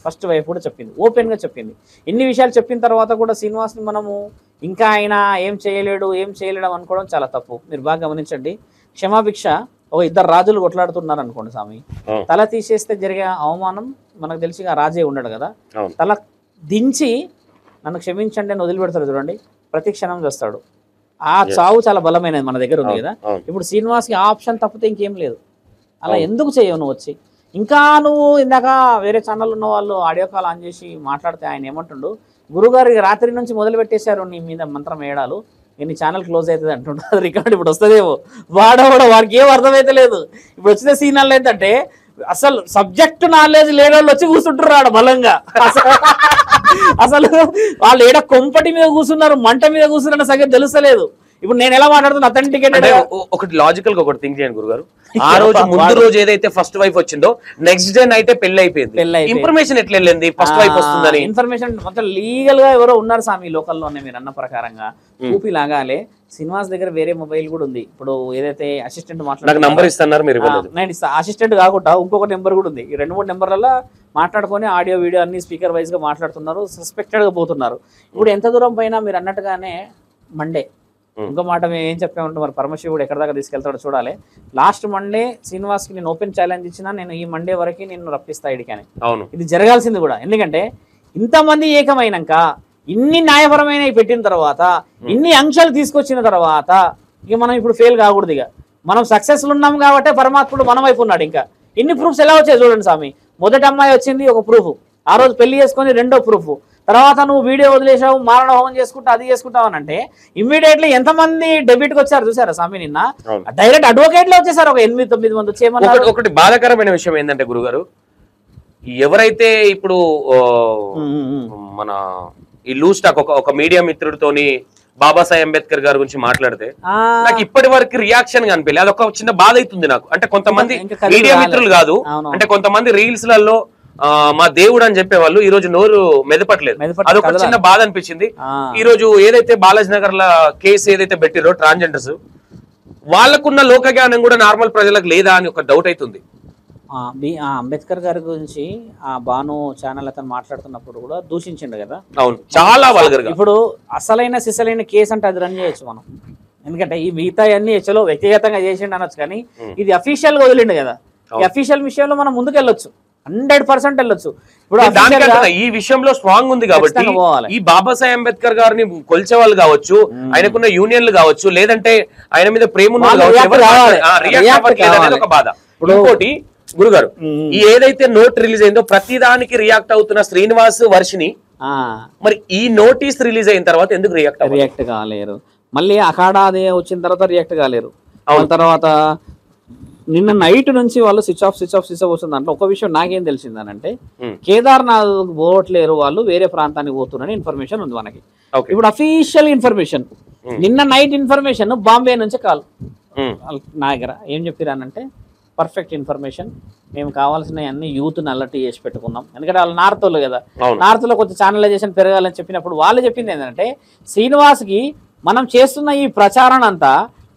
ఫస్ట్ వైఫ్ కూడా చెప్పింది, ఓపెన్గా చెప్పింది. ఇన్ని విషయాలు చెప్పిన తర్వాత కూడా శ్రీనివాస్ని మనము ఇంకా ఆయన ఏం చేయలేడు అనుకోవడం చాలా తప్పు. మీరు బాగా గమనించండి. క్షమాభిక్ష ఒక ఇద్దరు రాజులు కొట్లాడుతున్నారు అనుకోండి స్వామి, తల తీసేస్తే జరిగే అవమానం మనకు తెలిసి రాజే ఉండడు కదా, తల దించి నన్ను క్షమించండి అని వదిలిపెడతాడు చూడండి, ప్రతి క్షణం చేస్తాడు. ఆ చావు చాలా బలమైనది మన దగ్గర ఉంది కదా. ఇప్పుడు శ్రీనివాస్కి ఆ ఆప్షన్ తప్పితే ఇంకేం లేదు. అలా ఎందుకు చేయవు నువ్వు వచ్చి? ఇంకా నువ్వు ఇందాక వేరే ఛానల్ ఉన్న వాళ్ళు ఆడియో కాల్ ఆన్ చేసి మాట్లాడితే ఆయన ఏమంటుండు, గురుగారు రాత్రి నుంచి మొదలు పెట్టేశారు నీ మీద మంత్రం వేయడాలు, ఎన్ని ఛానల్ క్లోజ్ అవుతుంది అంటుండే. అది రికార్డు ఇప్పుడు వస్తుందేమో, వాడికి ఏం అర్థమైతే లేదు. ఇప్పుడు వచ్చిన సీనాలు ఏంటంటే అసలు సబ్జెక్ట్ నాలెడ్జ్ లేని వాళ్ళు వచ్చి కూర్చుంటారు ఆడ బలంగా. అసలు వాళ్ళు ఏడ కొంపటి మీద కూర్చున్నారు, మంట మీద కూర్చున్న సంగతి తెలుస్తలేదు. ఇప్పుడు నేను ఎలా మాట్లాడుతున్నా అథెంటికేట్ ఒకటి లాజికల్ గా ఒకటి థింక్ చేయండి గురుగారు. ఆ రోజు ముందు రోజు ఏదైతే ఫస్ట్ వైఫ్ వచ్చిందో నెక్స్ట్ డే నైట్ పెళ్లి అయిపోయింది. ఇన్ఫర్మేషన్ ఎట్లా వెళ్ళింది ఫస్ట్ వైఫ్ వస్తుందని? ఇన్ఫర్మేషన్ మొత్తం లీగల్ గా ఎవరో ఉన్నారు స్వామి లోకల్లోనే, మీరు అన్న ప్రకారంగా ఊపి లాగాలే. శ్రీనివాస్ దగ్గర వేరే మొబైల్ కూడా ఉంది. ఇప్పుడు ఏదైతే అసిస్టెంట్ మాట్లాడు నంబర్ ఇస్తున్నారు మీరు, నేను ఇస్తా. అసిస్టెంట్ కాకుండా ఇంకొక నెంబర్ కూడా ఉంది. ఈ 2-3 నెంబర్లలో మాట్లాడుకొని ఆడియో వీడియో అన్ని స్పీకర్ వైజ్ గా మాట్లాడుతున్నారు, సస్పెక్టెడ్ గా పోతున్నారు. ఇప్పుడు ఎంత దూరం పైన మీరు అన్నట్టుగానే మండే ఇంకో మాట మేము ఏం చెప్పామంటే మరి పరమశివుడు ఎక్కడ దాకా తీసుకెళ్తాడో చూడాలి. లాస్ట్ మండే శ్రీనివాస్కి నేను ఓపెన్ ఛాలెంజ్ ఇచ్చినా, నేను ఈ మండే వరకు నేను రప్పిస్తా ఇడికాని. ఇది జరగాల్సింది కూడా. ఎందుకంటే ఇంతమంది ఏకమైనాక ఇన్ని న్యాయపరమైన పెట్టిన తర్వాత ఇన్ని అంశాలు తీసుకొచ్చిన తర్వాత ఇక మనం ఇప్పుడు ఫెయిల్ కాకూడదు. ఇక మనం సక్సెస్ఫుల్ ఉన్నాం కాబట్టి పరమాత్ముడు మన వైపు ఉన్నాడు. ఇంకా ఇన్ని ప్రూఫ్స్ ఎలా వచ్చాయి చూడండి స్వామి. మొదటి అమ్మాయి వచ్చింది ఒక ప్రూఫ్, ఆ రోజు పెళ్లి చేసుకొని రెండో ప్రూఫ్, తర్వాత నువ్వు వీడియో వదిలేసావు, మారణ హోమం చేసుకుంటా అది చేసుకుంటావు అని అంటే ఇమ్మీడియట్లీ ఎంతమంది డెబిట్ కి వచ్చారు చూసారా స్వామి? నిన్న డైరెక్ట్ అడ్వకేట్ లో వచ్చేసారు ఒక 8-9 మంది వచ్చేయమన్నారు. ఒకటి బాధాకరమైన విషయం ఏంటంటే గురుగారు, ఎవరైతే ఇప్పుడు మన ఈ లూజ్ టాక్ ఒక మీడియా మిత్రుడితోని బాబాసాహెబ్ అంబేద్కర్ గారి గురించి మాట్లాడితే నాకు ఇప్పటి వరకు రియాక్షన్ కనిపించలేదు. అదొక చిన్న బాధ అవుతుంది నాకు. అంటే కొంతమంది మీడియా మిత్రులు కాదు, అంటే కొంతమంది రీల్స్ లలో మా దేవుడు అని చెప్పేవాళ్ళు ఈ రోజు నోరు మెదపట్లేదు. అదొక చిన్న బాధ అనిపించింది. ఈ రోజు ఏదైతే బాలాజీ నగర్ ల కేసు ఏదైతే పెట్టిరో ట్రాన్స్జెండర్స్, వాళ్ళకున్న లోక జ్ఞానం కూడా నార్మల్ ప్రజలకు లేదా అని ఒక డౌట్ అవుతుంది. అంబేద్కర్ గారి గురించి ఆ బాను ఛానల్ అతను మాట్లాడుతున్నప్పుడు కూడా దూషించిండు కదా. అవును, చాలా వల్గర్ గా. ఇప్పుడు అసలైన సిసలైన కేసు అంటే అది రన్ చేయొచ్చు మనం. ఎందుకంటే ఈ మిగతా అన్ని హెచ్లో వ్యక్తిగతంగా చేసిండు అనొచ్చు, కానీ ఇది అఫీషియల్ గా వదిలిండు కదా. ఈ అఫీషియల్ విషయంలో మనం ముందుకు వెళ్ళొచ్చు, 100% వెళ్ళొచ్చు. ఇప్పుడు ఈ విషయంలో స్ట్రాంగ్ ఉంది కాబట్టి ఈ బాబాసాహెబ్ అంబేద్కర్ గారిని కొలిచే వాళ్ళు కావచ్చు, ఆయనకున్న యూనియన్లు కావచ్చు, లేదంటే ఆయన మీద ప్రేమ ఒక బాధ. ఇంకోటి గురుగారు, ఈ ఏదైతే నోట్ రిలీజ్ అయిందో ప్రతి దానికి రియాక్ట్ అవుతున్న శ్రీనివాస్ వర్షిని, మరి ఈ నోటీస్ రిలీజ్ అయిన తర్వాత ఎందుకు రియాక్ట్ కాలేరు? మళ్ళీ అఖాడా అదే వచ్చిన తర్వాత రియాక్ట్ కాలేరు. తర్వాత నిన్న నైట్ నుంచి వాళ్ళు స్విచ్ ఆఫ్ వస్తుంది. దాంట్లో ఒక విషయం నాకేం తెలిసిందనంటే కేదార్నాథ్ పోవట్లేరు, వాళ్ళు వేరే ప్రాంతానికి పోతున్నారని ఇన్ఫర్మేషన్ ఉంది మనకి. ఇప్పుడు అఫీషియల్ ఇన్ఫర్మేషన్, నిన్న నైట్ ఇన్ఫర్మేషన్ బాంబే నుంచి కాల్ నా దగ్గర ఏం చెప్పిరానంటే, పర్ఫెక్ట్ ఇన్ఫర్మేషన్, మేము కావాల్సిన అన్ని యూత్ని అలర్ట్ చేసి పెట్టుకున్నాం. ఎందుకంటే వాళ్ళు నార్త్ వాళ్ళు కదా, నార్త్ లో కొంచెం ఛానలైజేషన్ పెరగాలని చెప్పినప్పుడు వాళ్ళు చెప్పింది ఏంటంటే, శ్రీనివాస్కి మనం చేస్తున్న ఈ ప్రచారం అంతా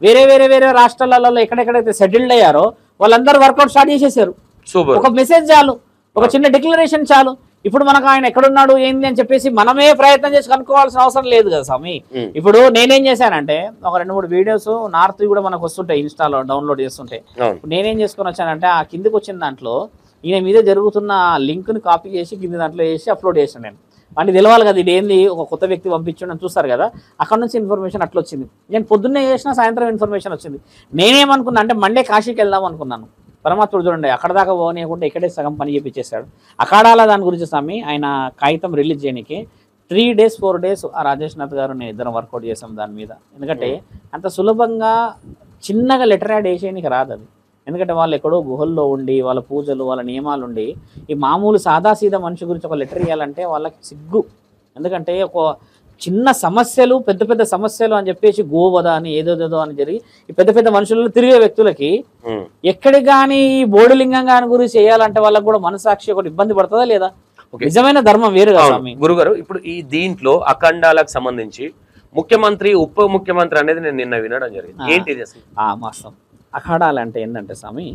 వేరే రాష్ట్రాలలో ఎక్కడెక్కడైతే సెటిల్డ్ అయ్యారో వాళ్ళందరూ వర్కౌట్ స్టార్ట్ చేసేసారు. ఒక మెసేజ్ చాలు, ఒక చిన్న డిక్లరేషన్ చాలు. ఇప్పుడు మనకు ఆయన ఎక్కడున్నాడు ఏంది అని చెప్పేసి మనమే ప్రయత్నం చేసి కనుక్కోవాల్సిన అవసరం లేదు కదా స్వామి. ఇప్పుడు నేనేం చేశానంటే ఒక 2-3 వీడియోస్ నార్త్ కూడా మనకు వస్తుంటాయి, ఇన్స్టాలో డౌన్లోడ్ చేస్తుంటే. నేనేం చేసుకొని వచ్చానంటే ఆ కిందికి వచ్చిన దాంట్లో ఈయన మీద జరుగుతున్న లింక్ ని కాపీ చేసి కింది దాంట్లో వేసి అప్లోడ్ చేసాను నేను. వాటికి తెలవాలి కదా ఇది ఏంది, ఒక కొత్త వ్యక్తి పంపించండి చూస్తారు కదా, అక్కడ నుంచి ఇన్ఫర్మేషన్ అట్లా వచ్చింది. నేను పొద్దున్నే చేసిన సాయంత్రం ఇన్ఫర్మేషన్ వచ్చింది. నేనేమనుకున్నా అంటే మండే కాశీకి వెళ్దాం అనుకున్నాను. పరమాత్ముడు చూడండి అక్కడ దాకా పోనీయకుండా ఇక్కడే సగం పని చేపించేశాడు. అఖాడాల దాని గురించి స్వామి ఆయన కాగితం రిలీజ్ చేయడానికి 3 days 4 days ఆ రాజేష్ నాథ్ గారు నేను ఇద్దరం వర్కౌట్ చేసాం దాని మీద. ఎందుకంటే అంత సులభంగా చిన్నగా లెటర్ యాడ్ వేసేయడానికి రాదు అది. ఎందుకంటే వాళ్ళు ఎక్కడో గుహల్లో ఉండి వాళ్ళ పూజలు వాళ్ళ నియమాలు ఉండి ఈ మామూలు సాదాసీదా మనిషి గురించి ఒక లెటర్ ఇవ్వాలంటే వాళ్ళకి సిగ్గు. ఎందుకంటే ఒక చిన్న సమస్యలు పెద్ద పెద్ద సమస్యలు అని చెప్పేసి గోవద అని ఏదోదేదో అని జరిగి ఈ పెద్ద పెద్ద మనుషులు తిరిగే వ్యక్తులకి ఎక్కడికి కానీ ఈ బోడిలింగం గాని గురించి చేయాలంటే వాళ్ళకి కూడా మనసాక్షి ఒకటి ఇబ్బంది పడుతుందా లేదా? నిజమైన ధర్మం వేరు కదా గురుగారు. ఇప్పుడు ఈ దీంట్లో అఖండాలకు సంబంధించి ముఖ్యమంత్రి ఉప ముఖ్యమంత్రి అనేది నేను నిన్న వినడం జరిగింది. ఏంటిది అసలు? మాస్తం అఖాడాలు అంటే ఏంటంటే స్వామి,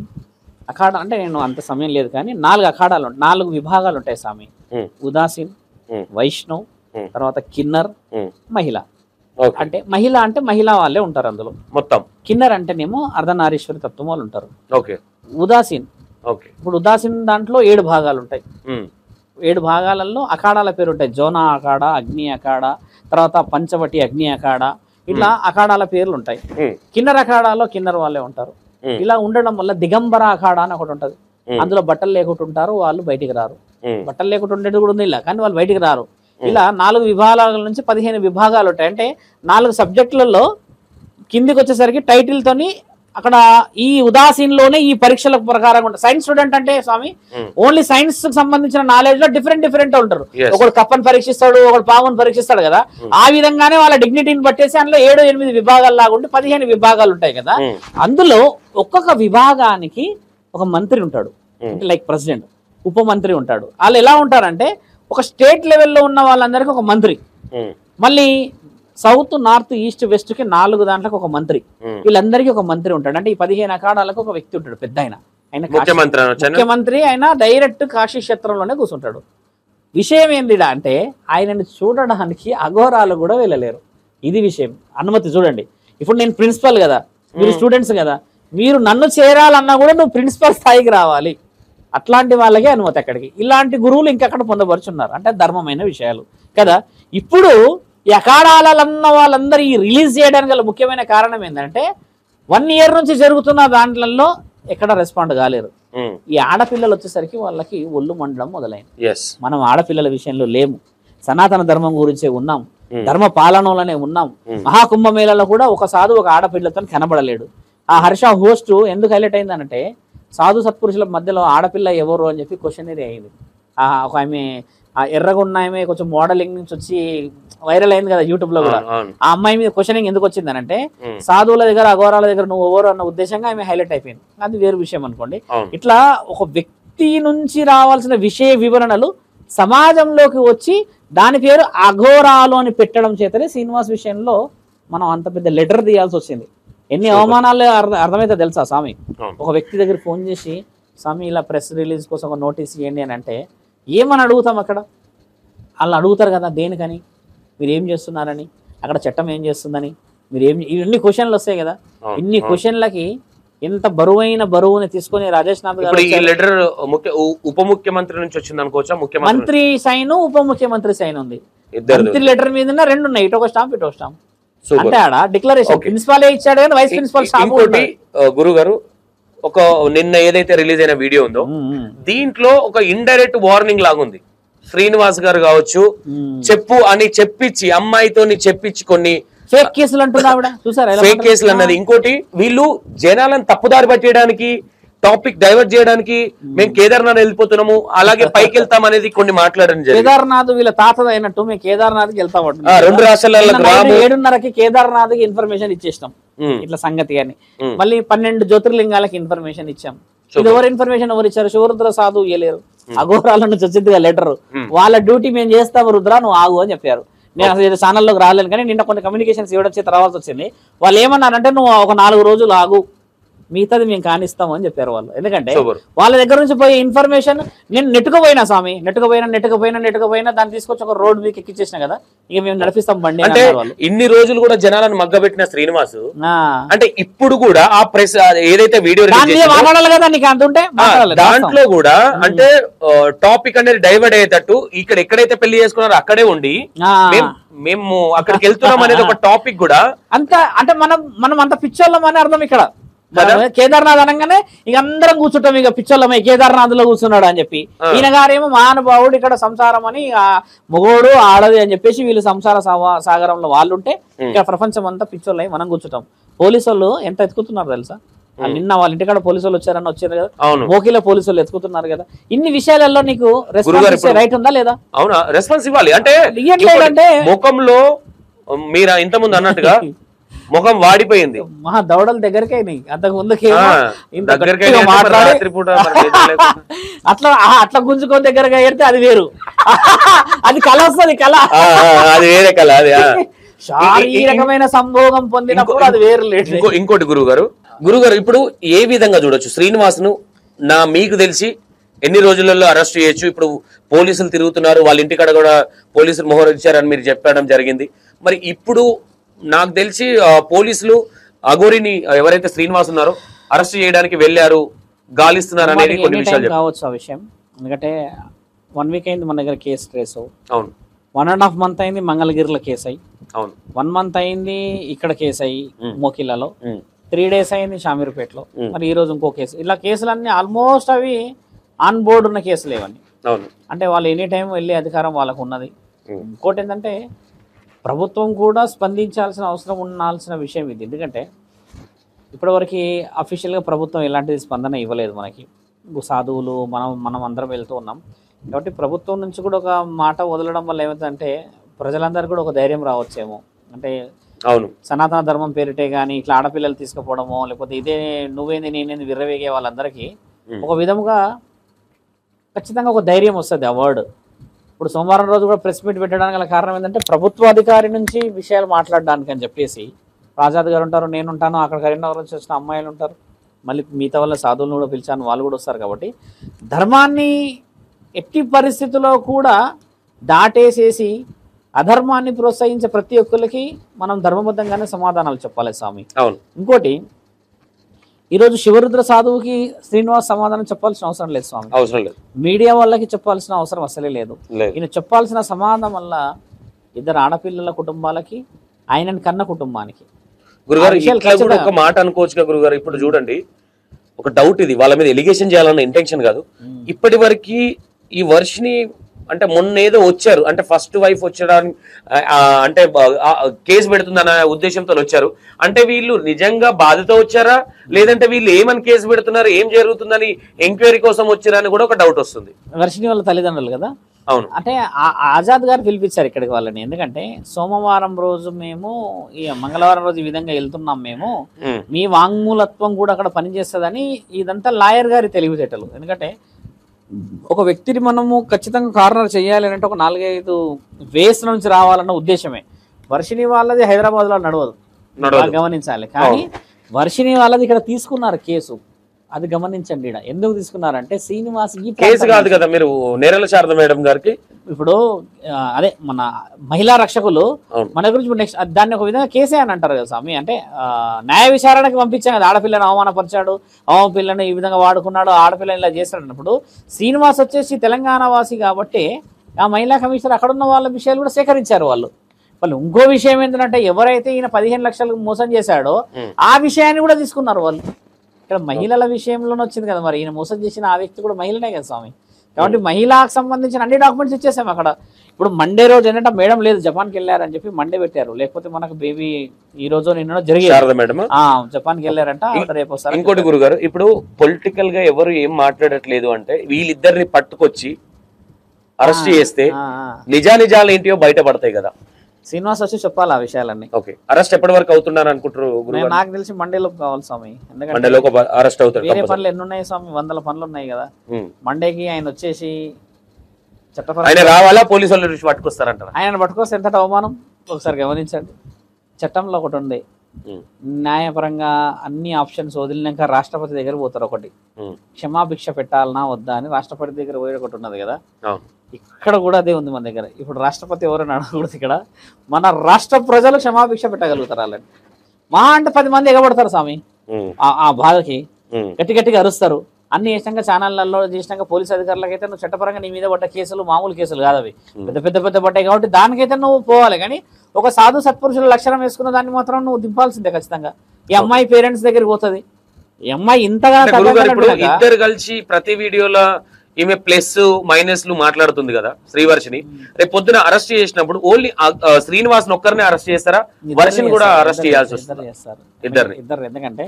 అఖాడా అంటే నేను అంత సమయం లేదు కానీ 4 అఖాడాలు 4 విభాగాలు ఉంటాయి స్వామి. ఉదాసీన్, వైష్ణవ్, తర్వాత కిన్నర్, మహిళ. అంటే మహిళ అంటే మహిళా వాళ్ళే ఉంటారు అందులో మొత్తం. కిన్నర్ అంటేనేమో అర్ధనారీశ్వరి తత్వం వాళ్ళు ఉంటారు. ఉదాసీన్ ఇప్పుడు ఉదాసీన్ దాంట్లో 7 భాగాలు ఉంటాయి. 7 భాగాలలో అఖాడాల పేరు ఉంటాయి. జోనా అఖాడ, అగ్ని అఖాడ, తర్వాత పంచవటి అగ్ని అఖాడ, ఇట్లా అఖాడాల పేర్లు ఉంటాయి. కిన్నర్ అఖాడాలో కిన్నర్ వాళ్ళే ఉంటారు. ఇలా ఉండడం వల్ల దిగంబర అఖాడా అని ఒకటి ఉంటది. అందులో బట్టలు లేకుండా ఉంటారు, వాళ్ళు బయటికి రారు. బట్టలు లేకుండా ఉండేది కూడా ఉంది ఇలా, కానీ వాళ్ళు బయటికి రారు. ఇలా 4 విభాగాల నుంచి 15 విభాగాలు ఉంటాయి. అంటే 4 సబ్జెక్టులలో కిందికి వచ్చేసరికి టైటిల్ తోని అక్కడ ఈ ఉదాసీన్లోనే ఈ పరీక్షల ప్రకారం ఉంటుంది. సైన్స్ స్టూడెంట్ అంటే స్వామి ఓన్లీ సైన్స్ కి సంబంధించిన నాలెడ్జ్ లో డిఫరెంట్ ఉంటారు. ఒకడు కప్పని పరీక్షిస్తాడు, ఒకడు పాముని పరీక్షిస్తాడు కదా. ఆ విధంగానే వాళ్ళ డిగ్నిటీని బట్టేసి అందులో 7-8 విభాగాలు లాగా ఉండి 15 విభాగాలు ఉంటాయి కదా. అందులో ఒక్కొక్క విభాగానికి ఒక మంత్రి ఉంటాడు. అంటే లైక్ ప్రెసిడెంట్, ఉప మంత్రి ఉంటాడు. వాళ్ళు ఎలా ఉంటారంటే ఒక స్టేట్ లెవెల్లో ఉన్న వాళ్ళందరికీ ఒక మంత్రి, మళ్ళీ సౌత్ నార్త్ ఈస్ట్ వెస్ట్ కి 4 దాంట్లకు ఒక మంత్రి, వీళ్ళందరికీ ఒక మంత్రి ఉంటాడు. అంటే ఈ 15 అఖాడాలకు ఒక వ్యక్తి ఉంటాడు పెద్ద ఆయన. ముఖ్యమంత్రి ఆయన డైరెక్ట్ కాశీ క్షేత్రంలోనే కూర్చుంటాడు. విషయం ఏందిడా అంటే ఆయనని చూడడానికి అఘోరాలు కూడా వెళ్ళలేరు. ఇది విషయం. అనుమతి చూడండి. ఇప్పుడు నేను ప్రిన్సిపల్ కదా, మీరు స్టూడెంట్స్ కదా, మీరు నన్ను చేరాలన్నా కూడా నువ్వు ప్రిన్సిపల్ స్థాయికి రావాలి. అట్లాంటి వాళ్ళకే అనుమతి అక్కడికి. ఇలాంటి గురువులు ఇంకెక్కడ పొందపరుచున్నారు అంటే ధర్మమైన విషయాలు కదా. ఇప్పుడు ఈ అఖాడాలన్న వాళ్ళందరూ ఈ రిలీజ్ చేయడానికి గల ముఖ్యమైన కారణం ఏంటంటే 1 year నుంచి జరుగుతున్న దాంట్లలో ఎక్కడ రెస్పాండ్ కాలేరు. ఈ ఆడపిల్లలు వచ్చేసరికి వాళ్ళకి ఒళ్ళు మండడం మొదలైంది. మనం ఆడపిల్లల విషయంలో లేము, సనాతన ధర్మం గురించే ఉన్నాం, ధర్మ పాలనలోనే ఉన్నాం. మహాకుంభమేళలో కూడా ఒక సాధు ఒక ఆడపిల్లతో కనబడలేడు. ఆ హర్ష హోస్ట్ ఎందుకు హైలైట్ అయిందనంటే సాధు సత్పురుషుల మధ్యలో ఆడపిల్ల ఎవరు అని చెప్పి క్వశ్చన్ అయింది. ఒక ఆమె ఎర్రగా ఉన్న ఆమె కొంచెం మోడలింగ్ నుంచి వచ్చి వైరల్ అయింది కదా యూట్యూబ్ లో కూడా. ఆ అమ్మాయి మీద క్వశ్చనింగ్ ఎందుకు వచ్చింది అంటే సాధువుల దగ్గర అఘోరాల దగ్గర నువ్వు ఎవరు అన్న ఉద్దేశంగా ఆమె హైలైట్ అయిపోయింది. అది వేరు విషయం అనుకోండి. ఇట్లా ఒక వ్యక్తి నుంచి రావాల్సిన విషయ వివరణలు సమాజంలోకి వచ్చి దాని పేరు అఘోరాలు అని పెట్టడం చేతనే శ్రీనివాస్ విషయంలో మనం అంత పెద్ద లెటర్ తీయాల్సి వచ్చింది. ఎన్ని అవమానాలు అర్థమైతే తెలుసా స్వామి? ఒక వ్యక్తి దగ్గర ఫోన్ చేసి స్వామి ఇలా ప్రెస్ రిలీజ్ కోసం ఒక నోటీస్ ఇవ్వండి అని అంటే ఏమని అడుగుతాం? అక్కడ వాళ్ళు అడుగుతారు కదా దేనికని, మీరు ఏం చేస్తున్నారని, అక్కడ చట్టం ఏం చేస్తుందని, మీరు ఏం, ఇన్ని క్వశ్చన్లు వస్తాయి కదా. ఇన్ని క్వశ్చన్లకి ఎంత బరువుని తీసుకొని రాజేష్ నాథ్ గారు లెటర్ ఉప ముఖ్యమంత్రి నుంచి వచ్చింది అనుకోవచ్చా? మంత్రి సైన్ ఉప ముఖ్యమంత్రి సైన్ ఉంది. మంత్రి లెటర్ మీద 2 ఉన్నాయి, ఇటు ఒక స్టాంప్ ఇటు ఒక స్టాంప్. అంటే ఆడ డిక్లరేషన్ ప్రిన్సిపాల్ ఇచ్చాడు కానీ వైస్ ప్రిన్సిపల్ స్టాంప్. గురుగారు ఒక నిన్న ఏదైతే రిలీజ్ అయిన వీడియో ఉందో దీంట్లో ఒక ఇండైరెక్ట్ వార్నింగ్ లాగుంది. శ్రీనివాస్ గారు కావచ్చు చెప్పు అని చెప్పించి అమ్మాయితో చెప్పించి కొన్ని ఫేక్ కేసులు అంటున్నా ఆవిడ చూసారా? ఫేక్ కేసులు అన్నది. ఇంకోటి వీళ్ళు జనాలను తప్పుదారి పట్టేయడానికి, టాపిక్ డైవర్ట్ చేయడానికి మేము కేదార్నాథ్ వెళ్ళిపోతున్నాము అలాగే పైకి వెళ్తాం అనేది కొన్ని మాట్లాడడం జరిగింది. కేదార్నాథ్ వీళ్ళ తాతది అయినట్టు మేము కేదార్నాథ్ కి వెళ్తాం. 2 రాష్ట్రాలలో 7:30కి కేదార్నాథ్ కి ఇన్ఫర్మేషన్ ఇచ్చేస్తాం ఇట్లా సంగతి అని. మళ్ళీ 12 జ్యోతిర్లింగాలకి ఇన్ఫర్మేషన్ ఇచ్చాం. ఇది ఎవరు ఇన్ఫర్మేషన్ ఎవరు ఇచ్చారు? శివరుద్ర సాధువు ఇయ్యలేరు. అఘోరాల నుంచి వచ్చింది లెటర్, వాళ్ళ డ్యూటీ మేము చేస్తాము రుద్ర నువ్వు ఆగు అని చెప్పారు. నేను అసలు ఛానల్లోకి రాలేను కానీ నిన్న కొన్ని కమ్యూనికేషన్స్ ఇవ్వడం చేత రావాల్సి వచ్చింది. వాళ్ళు ఏమన్నారంటే నువ్వు ఒక 4 రోజులు ఆగు, మిగతాది మేము కానిస్తాము అని చెప్పారు వాళ్ళు. ఎందుకంటే Super. వాళ్ళ దగ్గర నుంచి పోయే ఇన్ఫర్మేషన్ నేను నెట్టుకుపోయినా స్వామి, నెట్టుకుపోయినా దాన్ని తీసుకొచ్చి ఒక రోడ్ మీకు ఎక్కిచ్చేసిన కదా, ఇక మేము నడిపిస్తాం బండి అని అంటే అన్నారు వాళ్ళు. ఇన్ని రోజులు కూడా జనాలను మగ్గబెట్టిన శ్రీనివాస్ ఆ. అంటే ఇప్పుడు కూడా ఆ ప్రెస్ ఏదైతే వీడియో దాని మీద మాట్లాడాలి కదా, నీకు అంటుంటే మాట్లాడాలి. దాంట్లో కూడా అంటే టాపిక్ అనేది డైవర్ట్ అయ్యేటట్టు ఇక్కడ ఎక్కడైతే పెళ్లి చేసుకున్నారో అక్కడే ఉండి ఆ. మేము అక్కడికి వెళ్తున్నాం అనేది ఒక టాపిక్ కూడా అంత అంటే మనం అంత పిచ్చోళ్ళం అని అర్థం ఇక్కడ. కేదార్నాథ్ అనగానే ఇక అందరం కూర్చుంటాం, ఇక పిచ్చోళ్ళమే కేదార్నాథ్ లో కూర్చున్నాడు అని చెప్పి. ఈయన గారేమో మహానుభావుడు, ఇక్కడ సంసారం అని మొగోడు ఆడది అని చెప్పేసి వీళ్ళు సంసార సాగరంలో వాళ్ళు ఉంటే ఇక్కడ ప్రపంచం అంతా పిచ్చోళ్ళై మనం కూర్చుంటాం. పోలీసు వాళ్ళు ఎంత ఎత్తుకుతున్నారు తెలుసా? నిన్న వాళ్ళ ఇంటికాడ పోలీసు వాళ్ళు వచ్చారని వచ్చారు కదా, మోకిలో పోలీసు వాళ్ళు ఎత్తుకుతున్నారు కదా. ఇన్ని విషయాలలో నీకు రెస్పాన్స్ రైట్ ఉందా లేదా? అవునా, రెస్పాన్స్ ఇవ్వాలి. అంటే ఇవ్వట్లేదంటే ముఖంలో మీరు ఇంతకుముందు అన్నట్టుగా ముఖం వాడిపోయింది, మహా దౌడల దగ్గరకే అంతకు ముందుకే అట్లా గుంజుకొని దగ్గరగా ఏడితే అది వేరు, అది కళ వస్తుంది, కళ అది వేరే కళ. అది శారీరకమైన సంభోగం పొందినప్పుడు అది వేరు లేదు. ఇంకోటి గురుగారు ఇప్పుడు ఏ విధంగా చూడొచ్చు శ్రీనివాస్ ను? మీకు తెలిసి ఎన్ని రోజులలో అరెస్ట్ చేయొచ్చు? ఇప్పుడు పోలీసులు తిరుగుతున్నారు, వాళ్ళ ఇంటికాడ కూడా పోలీసులు మొహర్ ఇచ్చారని మీరు చెప్పడం జరిగింది. మరి ఇప్పుడు నాకు తెలిసి పోలీసులు అఘోరిని ఎవరైతే శ్రీనివాస్ ఉన్నారో అరెస్ట్ చేయడానికి వెళ్ళారు, గాలిస్తున్నారు అనేది కొన్ని విషయాలు కావచ్చు ఆ విషయం. ఎందుకంటే 1 వీక్ అయింది మన దగ్గర కేసు ట్రేస్. అవును. 1.5 మంత్ అయింది మంగళగిరిలో కేసు అయ్యి. అవును. 1 మంత్ అయింది ఇక్కడ కేసు అయ్యి మోకిలలో. 3 days అయింది షామీర్పేటలో. మరి ఈ రోజు ఇంకో కేసు. ఇలా కేసులన్నీ ఆల్మోస్ట్ అవి ఆన్ బోర్డు ఉన్న కేసులు ఇవన్నీ. అంటే వాళ్ళు ఎనీ టైం వెళ్ళే అధికారం వాళ్ళకు ఉన్నది. ఇంకోటి ఏంటంటే ప్రభుత్వం కూడా స్పందించాల్సిన అవసరం ఉండాల్సిన విషయం ఇది. ఎందుకంటే ఇప్పటివరకు అఫీషియల్గా ప్రభుత్వం ఎలాంటి స్పందన ఇవ్వలేదు మనకి. సాధువులు మనం అందరం వెళ్తూ ఉన్నాం కాబట్టి ప్రభుత్వం నుంచి కూడా ఒక మాట వదలడం వల్ల ఏమవుతుందంటే ప్రజలందరూ కూడా ఒక ధైర్యం రావచ్చేమో. అంటే అవును, సనాతన ధర్మం పేరిటే కానీ ఇట్లా ఆడపిల్లలు తీసుకుపోవడమో లేకపోతే ఇదే నువ్వేంది నేనేంది విర్రవేగే వాళ్ళందరికీ ఒక విధముగా ఖచ్చితంగా ఒక ధైర్యం వస్తుంది ఆ వర్డ్. ఇప్పుడు సోమవారం రోజు కూడా ప్రెస్ మీట్ పెట్టడానికి గల కారణం ఏంటంటే ప్రభుత్వ అధికారి నుంచి విషయాలు మాట్లాడడానికి అని చెప్పేసి ఆజాద్ గారు ఉంటారు, నేను ఉంటాను, అక్కడ కరీంనగర్ నుంచి వచ్చిన అమ్మాయిలు ఉంటారు, మళ్ళీ మిగతా వాళ్ళ సాధువులను కూడా పిలిచాను, వాళ్ళు కూడా వస్తారు. కాబట్టి ధర్మాన్ని ఎట్టి పరిస్థితుల్లో కూడా దాటేసేసి అధర్మాన్ని ప్రోత్సహించే ప్రతి ఒక్కరికి మనం ధర్మబద్ధంగానే సమాధానాలు చెప్పాలి స్వామి. ఇంకోటి ఈరోజు శివరుద్ర సాధువుకి శ్రీనివాస్ సమాధానం చెప్పాల్సిన అవసరం లేదు స్వామి, అవసరం లేదు. మీడియా వాళ్ళకి చెప్పాల్సిన అవసరం అసలే లేదు. ఈయన చెప్పాల్సిన సమాధానం వల్ల 2 ఆడపిల్లల కుటుంబాలకి, ఆయనని కన్న కుటుంబానికి. గురుగారు ఒక మాట అనుకోవచ్చుగా గురుగారు? ఇప్పుడు చూడండి, ఒక డౌట్, ఇది వాళ్ళ మీద ఎలిగేషన్ చేయాలన్న ఇంటెన్షన్ కాదు. ఇప్పటి వరకు ఈ వర్షిని అంటే మొన్న ఏదో వచ్చారు, అంటే ఫస్ట్ వైఫ్ వచ్చడానికి అంటే కేసు పెడుతుందన్న ఉద్దేశంతో వచ్చారు. అంటే వీళ్ళు నిజంగా బాధతో వచ్చారా, లేదంటే వీళ్ళు ఏమని కేసు పెడుతున్నారు, ఏం జరుగుతుందని ఎంక్వైరీ కోసం వచ్చారా అని కూడా ఒక డౌట్ వస్తుంది. వర్షిని వాళ్ళ తల్లిదండ్రులు కదా. అవును. అంటే ఆజాద్ గారు పిలిపించారు ఇక్కడికి వాళ్ళని. ఎందుకంటే సోమవారం రోజు మేము ఈ మంగళవారం రోజు ఈ విధంగా వెళ్తున్నాం, మేము మీ వాంగ్మూలత్వం కూడా అక్కడ పనిచేస్తుందని. ఇదంతా లాయర్ గారి తెలివితేటలు. ఎందుకంటే ఒక వ్యక్తిని మనము ఖచ్చితంగా కార్నర్ చేయాలి అంటే ఒక 4-5 వేస్ నుంచి రావాలన్న ఉద్దేశమే. వర్షిని వాళ్ళది హైదరాబాద్ లో నడవదు, గమనించాలి. కానీ వర్షిని వాళ్ళది ఇక్కడ తీసుకున్నారు కేసు, అది గమనించండి. ఎందుకు తీసుకున్నారంటే శ్రీనివాస్ కేసు కాదు కదా, మీరు నేరల శారద మేడం గారికి ఇప్పుడు అదే మన మహిళా రక్షకులు మన గురించి నెక్స్ట్ దాన్ని ఒక విధంగా కేసే అని అంటారు కదా స్వామి. అంటే న్యాయ విచారణకి పంపించాం కదా, ఆడపిల్లని అవమానపరిచాడు, పిల్లని ఈ విధంగా వాడుకున్నాడు, ఆడపిల్లని ఇలా చేస్తాడు అన్నప్పుడు శ్రీనివాస్ వచ్చేసి తెలంగాణ వాసి కాబట్టి ఆ మహిళా కమిషనర్ అక్కడ ఉన్న వాళ్ళ విషయాలు కూడా సేకరించారు వాళ్ళు. ఇంకో విషయం ఏంటంటే ఎవరైతే ఈయన 15 లక్షలకు మోసం చేశాడో ఆ విషయాన్ని కూడా తీసుకున్నారు వాళ్ళు. ఇక్కడ మహిళల విషయంలోనే వచ్చింది కదా, మరి ఈయన మోసం చేసిన ఆ వ్యక్తి కూడా మహిళనే కదా స్వామి. కాబట్టి మహిళకు సంబంధించిన అన్ని డాక్యుమెంట్స్ ఇచ్చేసాం అక్కడ. ఇప్పుడు మండే రోజు ఏంటంటే మేడం లేదు జపాన్కి వెళ్ళారని చెప్పి మండే పెట్టారు, లేకపోతే మనకు బేబీ ఈ రోజు నిన్న జరిగింది జపాన్కి వెళ్ళారంట, రేపు వస్తారు. ఇంకోటి గురుగారు, ఇప్పుడు పొలిటికల్ గా ఎవరు ఏం మాట్లాడట్లేదు అంటే వీళ్ళిద్దరిని పట్టుకొచ్చి అరెస్ట్ చేస్తే నిజాలు ఏంటియో బయటపడతాయి కదా. శ్రీనివాస్ వచ్చి చెప్పాలి ఆ విషయాలన్నీ. ఓకే, అరెస్ట్ ఎప్పటి వరకు అవుతున్నారు అనుకుంటారు? నాకు తెలిసి మండేలోకి కావాలి స్వామి. ఎందుకంటే అరెస్ట్ అవుతారు. వేరే పనులు ఎన్ని ఉన్నాయి స్వామి, 100 పనులు ఉన్నాయి కదా. మండేకి ఆయన వచ్చేసి ఆయన రావాలా, పోలీసు వాళ్ళు పట్టుకొస్తారంటారు. ఆయన పట్టుకొస్తే ఎంత అవమానం ఒకసారి గమనించండి. చట్టంలో ఒకటి ఉంది, న్యాయపరంగా అన్ని ఆప్షన్స్ వదిలినాక రాష్ట్రపతి దగ్గర పోతారు. ఒకటి క్షమాభిక్ష పెట్టాలనా వద్దా అని రాష్ట్రపతి దగ్గర పోయి ఒకటి ఉన్నది కదా, ఇక్కడ కూడా అదే ఉంది మన దగ్గర. ఇప్పుడు రాష్ట్రపతి ఎవరైనా అడగకూడదు, ఇక్కడ మన రాష్ట్ర ప్రజలు క్షమాభిక్ష పెట్టగలుగుతారు. అలాంటి మా అంటే 10 మంది ఎగబడతారు స్వామి ఆ బాధకి, గట్టి గట్టిగా అరుస్తారు. అన్ని చేసినాక ఛానళ్లలో చేసినాక పోలీస్ అధికారులకు అయితే నువ్వు చట్టపరంగా నీ మీద పడ్డ కేసులు మామూలు కేసులు కాదు, అవి పెద్ద పడ్డాయి. కాబట్టి దానికైతే నువ్వు పోవాలి. కానీ ఒక సాధు సత్పురుషుల లక్షణం వేసుకున్న దాన్ని మాత్రం నువ్వు దింపాల్సిందే ఖచ్చితంగా. ఈ అమ్మాయి పేరెంట్స్ దగ్గరికి పోతుంది. ఈ అమ్మాయి ఇంతగా ఇద్దరు కలిసి ప్రతి వీడియోలో ఈమె ప్లస్ మైనస్లు మాట్లాడుతుంది కదా శ్రీవర్షిని. రేపు పొద్దున అరెస్ట్ చేసినప్పుడు ఓన్లీ శ్రీనివాస్ ఒక్కరిని అరెస్ట్ చేస్తారా, వర్షిని కూడా అరెస్ట్ చేయాల్సి వస్తుంది? ఇద్దరు. ఎందుకంటే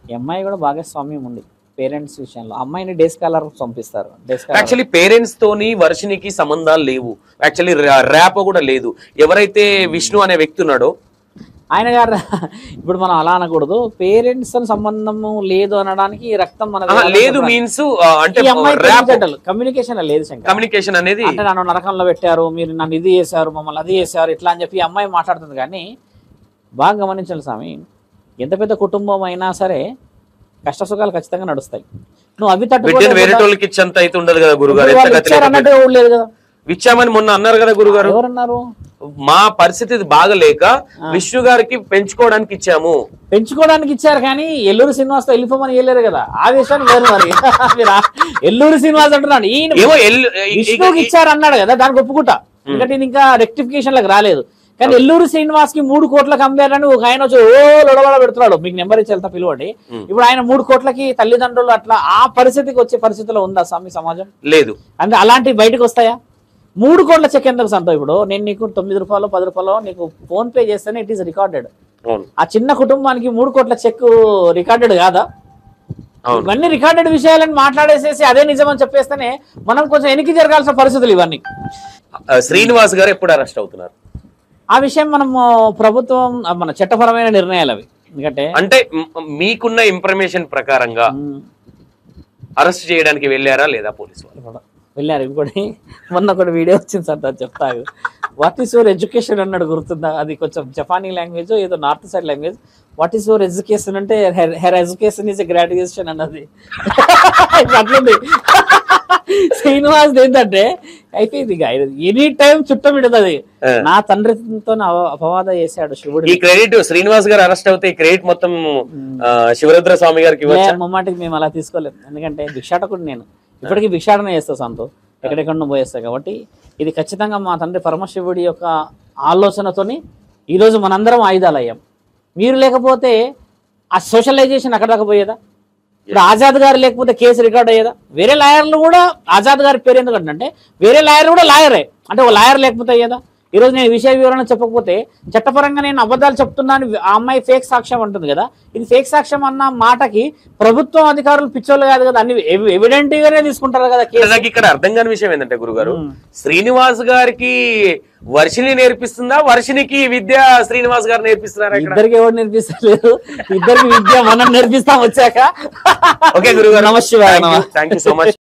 ఈ అమ్మాయి కూడా భాగస్వామ్యం ఉంది పేరెంట్స్ విషయంలో. అమ్మాయిని డే స్కాలర్ పంపిస్తారు. యాక్చువల్లీ పేరెంట్స్ తోని వర్షినికి సంబంధాలు లేవు, యాక్చువల్లీ ర్యాప్ కూడా లేదు. ఎవరైతే విష్ణు అనే వ్యక్తి ఉన్నాడో ఆయన గారు, ఇప్పుడు మనం అలా అనకూడదు. పేరెంట్స్ సంబంధము లేదు అనడానికి రక్తం మన లేదు మీన్స్ అంటే కమ్యూనికేషన్ లేదు. కమ్యూనికేషన్ అనేది అంటే నన్ను నరకంలో పెట్టారు, మీరు నన్ను ఇది చేశారు, మమ్మల్ని అది చేశారు, ఇట్లా అని చెప్పి అమ్మాయి మాట్లాడుతుంది. కానీ బాగా గమనించాలి స్వామి, ఎంత పెద్ద కుటుంబం అయినా సరే కష్ట సుఖాలు ఖచ్చితంగా నడుస్తాయి. నువ్వు అవి వేరేటోళ్ళకి ఇచ్చేంత అయితే ఉండదు కదా గురుగారు. అన్నట్టు లేదు కదా, ఇచ్చామని మొన్న అన్నారు కదా గురుగారు. ఎవరన్నారు? మా పరిస్థితి బాగలేక విష్ణు గారికి పెంచుకోవడానికి ఇచ్చాము. పెంచుకోవడానికి ఇచ్చారు కానీ ఎల్లూరు శ్రీనివాస్ తో వెళ్ళిపోమని వెళ్ళారు కదా, ఆ విషయాన్ని వేరు. మరి ఎల్లూరు శ్రీనివాస్ అంటున్నాడు, ఈయన విష్ణుకి ఇచ్చారు అన్నాడు కదా, దానికి ఒప్పుకుంటా. ఎందుకంటే ఇది ఇంకా రెక్టిఫికేషన్ లకు రాలేదు. కానీ ఎల్లూరు శ్రీనివాస్ కి 3 కోట్లకు అమ్మారని ఒక ఆయన వచ్చి లొడవడ పెడుతున్నాడు. మీకు నెంబర్ ఇచ్చి వెళ్తా పిలవండి. ఇప్పుడు ఆయన 3 కోట్లకి తల్లిదండ్రులు అట్లా ఆ పరిస్థితికి వచ్చే పరిస్థితిలో ఉందా స్వామి సమాజం? లేదు. అంటే అలాంటివి బయటకు వస్తాయా? 3 కోట్ల చెక్ ఎందుకు సంతో? ఇప్పుడు నేను నీకు 9 రూపాయలు 10 రూపాయలు నీకు ఫోన్ పే చేస్తేనే ఇట్ ఈస్ రికార్డెడ్. ఆ చిన్న కుటుంబానికి 3 కోట్ల చెక్ రికార్డెడ్ కాదా? ఇవన్నీ రికార్డెడ్ విషయాలని మాట్లాడేసేసి అదే నిజం అని చెప్పేస్తేనే మనం కొంచెం వెనక్కి జరగాల్సిన పరిస్థితులు ఇవన్నీ. శ్రీనివాస్ గారు ఎప్పుడు అరెస్ట్ అవుతున్నారు? ఆ విషయం మనం ప్రభుత్వం మన చట్టపరమైన నిర్ణయాలు అవి. ఎందుకంటే అంటే మీకున్న ఇన్ఫర్మేషన్ ప్రకారంగా అరెస్ట్ చేయడానికి వెళ్ళారా లేదా పోలీసు వాళ్ళు? వెళ్ళారు. ఇంకోటి మొన్న ఒకటి వీడియో వచ్చింది సార్, అది చెప్తాను. వాట్ ఈస్ యువర్ ఎడ్యుకేషన్ అన్నాడు, గుర్తుందా? అది కొంచెం జపానీ లాంగ్వేజ్, ఏదో north side language. What is your education అంటే her education is a graduation అన్నది. అట్లుంది శ్రీనివాస్. ఏంటంటే అయిపోయింది ఇక ఎనీ టైం చుట్టం విడదది. నా తండ్రితో అపవాద చేశాడు శివుడు. ఈ క్రెడిట్ శ్రీనివాస్ గారు అరెస్ట్ అవుతే క్రెడిట్ మొత్తం శివరుద్ర స్వామి గారికి ముమ్మాటికి మేము అలా తీసుకోలేము. ఎందుకంటే భిక్షాటకుడు నేను, ఇప్పటికీ భిక్షాటన చేస్తా సంతో, ఎక్కడెక్కడ పోయేస్తా. కాబట్టి ఇది ఖచ్చితంగా మా తండ్రి పరమశివుడి యొక్క ఆలోచనతోని ఈరోజు మనందరం ఆయుధాలు అయ్యాం. మీరు లేకపోతే ఆ సోషలైజేషన్ అక్కడ దాకా పోయేదా? ఇప్పుడు ఆజాద్ గారు లేకపోతే కేసు రికార్డ్ అయ్యేదా? వేరే లాయర్లు కూడా ఆజాద్ గారి పేరు ఎందుకంటే వేరే లాయర్ కూడా లాయరే, అంటే ఒక లాయర్ లేకపోతే అయ్యేదా? ఈరోజు నేను విషయ వివరణ చెప్పకపోతే చట్టపరంగా నేను అబద్ధాలు చెప్తున్నాను, ఆ అమ్మాయి ఫేక్ సాక్ష్యం అంటుంది కదా, ఇది ఫేక్ సాక్ష్యం అన్న మాటకి ప్రభుత్వం అధికారులు పిచ్చోళ్ళు కాదు కదా, అన్ని ఎవిడెంట్ గానే తీసుకుంటారు కదా. ఇక్కడ అర్థం కాని విషయం ఏంటంటే గురుగారు, శ్రీనివాస్ గారికి వర్షిని నేర్పిస్తుందా, వర్షినికి విద్య శ్రీనివాస్ గారు నేర్పిస్తున్నారా? ఇద్దరికి ఎవరు నేర్పిస్తలేదు, ఇద్దరికి విద్య మనం నేర్పిస్తాం వచ్చాక. ఓకే గురుగారు, నమస్తే, థ్యాంక్ యూ సో మచ్.